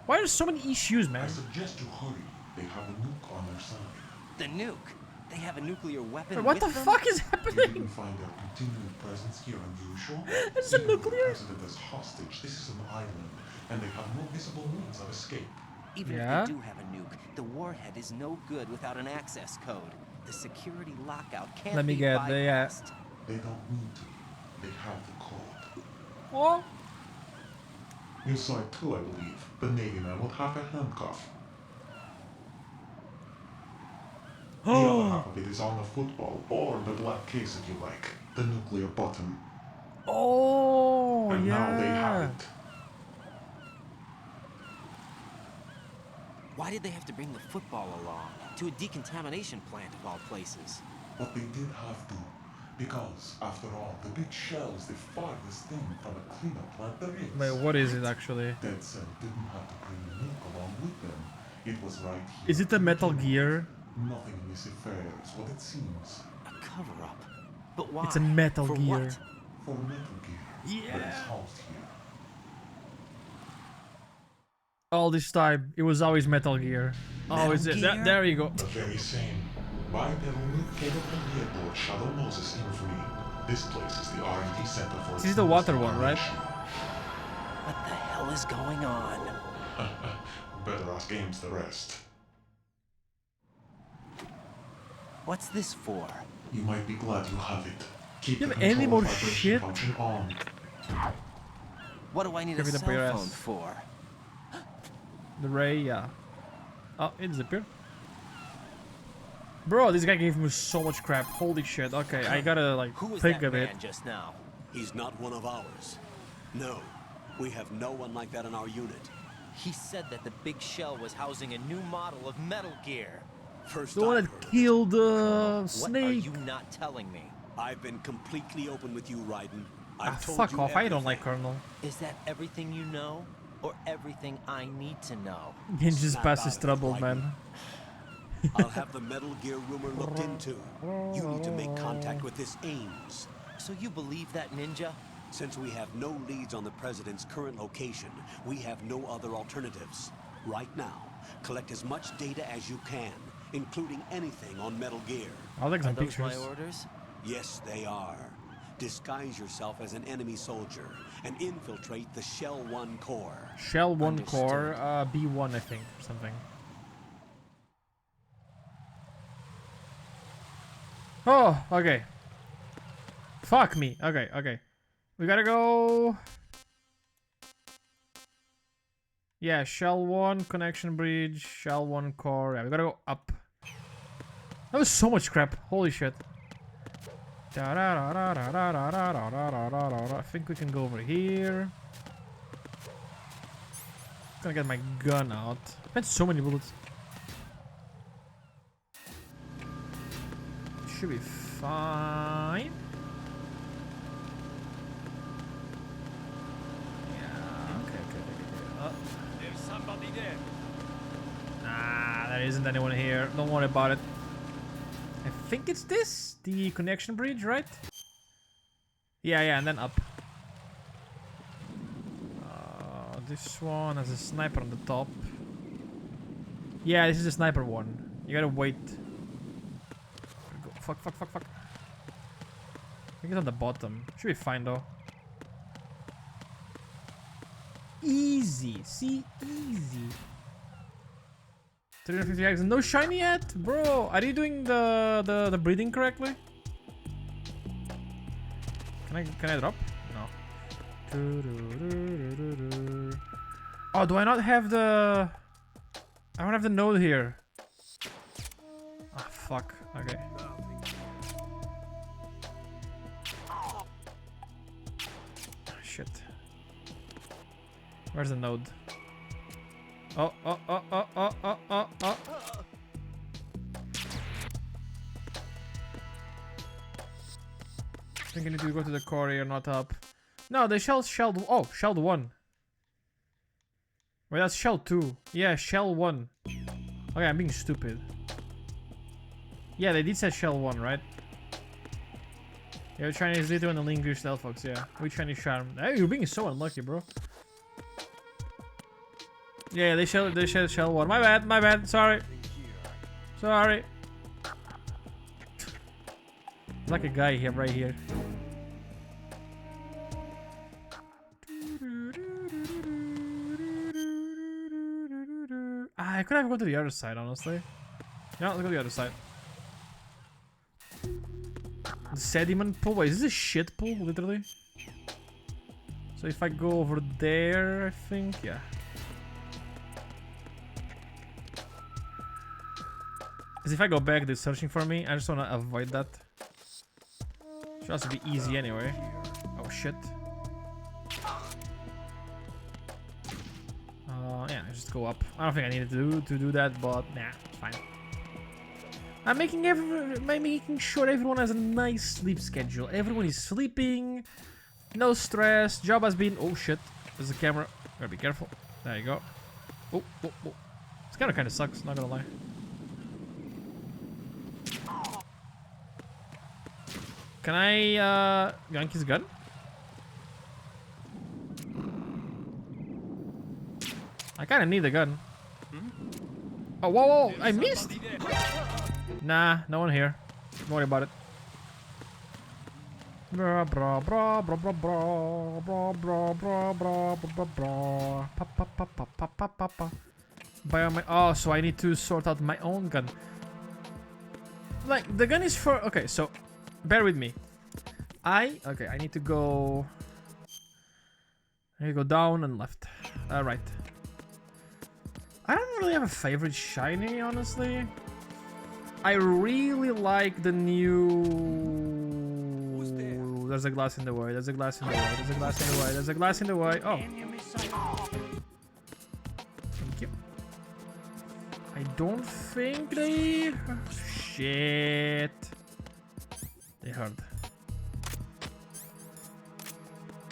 Why are there so many issues, man? I suggest you hurry. They have a nuke on their side. The nuke? They have a nuclear weapon. Wait, what the fuck is You happening? didn't find their continuing presence here unusual? It's a Even with nuclear? the president as hostage, this is an island, and they have no visible means of escape. Even if they do have a nuke, the warhead is no good without an access code. The security lockout can't Let me be get bypassed. They don't need to. They have the code. Oh. You saw it too, I believe. The Navy man with half a handcuff. The other half of it is on the football, or the black case if you like. The nuclear button. Oh, And yeah. now they have it. Why did they have to bring the football along? To a decontamination plant of all places. But they did have to. Because, after all, the big shell is the farthest thing from a cleanup plant there is. Wait, what is it actually? Dead Cell didn't have to bring the nuke along with them. It was right here. Is it the Metal Gear? Nothing in this affair is what it seems. A cover-up? But why? It's a Metal For Gear. what? For Metal Gear. But it's housed here. All this time, it was always Metal Gear. Always it. There you go. The very same. Bipedal nuke cable from the airport Shadow Moses infamy. This place is the R&D center for This is the water one, right? What the hell is going on? Better ask Ames the rest. What's this for? You might be glad you have it. Keep You the have any control more vibration shit? function on. What do I need a Give it up cell your phone ass. for? The ray, yeah. Oh, it disappeared. Bro, this guy gave me so much crap. Holy shit. Okay, I gotta like Who was think that of it. man just now? He's not one of ours. No, we have no one like that in our unit. He said that the big shell was housing a new model of Metal Gear. First The one I've that heard of it. killed What are Snake. you not telling me? I've been completely open with you, Raiden. Ah, I've told fuck you off. I don't everything. like Colonel. Is that everything you know? Or everything I need to know? Ninja's Snap past out his of it, trouble, Raiden. man. I'll have the Metal Gear rumor looked into. You need to make contact with this Ames. So you believe that, Ninja? Since we have no leads on the President's current location, we have no other alternatives. Right now, collect as much data as you can, including anything on Metal Gear. I'll take Are some those pictures. my orders? Yes, they are. Disguise yourself as an enemy soldier and infiltrate the Shell 1 core. Shell 1 Understood. core, B1 I think, or something. Oh, okay. Fuck me. Okay, okay. We gotta go... Yeah, Shell 1, connection bridge, Shell 1 core. Yeah, we gotta go up. That was so much crap. Holy shit. I think we can go over here. Gonna get my gun out. I spent so many bullets. Should be fine. Yeah, okay. There's somebody there. Nah, there isn't anyone here. Don't worry about it. I think it's this, the connection bridge, right? Yeah, and then up. This one has a sniper on the top. Yeah, this is the sniper one. You gotta wait. Fuck. I think it's on the bottom. Should be fine though. Easy. See, easy. 350 eggs. No shiny yet, bro. Are you doing the breathing correctly? Can I drop? No. Oh, do I not have the? I don't have the node here. Ah, fuck. Okay. Shit. Where's the node? Oh. I think I need to go to the courier, not up. No, the shelled 1. Wait, that's shell 2. Yeah, shell 1. Okay, I'm being stupid. Yeah, they did say shell 1, right? Yeah, Chinese little and the English Stealth Fox, yeah. We Chinese charm. Hey, you're being so unlucky, bro. Yeah, they said shell 1. My bad, sorry. Sorry. It's like a guy here, right here. I could have gone to the other side, honestly. Yeah, let's go to the other side. The sediment pool? Wait, is this a shit pool, literally? So if I go over there, I think, yeah. Because if I go back, they're searching for me. I just want to avoid that. Should also be easy anyway. Oh shit. Yeah, just go up. I don't think I needed to do that, but nah, it's fine. I'm making sure everyone has a nice sleep schedule. Everyone is sleeping, no stress. Job has been. Oh shit! There's a camera. Gotta be careful. There you go. Oh. This kind of sucks. Not gonna lie. Can I yank his gun? I kind of need the gun. Oh, whoa, I missed! Nah, no one here. Don't worry about it. Oh, so I need to sort out my own gun. Like, the gun is for... Okay, so... Bear with me. I need to go... I need to go down and left. Right. I don't really have a favorite shiny, honestly. I really like the new... There's a glass in the way. There's a glass in the way. There's a glass in the way. There's a glass in the way. Oh. Thank you. I don't think they... Shit. They heard.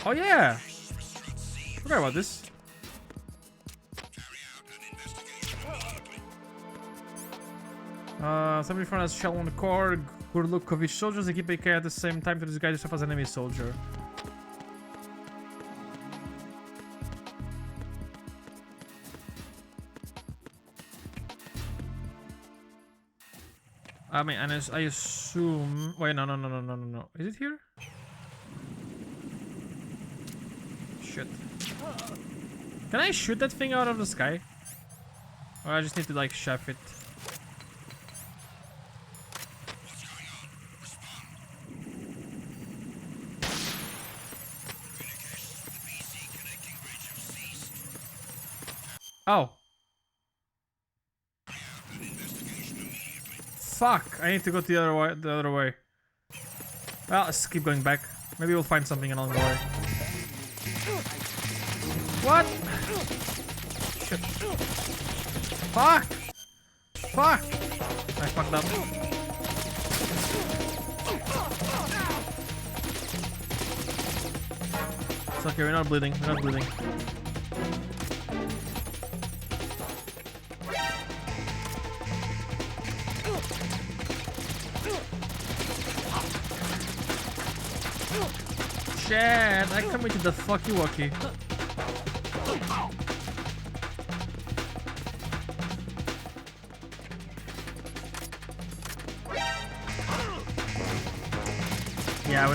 Oh yeah! Forgot about this. Somebody from us shell on the core. Gurlukovich soldiers. They keep AK at the same time to disguise yourself as an enemy soldier. I mean, and I assume... Wait, no. Is it here? Shit. Can I shoot that thing out of the sky? Or I just need to, like, chef it? Oh. Fuck! I need to go the other way. Well, let's keep going back. Maybe we'll find something along the way. What? Shit. Fuck! Fuck! I fucked up. It's okay, we're not bleeding. We're not bleeding. Shit, I committed the fucky wucky. Yeah, we're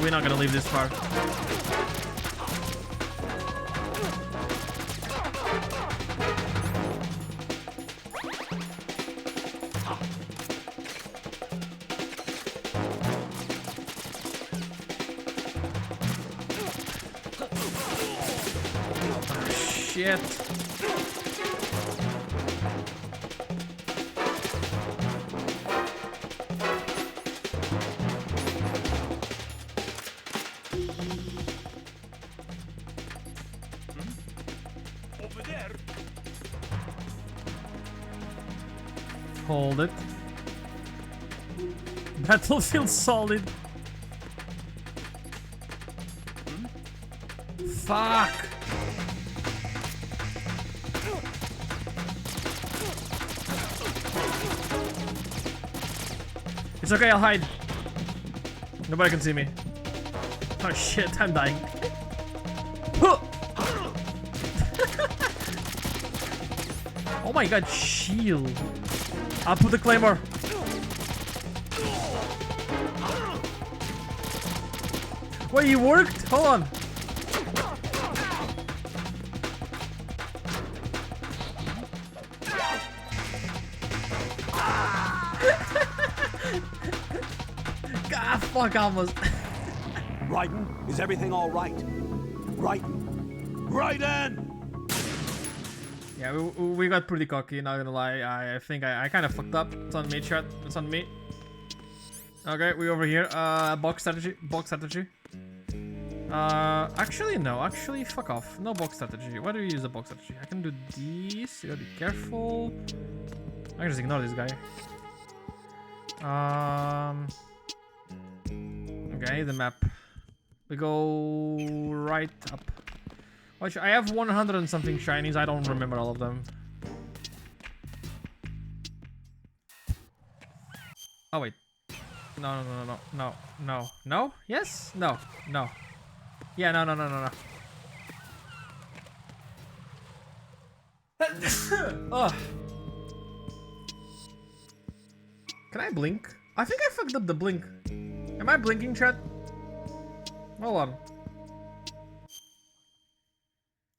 not gonna leave this far. Shit. Hold it. Battlefield solid. Fuck. It's okay, I'll hide. Nobody can see me. Oh shit, I'm dying. Oh my god, shield. I'll put the claymore. Wait, you worked? Hold on. God, fuck, almost. Raiden, is everything all right? Raiden! Raiden! Yeah, we got pretty cocky, not gonna lie. I think I kind of fucked up. It's on me, chat. It's on me. Okay, we over here. Box strategy. Box strategy. Actually, no. Actually, fuck off. No box strategy. Why do you use a box strategy? I can do this. You gotta be careful. I can just ignore this guy. Okay, the map. We go right up. Watch, I have 100 and something shinies. I don't remember all of them. Oh wait. No, no, no, no, no, no, no. Yes? No, no. Yeah, no, no, no, no, no. Oh. Can I blink? I think I fucked up the blink. Am I blinking, chat? Hold on.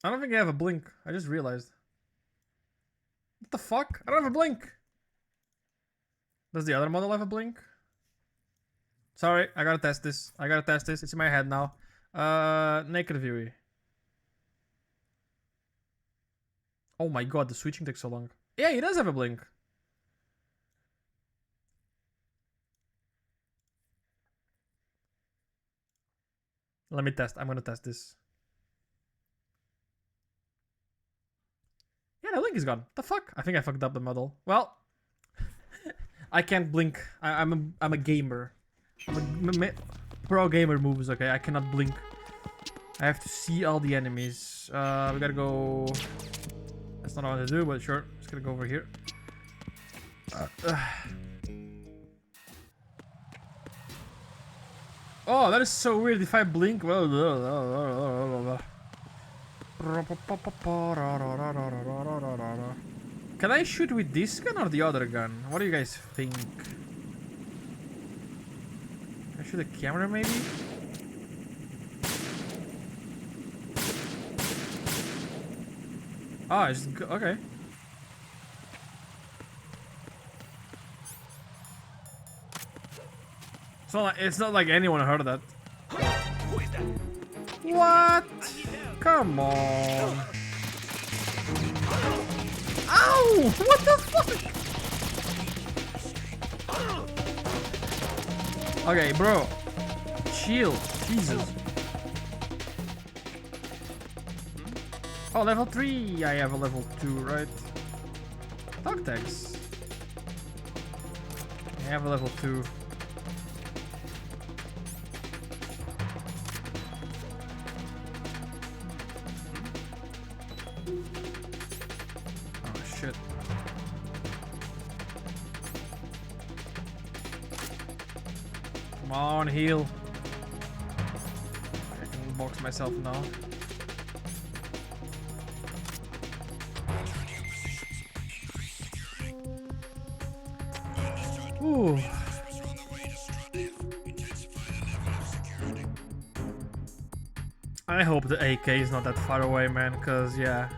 I don't think I have a blink. I just realized. What the fuck? I don't have a blink. Does the other model have a blink? Sorry, I gotta test this. I gotta test this. It's in my head now. Naked view. Oh my god, the switching takes so long. Yeah, he does have a blink. Let me test. I'm gonna test this. Yeah, the blink is gone. The fuck? I think I fucked up the model. Well, I can't blink. I'm a gamer. Pro gamer moves. Okay, I cannot blink. I have to see all the enemies. We gotta go. That's not what I want to do, but sure. Just gonna go over here. Oh, that is so weird. If I blink, well. Can I shoot with this gun or the other gun? What do you guys think? Can I shoot the camera maybe? Oh, it's okay. It's not like anyone heard of that. What? Come on. Ow! What the fuck? Okay, bro. Chill. Jesus. Oh, level 3. I have a level 2, right? Dog tags. I have a level 2. Come on, heal. I can box myself now. Ooh. I hope the AK is not that far away, man, because yeah.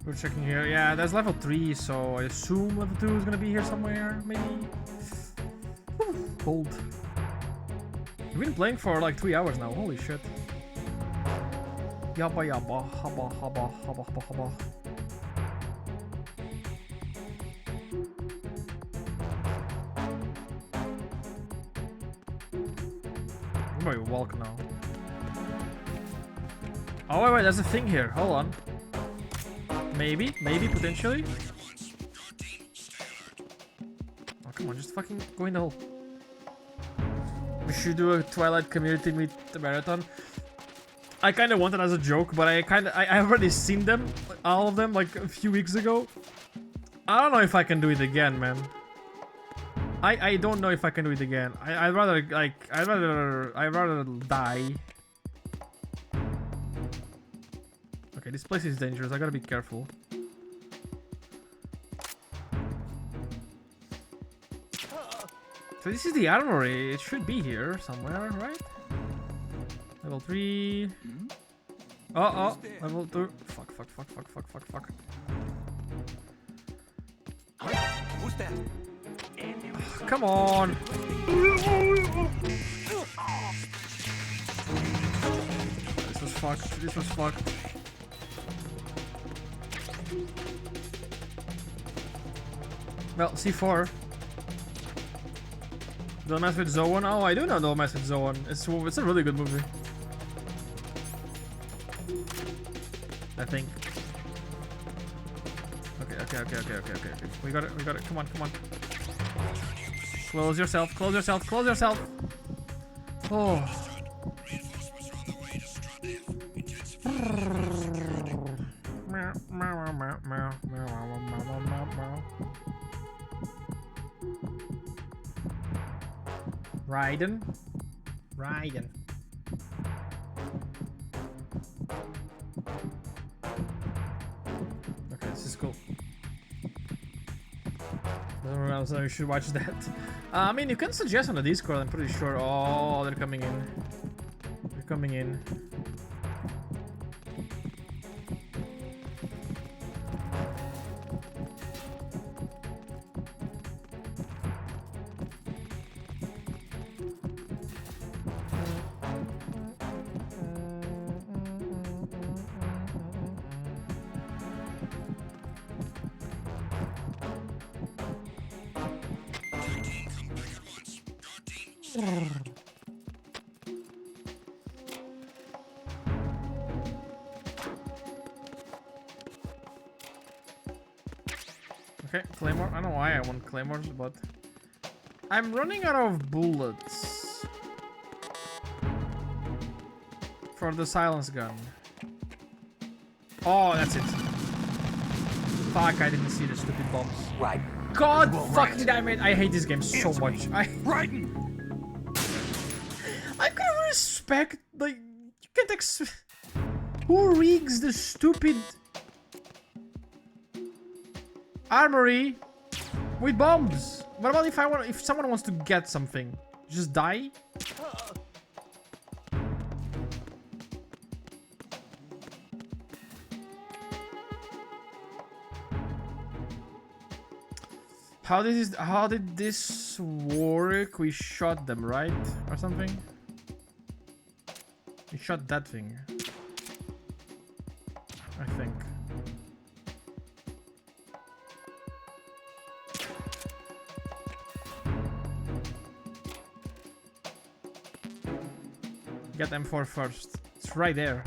We're checking here. Yeah, there's level 3, so I assume level 2 is gonna be here somewhere, maybe. Whew, cold. We've been playing for like 3 hours now. Holy shit. Yabba yabba, habba habba habba habba habba. I'm going to walk now. Oh, wait, there's a thing here. Hold on. Maybe, potentially. Oh, come on, just fucking go in the hole. We should do a Twilight community meet the marathon. I kind of wanted as a joke, but I already seen them, all of them, like a few weeks ago. I don't know if I can do it again, man. I don't know if I can do it again. I'd rather die. Okay, this place is dangerous. I gotta be careful. So this is the armory. It should be here somewhere, right? Level 3. Oh, level 2. Fuck. Who's that? Come on. This was fucked. Well, C4. Don't mess with Zoan. Oh, I do know Don't Mess with Zoan. It's a really good movie. I think. Okay. We got it. Come on. Close yourself. Oh. Raiden. Okay, this is cool. So you should watch that. I mean, you can suggest on the Discord. I'm pretty sure. Oh, they're coming in. Okay, Claymore. I don't know why I want Claymores, but I'm running out of bullets for the silence gun. Oh, that's it. Fuck, I didn't see the stupid bombs. Right. God fucking damn it. I hate this game so much. I gotta respect, like, you can't who rigs the stupid armory with bombs? What about if someone wants to get something? Just die? How did this work? We shot them, right? Or something? We shot that thing. I think. Get M4 first. It's right there.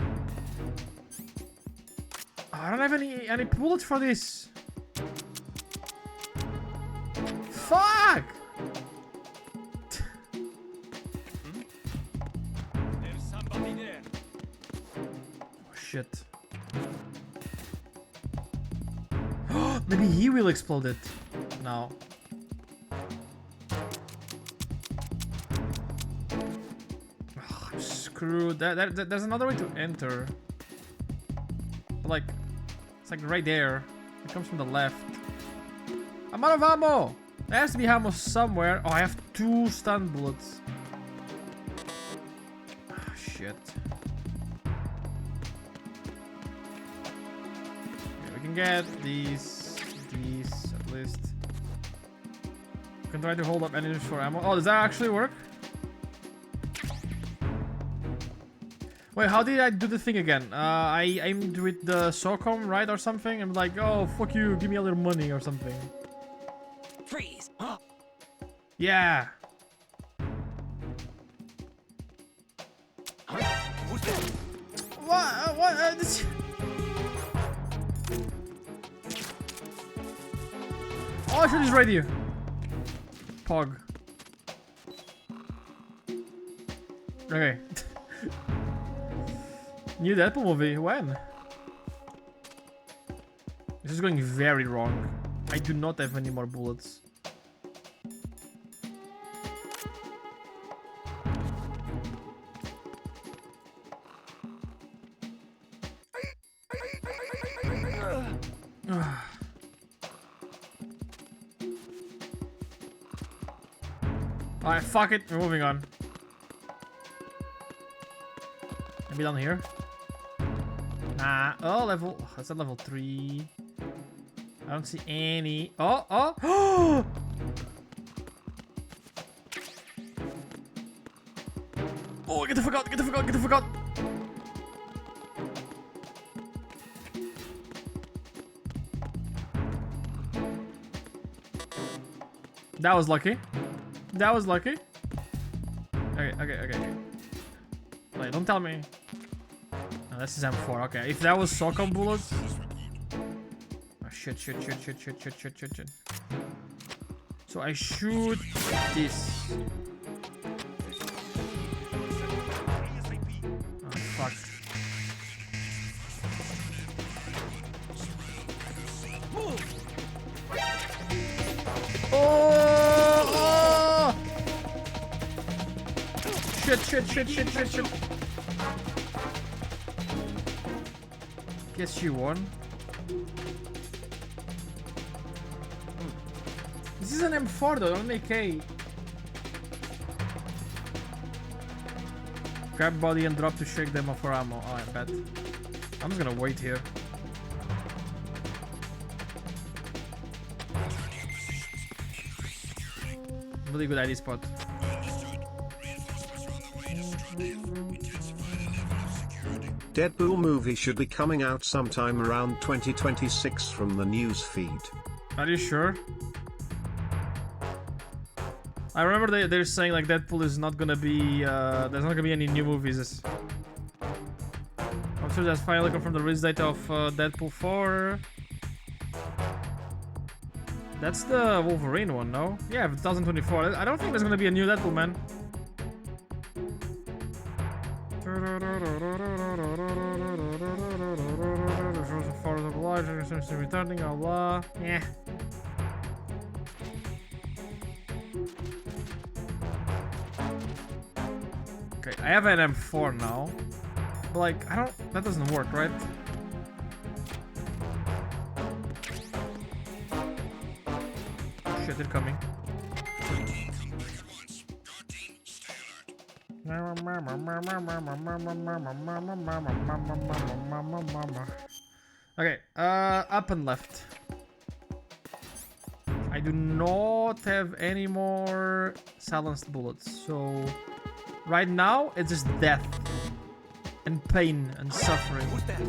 Oh, I don't have any bullets for this. Fuck! There's somebody there. Oh, shit. Maybe he will explode it. No. Oh, screw that. There's another way to enter. But like, it's like right there. It comes from the left. I'm out of ammo! There has to be ammo somewhere. Oh, I have 2 stun bullets. Oh, shit. Okay, we can get these at least. We can try to hold up enemies for ammo. Oh, does that actually work? Wait, how did I do the thing again? I aimed with the SOCOM, right, or something? I'm like, oh, fuck you, give me a little money or something. Freeze! Yeah. What? This... Oh, I should use radio. Pog. Okay. New Deadpool movie. When? This is going very wrong. I do not have any more bullets. Alright, fuck it. We're moving on. Maybe down here? Nah. Oh, level... Oh, that's at level 3. I don't see any... Oh! Oh! Oh, get the fuck out! Get the fuck out! Get the fuck out! That was lucky. That was lucky. Okay. Wait, don't tell me. No, this is M4. Okay, if that was Socom bullets. Oh, shit. So I shoot this. Oh, fuck. Oh! Shit. Guess you won. This is an M4 though, not an AK. Grab body and drop to shake them off for ammo. Oh, I bet. I'm just gonna wait here. Really good ID spot. Deadpool movie should be coming out sometime around 2026 from the news feed. Are you sure? I remember they're saying like Deadpool is not gonna be there's not gonna be any new movies. I'm sure that's finally confirmed the release date of Deadpool 4. That's the Wolverine one, no? Yeah, 2024. I don't think there's gonna be a new Deadpool, man. Returning, blah. Yeah. Okay, I have an M4 now. But like, I don't... That doesn't work, right? Shit, they're coming. Okay, up and left. I do not have any more silenced bullets, so right now it's just death and pain and suffering. Who's that?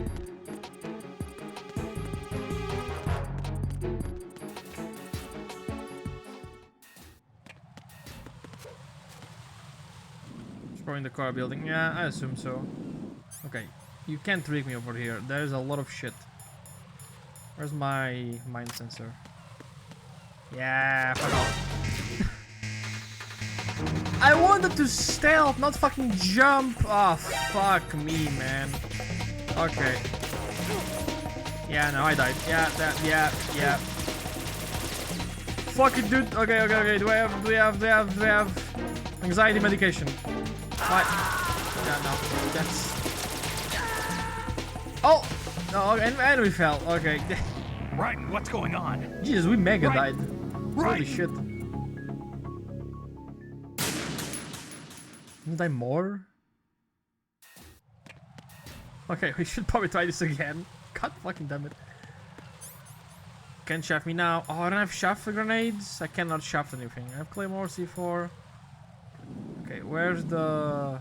Destroying the car building. Yeah, I assume so. Okay, you can't trick me over here. There's a lot of shit. Where's my mind sensor? Yeah, fuck off. I wanted to stealth, not fucking jump. Oh, fuck me, man. Okay. Yeah, no, I died. Yeah. Fuck it, dude. Okay. Do we have anxiety medication? What? Yeah, no. That's... Oh! No, and we fell. Okay. Right, what's going on? Jesus, we mega died. Holy shit. Didn't I more? Okay, we should probably try this again. God fucking damn it. Can't shaft me now. Oh, I don't have shaft grenades. I cannot shaft anything. I have Claymore, C4. Okay, where's the...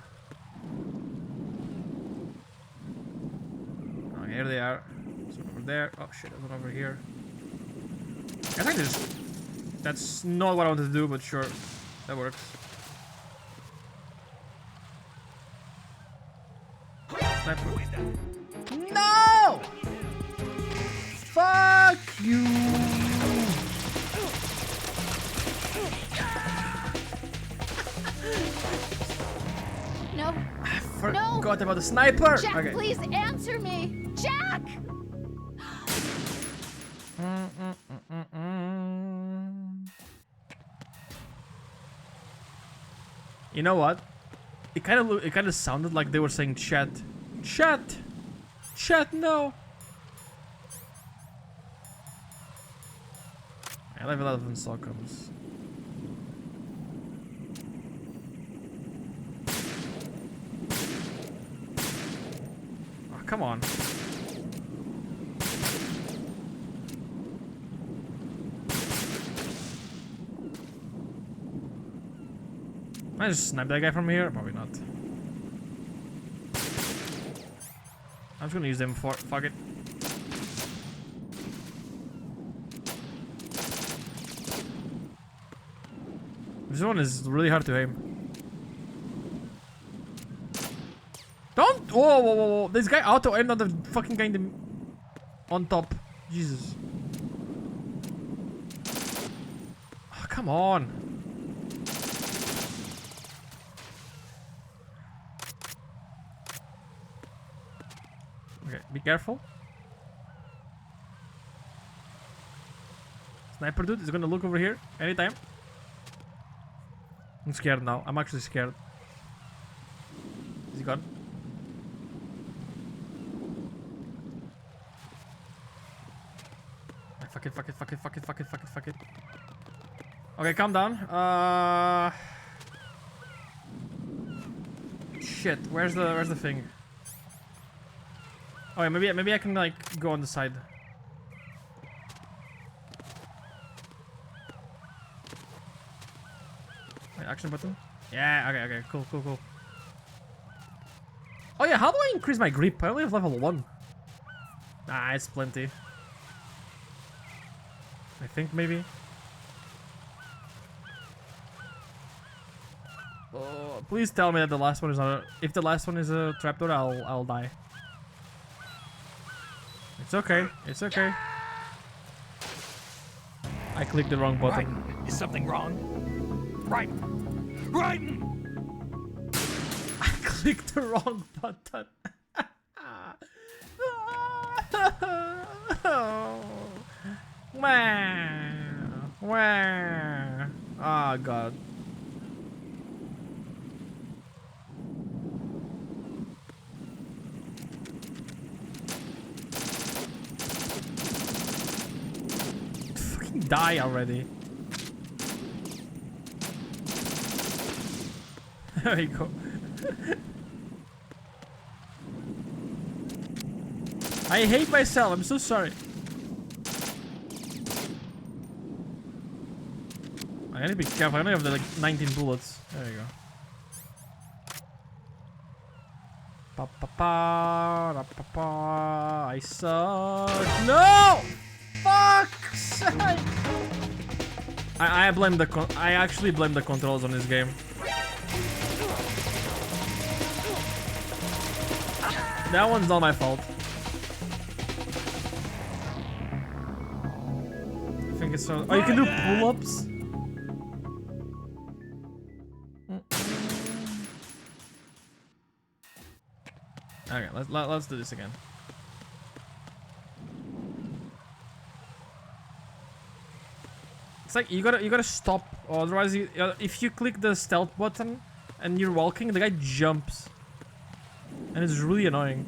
Oh, here they are. There's one over there. Oh shit, there's one over here. I think there's... That's not what I wanted to do, but sure. That works. Sniper. No! Fuck you! No. I forgot about the sniper! Jack, Okay. please answer me! Jack! You know what? It kind of sounded like they were saying chat. Chat! Chat, no! I level 11 Stockholms. Oh, come on. Can I just snipe that guy from here? Probably not. I'm just gonna use them for fuck it. This one is really hard to aim. Don't! Whoa, whoa, whoa, whoa! This guy auto aimed on the fucking guy in the on top. Jesus. Oh, come on. Okay, be careful. Sniper dude is gonna look over here anytime. I'm scared now. I'm actually scared. Is he gone? Fuck it, fuck it, fuck it, fuck it, fuck it, fuck it, fuck it. Okay, calm down. Shit, where's the thing? Oh yeah, maybe I can like go on the side. Wait, action button? Yeah, okay, cool. Oh yeah, how do I increase my grip? I only have level 1. Nah, it's plenty. I think maybe. Oh, please tell me that the last one is not. If the last one is a trapdoor, I'll die. It's okay. It's okay. I clicked the wrong button. Right. Is something wrong? Right. Right. I clicked the wrong button. Wow. Oh god. Fucking die already. There we go. I hate myself. I'm so sorry. I gotta be careful. I only have like 19 bullets. There you go. Pa pa pa da, pa pa. I suck. No! Fuck! Sake! I blame the I actually blame the controls on this game. That one's not my fault. I think it's so. Oh, you can do pull-ups. Okay, let's do this again. It's like you gotta stop, or otherwise if you click the stealth button and you're walking, the guy jumps, and it's really annoying.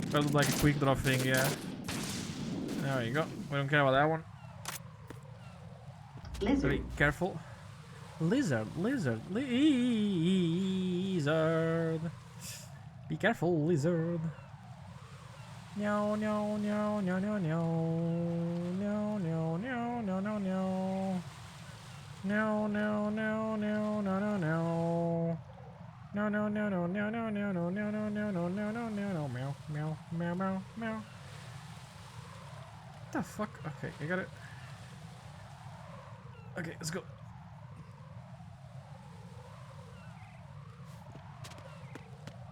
That looks like a quick draw thing, yeah. There you go. We don't care about that one. Lizard. Be careful. Lizard. Be careful, lizard. No. No. the fuck? Okay, I got it. Okay, let's go.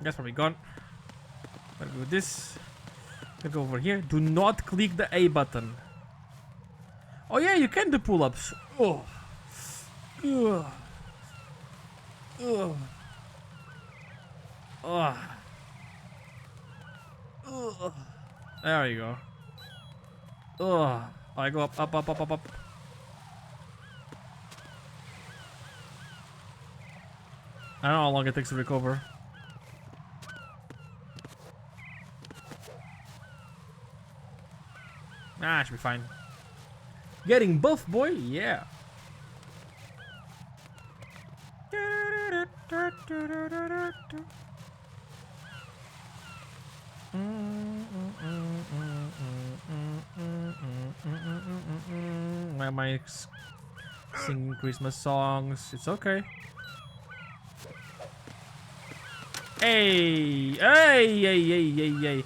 That's probably gone. I'll go with this. I'll go over here. Do not click the A button. Oh yeah, you can do pull-ups. Oh. Ugh. Ugh. Ugh. Ugh. There you go. Ugh. I go up, up, up, up, up, up. I don't know how long it takes to recover. Ah, should be fine. Getting buff, boy, yeah. My mic's singing Christmas songs. It's okay. Hey, hey, hey, hey, hey, hey.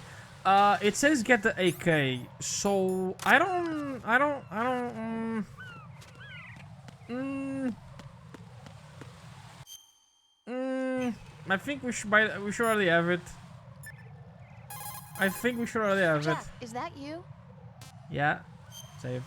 It says get the AK, so I think we should buy. We should already have it. I think we should already have it. Jeff, is that you? Yeah. Save.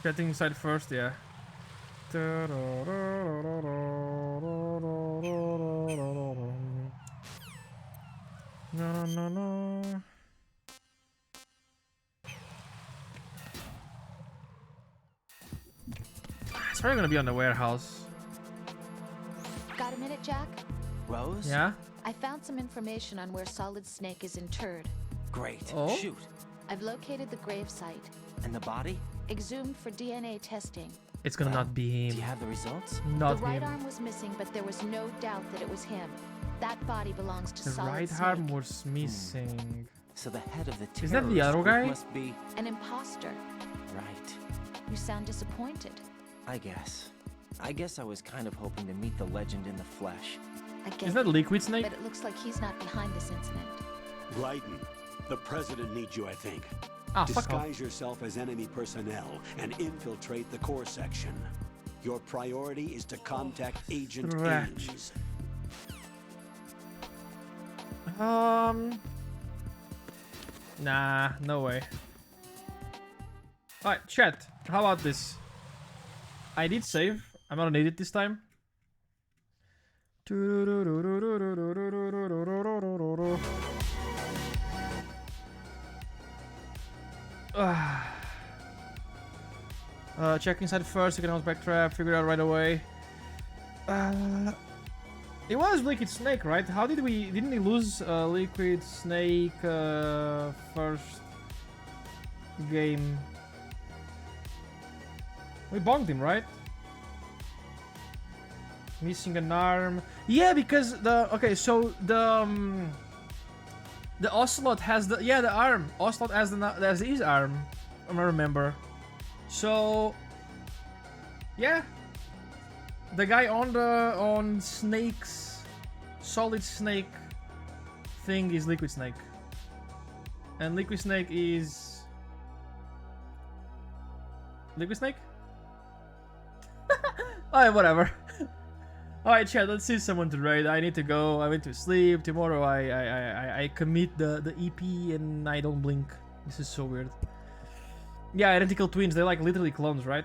Getting inside first, yeah. No. It's probably gonna be on the warehouse. Got a minute, Jack? Rose? Yeah? I found some information on where Solid Snake is interred. Great. Oh? Shoot. I've located the gravesite. And the body? Exhumed for DNA testing. It's gonna not be him. Do you have the results? Not the right him. arm was missing, but there was no doubt that it was him. That body belongs to The Solid right Snake. arm was missing. So the head of the terrorist Is that the other guy? must be An imposter. right. You sound disappointed. I guess I was kind of hoping to meet the legend in the flesh. I get Is that it, Liquid Snake? But it looks like he's not behind this incident. Raiden, the president needs you, I think. Ah, fuck off. Disguise yourself as enemy personnel and infiltrate the core section. Your priority is to contact Agent Stretch. Ames. Nah, no way. Alright, chat. How about this? I did save. I'm gonna need it this time. Check inside first. You can always backtrap. Figure it out right away. It was Liquid Snake, right? How did we... Didn't we lose Liquid Snake first game? We bonked him, right? Missing an arm. Yeah, because the... Okay, so the Ocelot has the... Yeah, the arm. Ocelot has his arm. I remember. So... Yeah. The guy on Snake's Solid Snake thing is Liquid Snake, and Liquid Snake is Liquid Snake. Alright, whatever. Alright, chat. Let's see someone to raid. I need to go. I went to sleep. Tomorrow I commit the EP and I don't blink. This is so weird. Yeah, identical twins. They're like literally clones, right?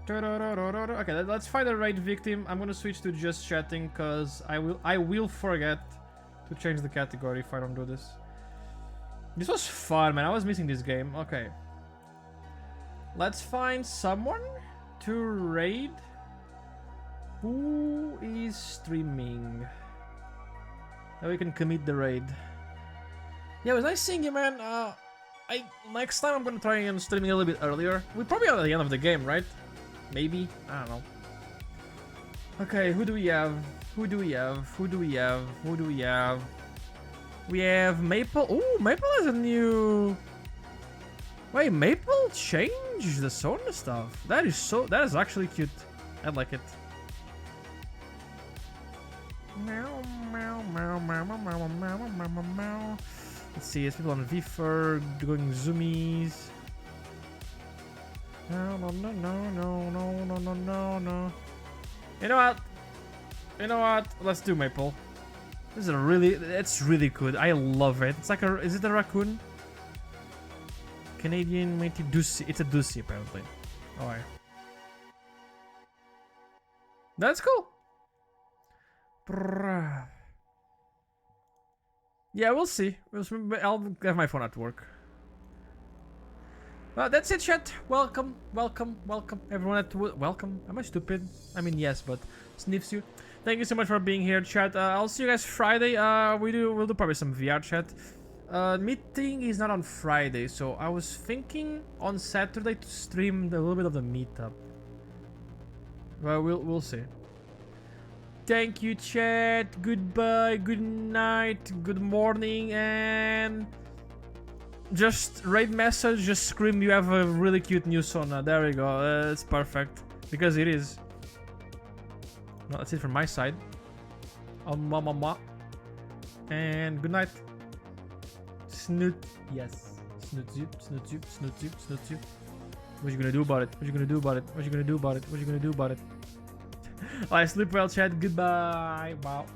Okay, let's find the right victim. I'm gonna switch to just chatting because I will forget to change the category if I don't do this. This was fun, man. I was missing this game. Okay. Let's find someone to raid. Who is streaming? Now we can commit the raid. Yeah, it was nice seeing you, man. Next time I'm gonna try and streaming a little bit earlier. We're probably at the end of the game, right? Maybe? I don't know. Okay, who do we have? Who do we have? Who do we have? Who do we have? We have Maple. Ooh, Maple has a new... Wait, Maple changed the Sona stuff. That is actually cute. I like it. Meow, meow, meow, meow, meow, meow, meow, meow, meow, meow. Let's see, it's people on VFur doing zoomies. No, no, no, no, no, no, no, no, no, no. You know what? You know what? Let's do Maple. This is a really, it's really good. I love it. It's like a, is it a raccoon? Canadian Mighty Ducey. It's a Ducey apparently. Alright. That's cool. Yeah, we'll see. I'll have my phone at work. Well, that's it, chat. Welcome, welcome, welcome. Everyone at welcome. Am I stupid? I mean, yes, but sniffs you. Thank you so much for being here, chat. I'll see you guys Friday. We'll do probably some VR chat. Meeting is not on Friday, so I was thinking on Saturday to stream a little bit of the meetup. Well, we'll see. Thank you, chat. Goodbye, good night, good morning, and just write message, just scream you have a really cute new Sona. There we go. It's perfect. Because it is. Well, that's it from my side. And good night. Snoot. Yes. Snoot zoop, snoot zoop, snoot zoop, snoot zoop. What you gonna do about it? What you gonna do about it? What you gonna do about it? What you gonna do about it? Alright, sleep well, chat. Goodbye. Wow.